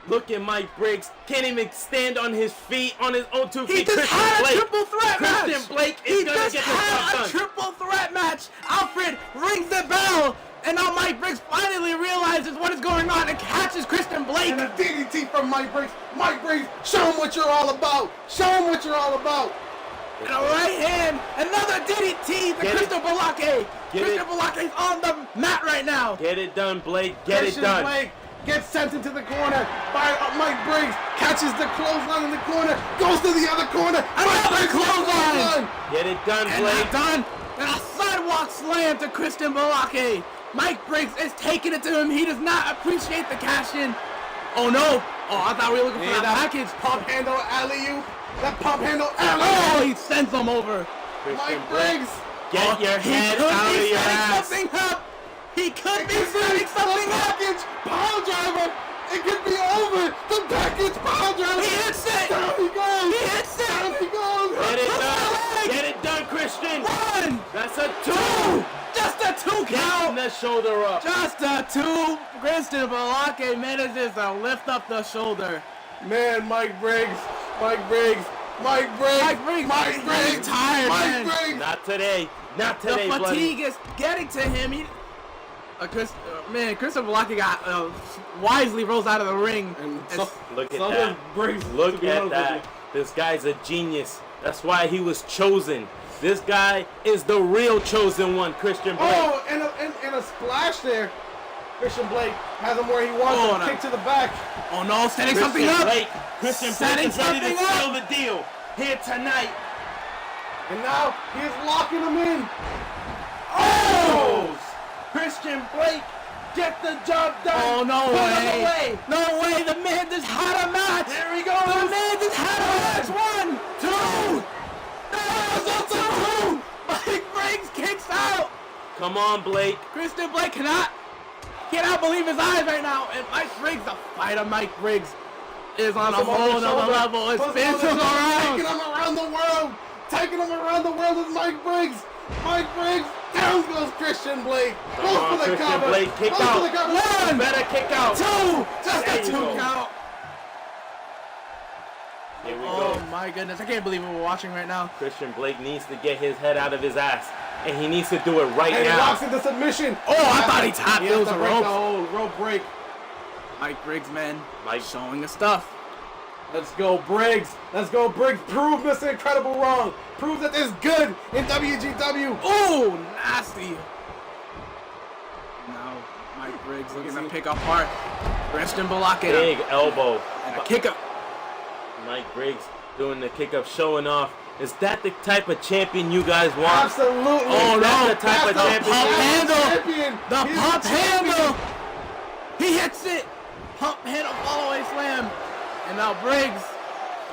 Look at Mike Briggs. Can't even stand on his feet, on his own 2 feet. He just had a triple threat match. Christian Blake is going to get this job had a done. triple threat match. Alfred rings the bell. And now Mike Briggs finally realizes what is going on and catches Christian Blake. And a DDT from Mike Briggs. Mike Briggs, show him what you're all about. Show him what you're all about. And a right hand, another DDT to Christian Blake. Christian Blake is on the mat right now. Get it done, Blake. Get it Christian done. Blake gets sent into the corner by Mike Briggs. Catches the clothesline in the corner. Goes to the other corner. Another clothesline. Get it done, And Blake. done. And a sidewalk slam to Christian Blake. Mike Briggs is taking it to him. He does not appreciate the cash in. Oh no! Oh, I thought we were looking for that package. Pump handle alley-oop. That pump handle Oh, alley-oop. he sends them over. Christian Mike Blake, Briggs. get your head out of your ass. Something up. He could be setting something up. Package pile driver. It could be over. The package pile driver. He hits it. Down he goes. He hits it. Down he goes. Get it done. leg. Get it done, Christian. One. That's a 2. Just a 2 Getting count. the shoulder up. Just a 2. Christian Blake manages to lift up the shoulder. Man, Mike Briggs. Mike Briggs. Mike Briggs. Mike Briggs. Mike Briggs. He's tired, Mike man. Briggs. Not today. Not The today, fatigue buddy. is getting to him. Christian Blake got wisely rolls out of the ring. Look at Some that. of Briggs, Look to be at honest that. with This guy's a genius. That's why he was chosen. This guy is the real chosen one, Christian Blake. Oh, and a splash there. Christian Blake has him where he wants Oh, him. no. Kick to the back. Oh no, setting Christian something up. Blake. Christian Blake Setting is ready to something up. seal the deal here tonight. And now he's locking him in. Oh! Christian Blake, get the job done. Oh, no Put way. him away. No way, the man just had a match. Here he The goes. man just had a match. 1, 2. That's a 2. Mike Briggs kicks out. Come on, Blake. Christian Blake cannot believe his eyes right now. And Mike Briggs, the fight of Mike Briggs is on a Puts him on whole the nother shoulder. level. It Puts him spins on the him shoulder. around. Taking him around the world. Taking him around the world is Mike Briggs. Mike Briggs. Down goes Christian Blake. Come Goes on, for the Christian cover. Blake, kick Goes out. for the cover. 1, Better kick out. 2. Just There a you 2 go. count. Here we Oh go. my goodness, I can't believe what we're watching right now. Christian Blake needs to get his head out of his ass. And he needs to do it right And he now. locks into submission. Oh, I thought he tapped. He It has was to a break rope. the whole rope break. Mike Briggs, man, Mike. showing the stuff. Let's go, Briggs. Let's go, Briggs. Prove Mr. Incredible wrong. Prove that there's good in WGW. Oh, nasty. Now, Mike Briggs looking to pick apart Christian Blake. Big elbow. And a kick up. Mike Briggs doing the kick up, showing off. Is that the type of champion you guys want? Absolutely. Oh, no. That's the type of That's champion. pump you handle. champion. The He's pump a champion. handle. He hits it. Pump handle follow away slam. And now Briggs.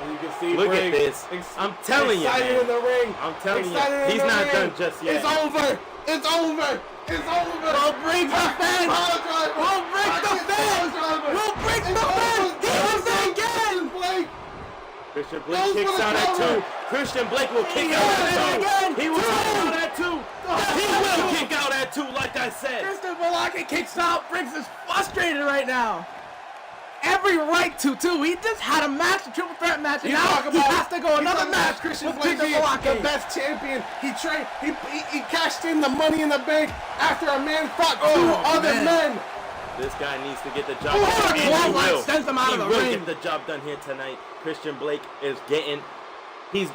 And you can see Look at Briggs this. I'm telling you, excited man. in the ring. I'm telling you, Excited in he's the not ring. done just yet. It's over. It's over. It's over. Will Briggs defend? Pile driver. Will Briggs Package defend? pile driver. Will Briggs It's defend? over. He hits it again. Blake. Christian Goes Blake for kicks the out at cover. 2. Christian Blake will kick He out hit it at 2. again. He will 2. kick out at 2. He will kick out at 2, like I said. Christian Blake kicks out. Briggs is frustrated right now. Every right to, too. He just had a match, a triple threat match, and You now talk he about- has to go you another talk about match Christian with Blake Christian being the Blake. best champion. He cashed in the money in the bank after a man fought two Oh, other man. men. This guy needs to get the job Oh, done. the And he clothesline will. sends him out He of the will ring. get the job done here tonight. Christian Blake is getting... He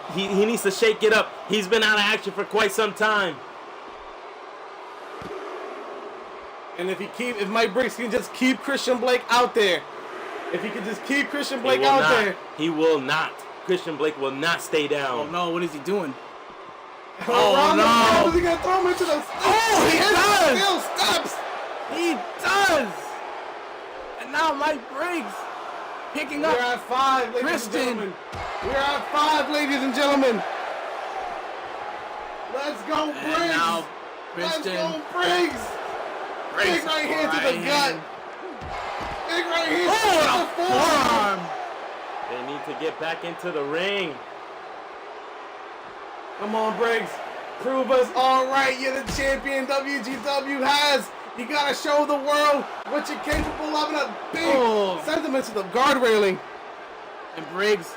needs to shake it up. He's been out of action for quite some time. And if Mike Briggs can just keep Christian Blake out there, if he can just keep Christian Blake out there. He will not. Christian Blake will not stay down. Oh no, what is he doing? Oh no! Is he gonna throw him into the? Oh, he does! Still steps. He does! And now Mike Briggs picking We're up at 5, ladies Christian. and gentlemen. We're at 5, ladies and gentlemen. Let's go, Briggs. And now Let's Christian. go, Briggs. Big right hand to the gut. Big right hand to the forearm. They need to get back into the ring. Come on, Briggs. Prove us all right. You're the champion WGW has. You gotta show the world what you're capable of in a big sentiment to the guard railing. And Briggs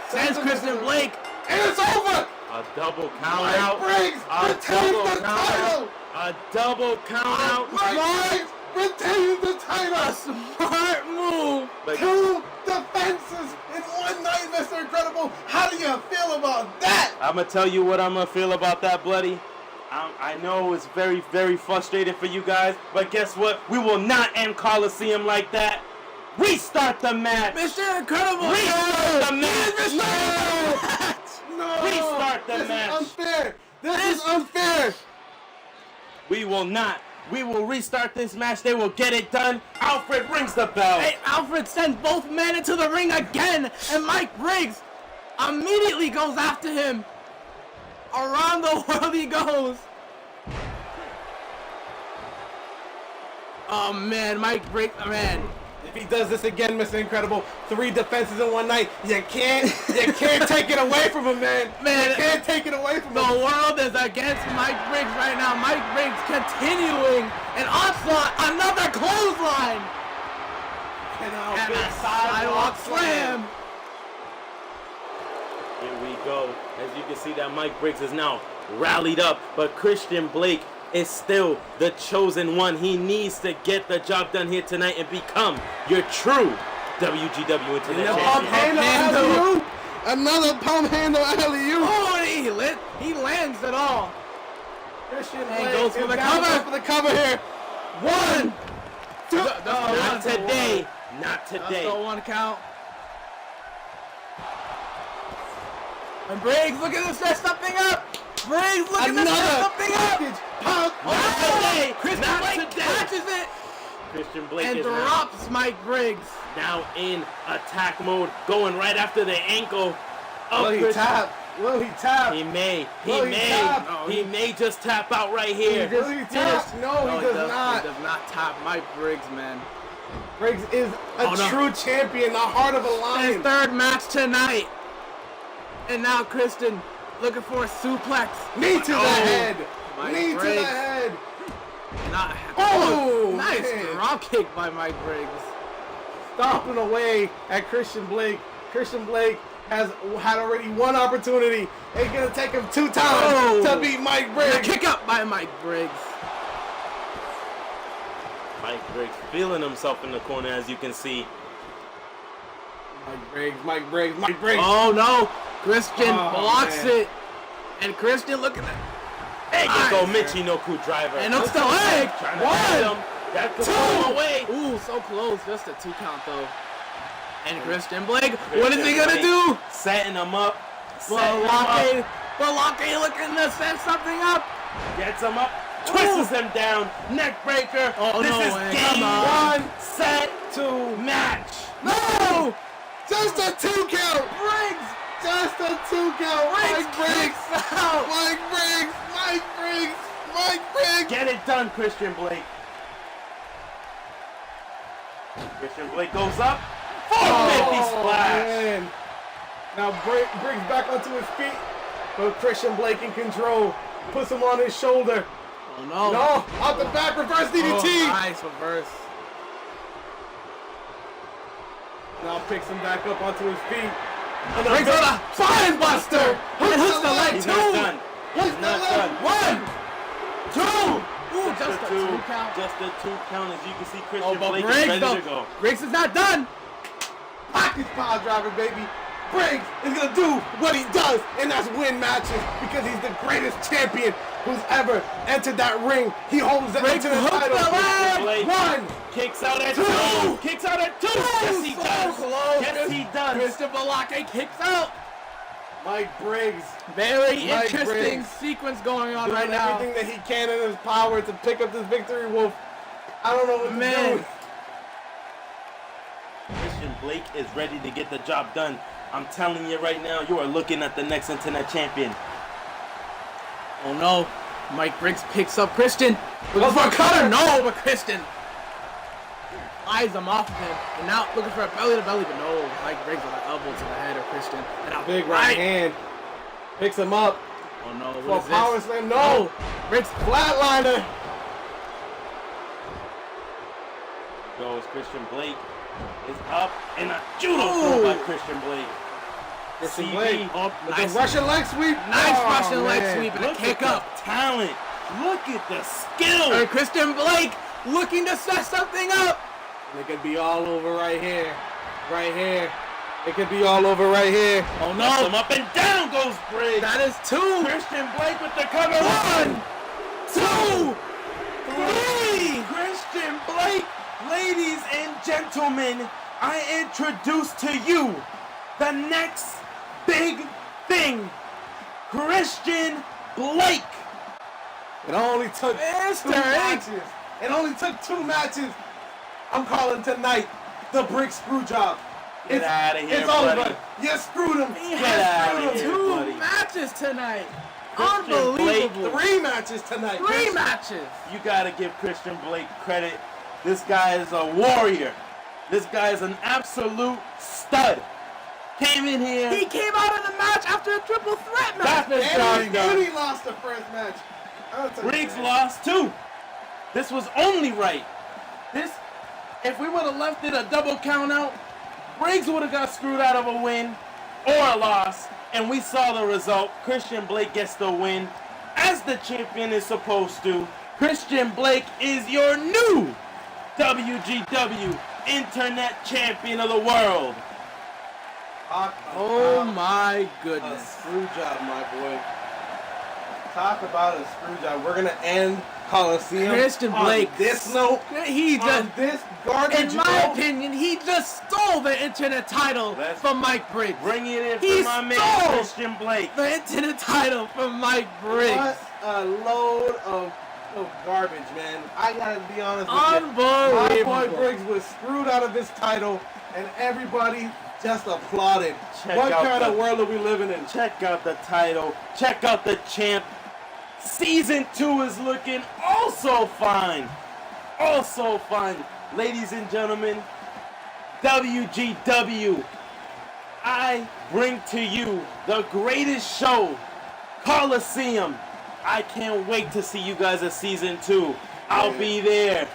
sends Christian Blake. And it's over. A double count out. Briggs retains the title. A double count out. Mike Briggs retains the A title. smart move. But 2 defenses in one night, Mr. Incredible. How do you feel about that? I'm going to tell you what I'm going to feel about that, Bloody. I know it's very, very frustrating for you guys, but guess what? We will not end Coliseum like that. Restart the match. Mr. Incredible. Restart the match. No. Restart the match. This is unfair. This is unfair. We will not. We will restart this match. They will get it done. Alfred rings the bell. Hey, Alfred sends both men into the ring again, and Mike Briggs immediately goes after him. Around the world he goes. Oh man, Mike Briggs, man. If he does this again, Mr. Incredible, 3 defenses in one night, you can't take it away from him, man. Man, you can't take it away from the him. world is against Mike Briggs right now. Mike Briggs continuing an onslaught, another clothesline, and a sidewalk slam. Here we go. As you can see that Mike Briggs is now rallied up, but Christian Blake is still the chosen one. He needs to get the job done here tonight and become your true WGW Internet Champion. Another pump handle alley-oop. Oh, and he lands it all. Christian And Blake goes for the is cover. down for the cover here. 1, 2. Not today. Not today. That's the 1 count. And Briggs looking to set something up. Briggs looking to set something up. Not today. Christian Not Blake today. catches it Christian Blake and is drops Mike Briggs. now in attack mode, going right after the ankle of Will he Christian. tap? Will he tap? He may. Will he tap? He may just tap out right here. Will he tap? No, he does not. He does not tap Mike Briggs, man. Briggs is a true champion, the heart of a His lion. 3rd match tonight. And now Christian looking for a suplex. Knee to the head. Mike Knee to the Briggs. head. Oh, nice man. drop kick by Mike Briggs. Stomping away at Christian Blake. Christian Blake has had already 1 opportunity. It's going to take him 2 times to beat Mike And a Briggs. kick up by Mike Briggs. Mike Briggs feeling himself in the corner, as you can see. Mike Briggs, Mike Briggs, Mike Briggs. Oh no, Christian Oh, blocks man. it. And Christian looking at Hey, you go Michinoku driver. And hooks the leg. Trying to hit him. That could pull him away. Ooh, so close. Just a 2 count though. And Christian Blake, what is he gonna do? Setting him up. Setting him up. Belocke looking to set something up. Gets him up. Twists him down. Neck breaker. Oh, this no is way. game Come on. 1. Set to match. No! Just a 2 count. Briggs. Just a 2 count. Mike Briggs. kicks out. Mike Briggs. Mike Briggs. Mike Briggs. Get it done, Christian Blake. Christian Blake goes up. 450 splash. Man. Now Briggs back onto his feet. But Christian Blake in control. Puts him on his shoulder. Oh no. No, out the back, reverse DDT. Oh, nice reverse. Now picks him back up onto his feet. Briggs on a Spine buster. And hooks the leg He's too. not done. Hooks the not leg. done. 1, 2. Ooh, just a 2 count. Just a 2 count. As you can see, Oh, Christian but Blake is Briggs ready though. to go. Briggs is not done. Pocket pile driver, baby. Briggs is gonna do what he does, and that's win matches because he's the greatest champion who's ever entered that ring. He holds the Briggs Internet hooks title. the leg. One, Kicks out at Two. two. Kicks out at two. Yes, he So does. close. Yes, he does. Christian Balake kicks out. Mike Briggs Very Mike interesting Briggs. sequence going on doing right now. everything that he can in his power to pick up this victory, Wolf. I don't know what Man. to do. Christian Blake is ready to get the job done. I'm telling you right now, you are looking at the next internet champion. Oh no. Mike Briggs picks up Christian. Looking for a cutter. No, but Christian eyes him off of him. And now looking for a belly to belly, but no. Mike Briggs with an elbow to the head of Christian. And a Big right hand. Picks him up. Oh no, For a what is power this? slam. No. Briggs Flatliner. Goes Christian Blake. Is up and a judo Ooh. throw by Christian Blake. Christian CB Blake. up. With Nice. the Russian leg sweep. Nice Oh, Russian leg man. sweep and a Look kick at up. the talent. Look at the skill. And Christian Blake looking to set something up. It could be all over right here. Right here. It could be all over right here. Oh Lifts him no. up and down goes Briggs. That is two. Christian Blake with the cover. 1, 2, 3. Christian Blake, ladies and gentlemen, I introduce to you the next big thing. Christian Blake. It only took Mr. two matches. It only took 2 matches. I'm calling tonight the Brick Screw Job. Get outta here, It's buddy. over. You screwed him. He You has outta here, two buddy. matches tonight. Christian Blake, Unbelievable. 3 matches tonight. Three matches. You gotta give Christian Blake credit. This guy is a warrior. This guy is an absolute stud. Came in here. He came out of the match after a triple threat match. That's Mr. the And Armstrong. he lost the first match. I'll tell you Briggs that. lost too. This was only right. This, if we would have left it a double count out, Briggs would have got screwed out of a win or a loss, and we saw the result. Christian Blake gets the win, as the champion is supposed to. Christian Blake is your new WGW Internet Champion of the World. Talk Oh about my a goodness. screw job, my boy. Talk about a screw job. We're gonna end Coliseum Christian on Blake. this note. He just, On this garbage in my note. opinion, he just stole the internet title Let's from Mike Briggs. Bring it in He for my man, stole Christian Blake. The internet title from Mike Briggs. What a load of garbage, man. I gotta be honest with you. My Unbelievable. boy Briggs was screwed out of his title, and everybody just applauded. Check What out kind the- of world are we living in? Check out the title. Check out the champ. Season 2 is looking also fine. Also fine. Ladies and gentlemen, WGW. I bring to you the greatest show, Coliseum. I can't wait to see you guys at Season 2. I'll be there.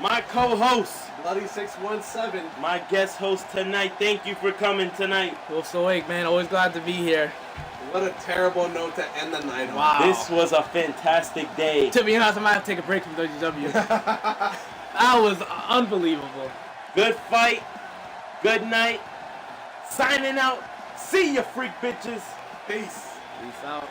My co-host, Bloody 617. my guest host tonight. Thank you for coming tonight. Wolf's awake, man. Always glad to be here. What a terrible note to end the night on. Wow. This was a fantastic day. To be honest, I might have to take a break from WGW. That was unbelievable. Good fight. Good night. Signing out. See ya, freak bitches. Peace. Peace out.